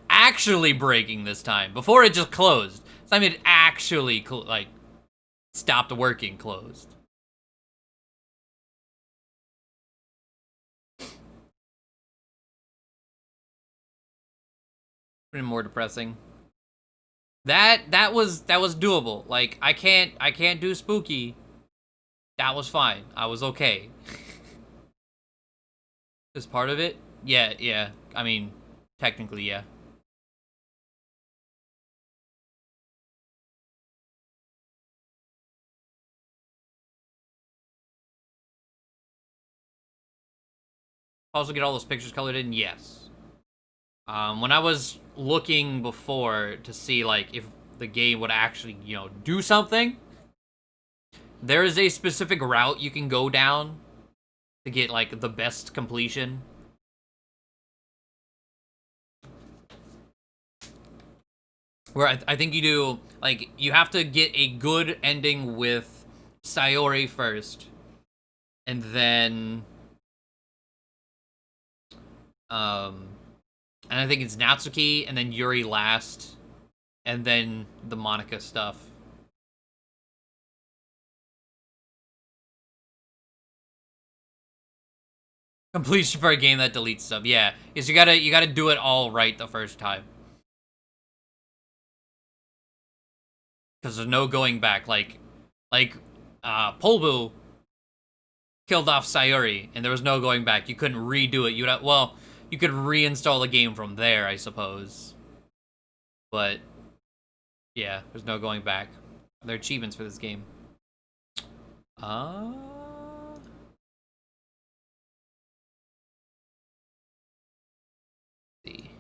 Actually breaking this time. Before it just closed. This time it actually, like, stopped working, closed. Even more depressing. That was doable. Like, I can't do spooky. That was fine. I was okay. Is part of it? Yeah. I mean, technically, yeah. Also get all those pictures colored in? Yes. When I was looking before to see, like, if the game would actually, you know, do something, there is a specific route you can go down to get, like, the best completion. Where I think you do, like, you have to get a good ending with Sayori first. And then... and I think it's Natsuki, and then Yuri last, and then the Monica stuff. Completion for a game that deletes stuff, yeah. Is you gotta do it all right the first time. Because there's no going back, like, Polbu, killed off Sayuri, and there was no going back. You couldn't redo it. Well, you could reinstall the game from there, I suppose. But yeah, there's no going back. There are achievements for this game. See.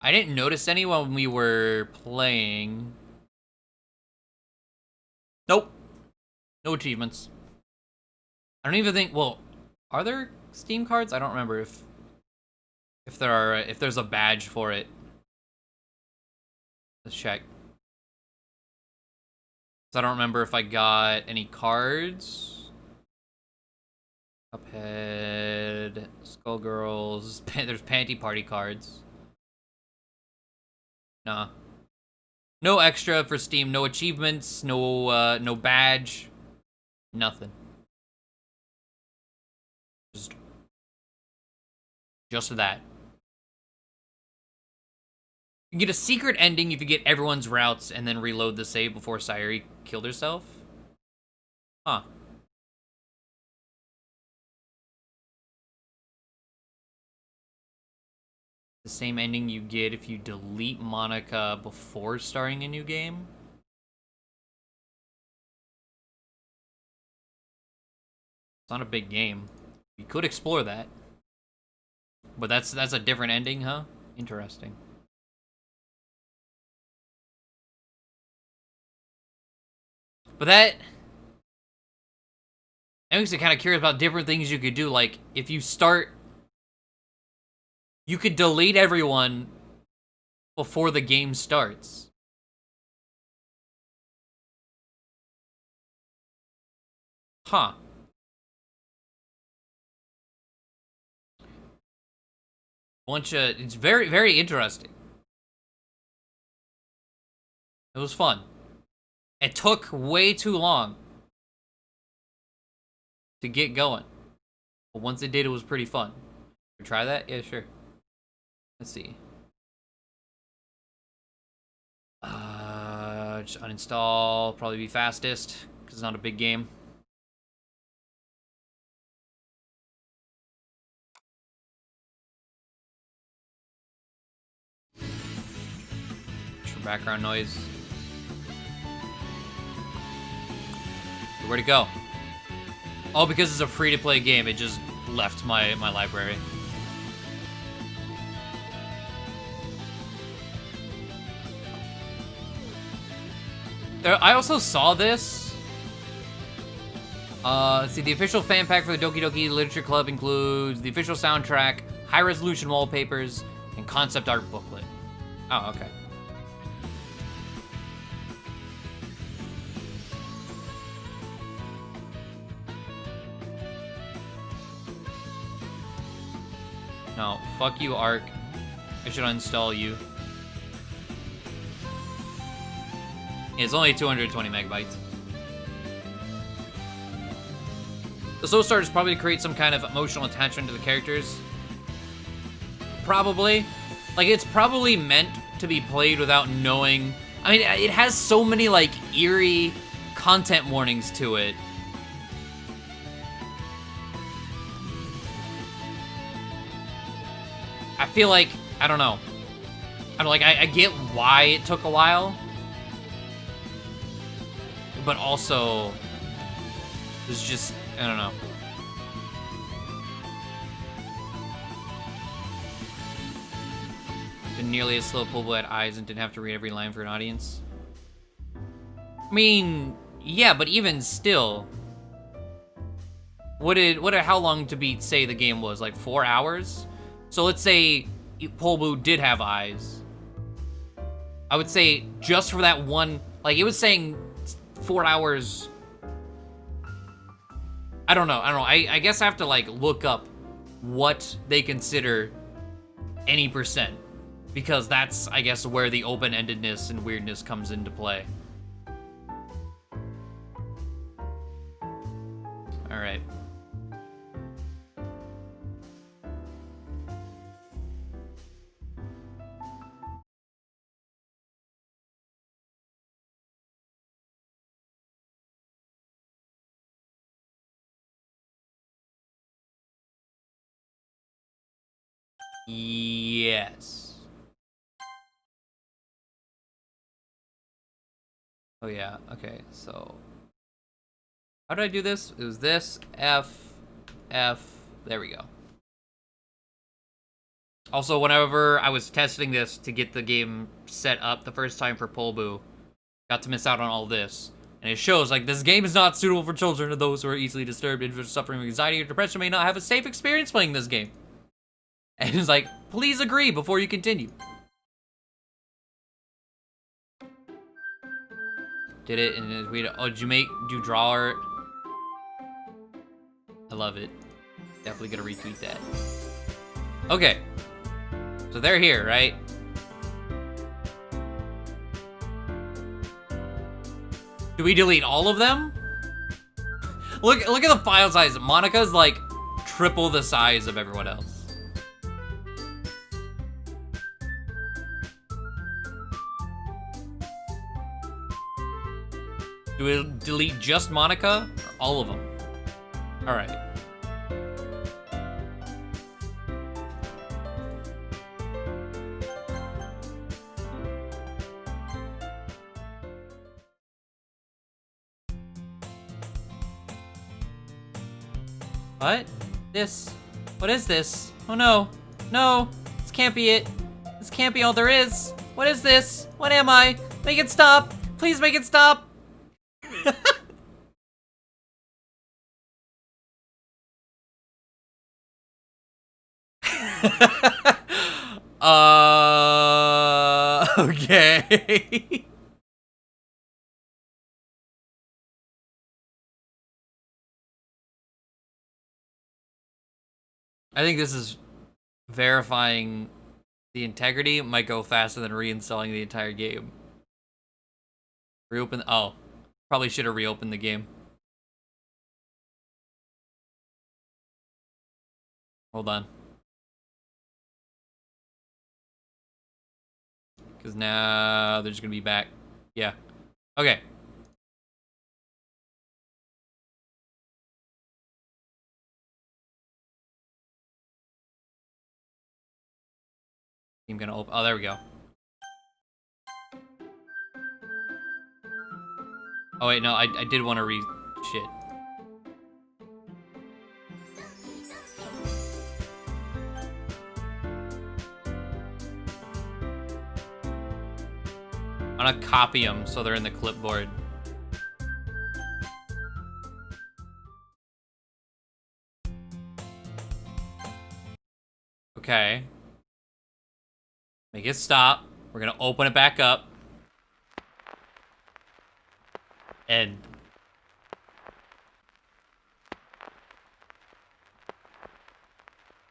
I didn't notice any when we were playing. Nope. No achievements. I don't even think, well, are there Steam cards? I don't remember if there are, if there's a badge for it. Let's check. So I don't remember if I got any cards. Cuphead, Skullgirls, there's Panty Party cards. Nah. No extra for Steam, no achievements, no badge, nothing. Just that. You get a secret ending if you get everyone's routes and then reload the save before Sayuri killed herself. Huh. The same ending you get if you delete Monica before starting a new game. It's not a big game. We could explore that. But that's a different ending, huh? Interesting. But that makes me kind of curious about different things you could do. Like, if you start, you could delete everyone before the game starts. Huh. It's very, very interesting. It was fun. It took way too long to get going. But once it did, it was pretty fun. Try that? Yeah, sure. Let's see. Just uninstall, probably be fastest, because it's not a big game. Just for background noise. Where'd it go? Oh, because it's a free-to-play game, it just left my library. I also saw this. Let's see, the official fan pack for the Doki Doki Literature Club includes the official soundtrack, high-resolution wallpapers, and concept art booklet. Oh, okay. No, fuck you, Ark. I should uninstall you. It's only 220 megabytes. The slow start is probably to create some kind of emotional attachment to the characters. Probably. Like, it's probably meant to be played without knowing. I mean, it has so many, like, eerie content warnings to it. I feel like, I don't know. I get why it took a while. But also, it's just, I don't know. Been nearly as slow pull had eyes and didn't have to read every line for an audience. I mean, yeah, but even still, how long to beat say the game was? Like 4 hours? So let's say Poledoo did have eyes. I would say just for that one, like it was saying 4 hours. I don't know. I guess I have to like look up what they consider any percent, because that's, I guess, where the open-endedness and weirdness comes into play. All right. Yes. Oh yeah, okay, so how did I do this? It was this, F, F, there we go. Also, whenever I was testing this to get the game set up the first time for poledoo, got to miss out on all this. And it shows, like, this game is not suitable for children or those who are easily disturbed, individuals suffering from anxiety or depression may not have a safe experience playing this game. And it's like, please agree before you continue. Did it, and we, oh, did you draw art? I love it. Definitely gonna retweet that. Okay. So they're here, right? Do we delete all of them? Look at the file size. Monica's like triple the size of everyone else. Do we delete just Monica or all of them? All right. What? This? What is this? Oh no. No. This can't be it. This can't be all there is. What is this? What am I? Make it stop. Please make it stop. Okay. I think this is verifying the integrity. It might go faster than reinstalling the entire game. Reopen. Oh, probably should have reopened the game. Hold on. Because now they're just going to be back. Yeah. Okay. I'm going to open. Oh, there we go. Oh, wait, no, I did want to shit. I'm going to copy them so they're in the clipboard. Okay. Make it stop. We're going to open it back up. And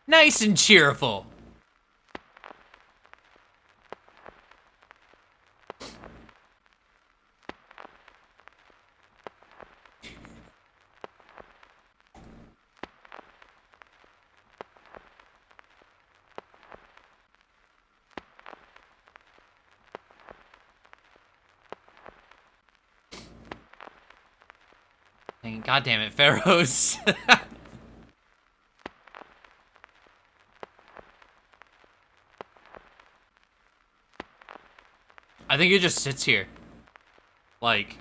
nice and cheerful. Dang, God damn it, Pharaohs. I think it just sits here. Like.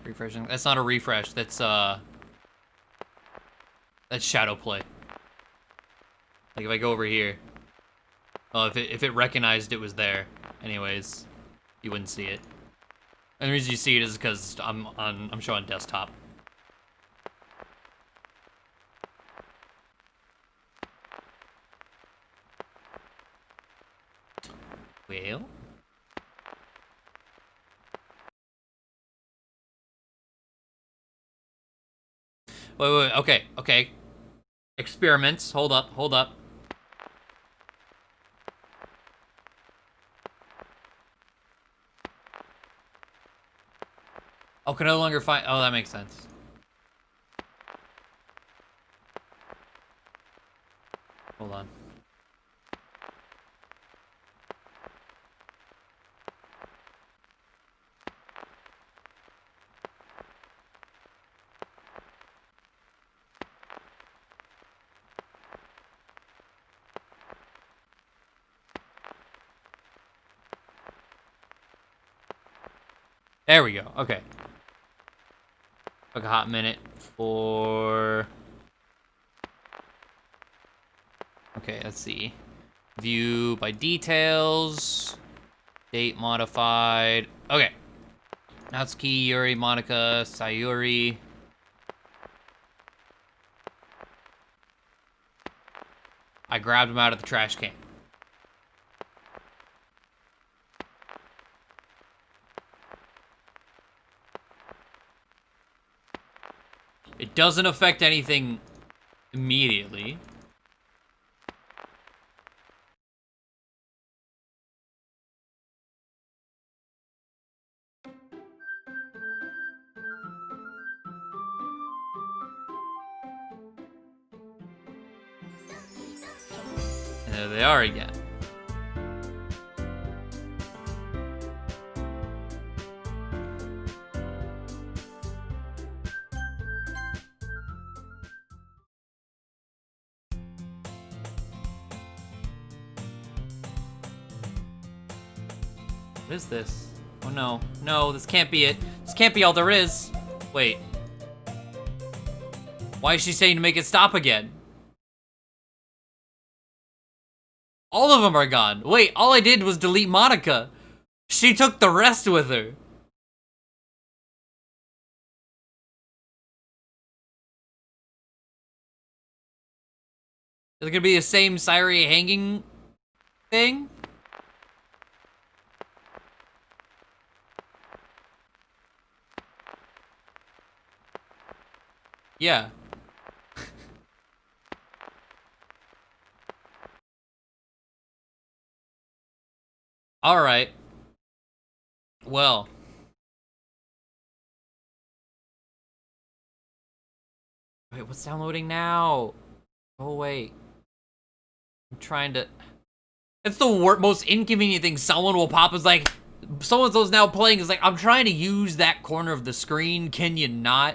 Refreshing. That's not a refresh. That's shadow play. Like if I go over here. Oh, if it recognized it was there. Anyways, you wouldn't see it. And the reason you see it is because I'm showing desktop. Well. Wait, okay. Experiments. Hold up. Oh, can no longer find. Oh, that makes sense. Hold on. There we go. Okay. Took a hot minute for... Okay, let's see. View by details. Date modified. Okay. Natsuki, Yuri, Monica, Sayuri. I grabbed him out of the trash can. It doesn't affect anything immediately. And there they are again. What is this? Oh no. No, this can't be it. This can't be all there is. Wait. Why is she saying to make it stop again? All of them are gone. Wait, all I did was delete Monica. She took the rest with her. Is it gonna be the same Sayuri hanging thing? Yeah. Alright. Well. Wait, what's downloading now? Oh, wait. I'm trying to... It's the most inconvenient thing. Someone will pop is like... So-and-so's now playing is like, I'm trying to use that corner of the screen. Can you not?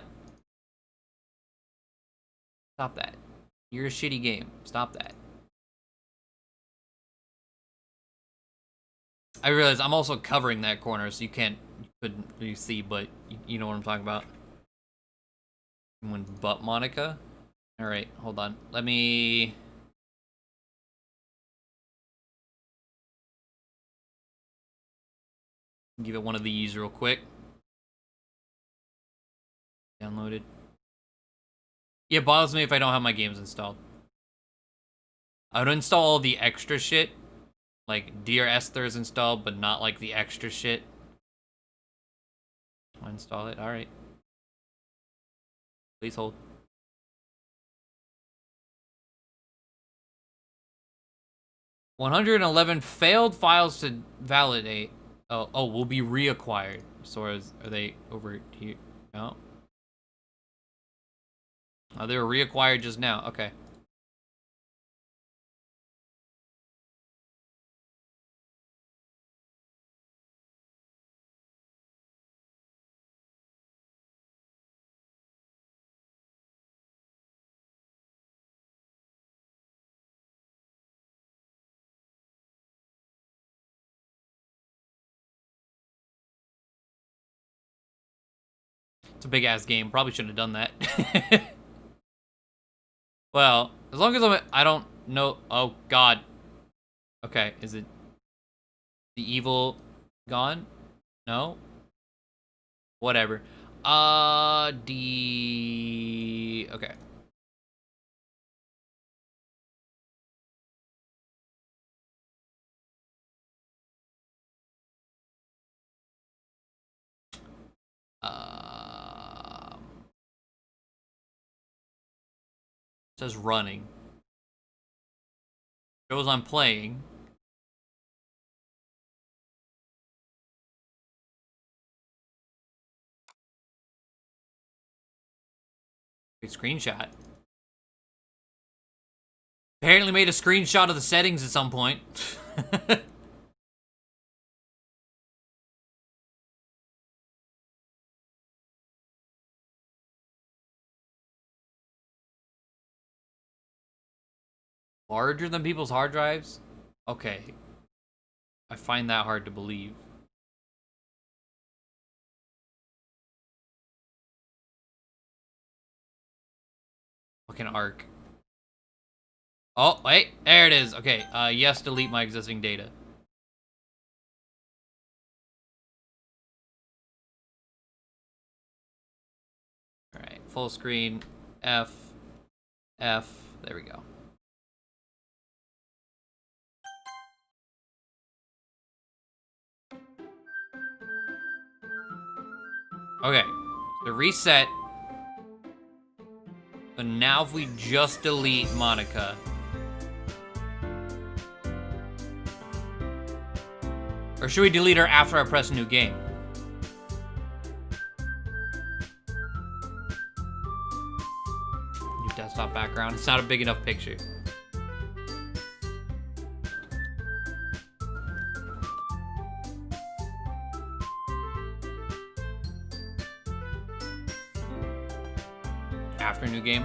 Stop that. You're a shitty game. Stop that. I realize I'm also covering that corner, so you couldn't really see, but you know what I'm talking about. When but Monica? Alright, hold on. Let me... give it one of these real quick. Downloaded. Yeah, it bothers me if I don't have my games installed. I would install all the extra shit. Like, Dear Esther is installed, but not like the extra shit. I'll install it, alright. Please hold. $111 failed files to validate. Oh, will be reacquired. So are they over here? No. Oh, they were reacquired just now. Okay. It's a big ass game. Probably shouldn't have done that. Well, as long as I don't know. Oh God. Okay, is it the evil gone? No. Whatever. Okay. It says running. Shows I'm playing. Great screenshot. Apparently made a screenshot of the settings at some point. Larger than people's hard drives? Okay. I find that hard to believe. Fucking arc. Oh, wait, there it is. Okay, yes, delete my existing data. Alright, full screen, F, there we go. Okay, so reset. So now if we just delete Monica. Or should we delete her after I press new game? New desktop background. It's not a big enough picture. After new game.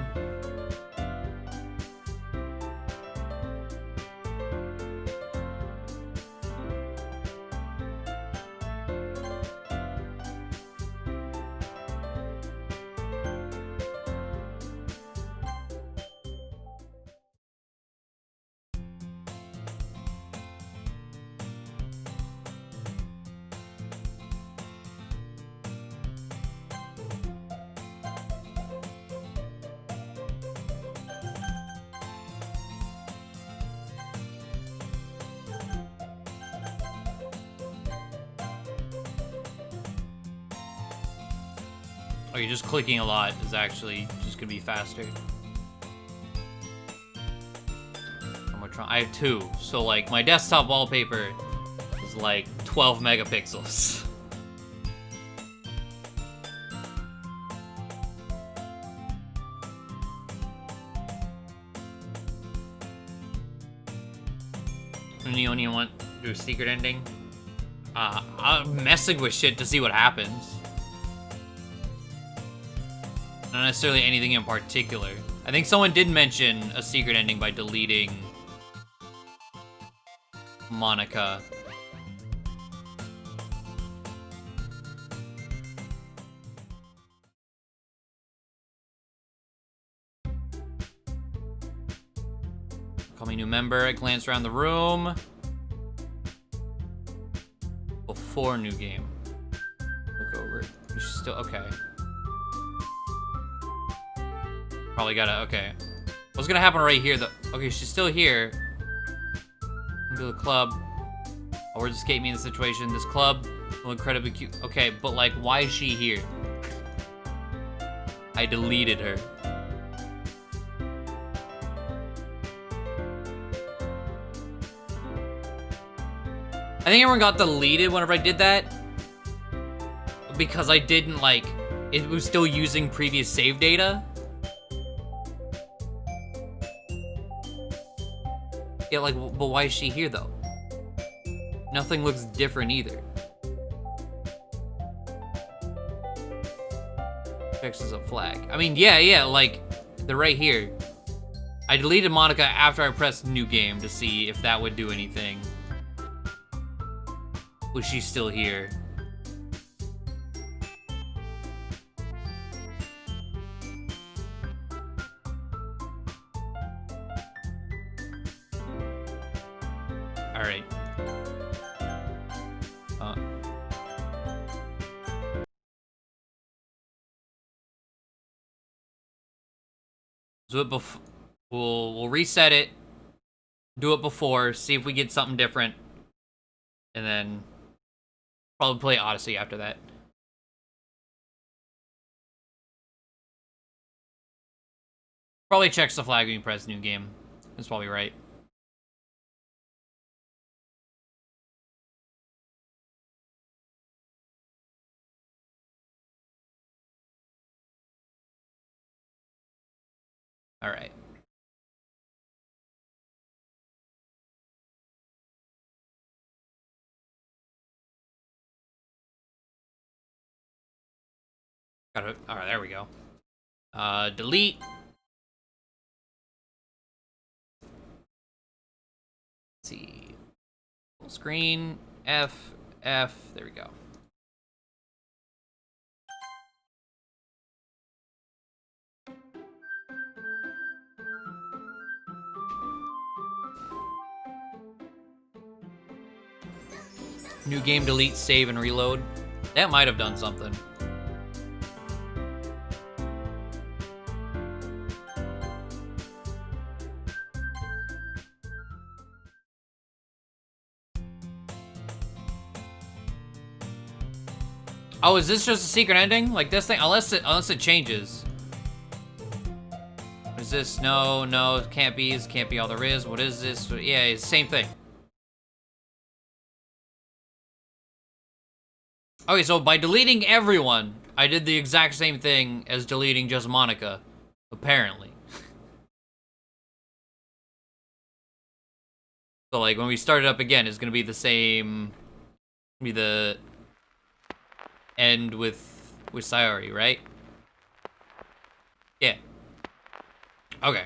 Okay, just clicking a lot is actually just gonna be faster. I have 2, so like my desktop wallpaper is like 12 megapixels. And you only want to do a secret ending? I'm messing with shit to see what happens. Not necessarily anything in particular. I think someone did mention a secret ending by deleting Monica. Call me new member. I glance around the room. Before new game. Look over it. You should still, okay. Probably gotta, okay. What's gonna happen right here though? Okay, she's still here. Into the club. Oh, words escape me in the situation. This club will incredibly cute. Okay, but like, why is she here? I deleted her. I think everyone got deleted whenever I did that. Because I didn't like, it was still using previous save data. Yeah, like, but why is she here though? Nothing looks different either. Fixes a flag. I mean, yeah, like, they're right here. I deleted Monica after I pressed new game to see if that would do anything. Was she still here? All right. Do it before. We'll reset it. Do it before. See if we get something different, and then probably play Odyssey after that. Probably checks the flag when you press new game. That's probably right. All right. All right, there we go. Delete. Let's see. Full screen. F. There we go. New game, delete, save, and reload. That might have done something. Oh, is this just a secret ending? Like this thing? Unless it changes. What is this? No, it can't be. This can't be all there is. What is this? Yeah, it's the same thing. Okay, so by deleting everyone, I did the exact same thing as deleting just Monica. Apparently. So like when we start it up again, it's gonna be the same. Be the end with Sayori, right? Yeah. Okay.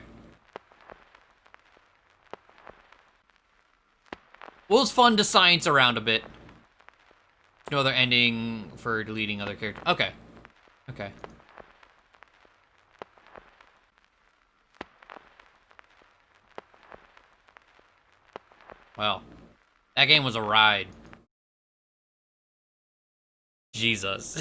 Well, it's fun to science around a bit. No other ending for deleting other characters. Okay. Okay. Well, that game was a ride. Jesus.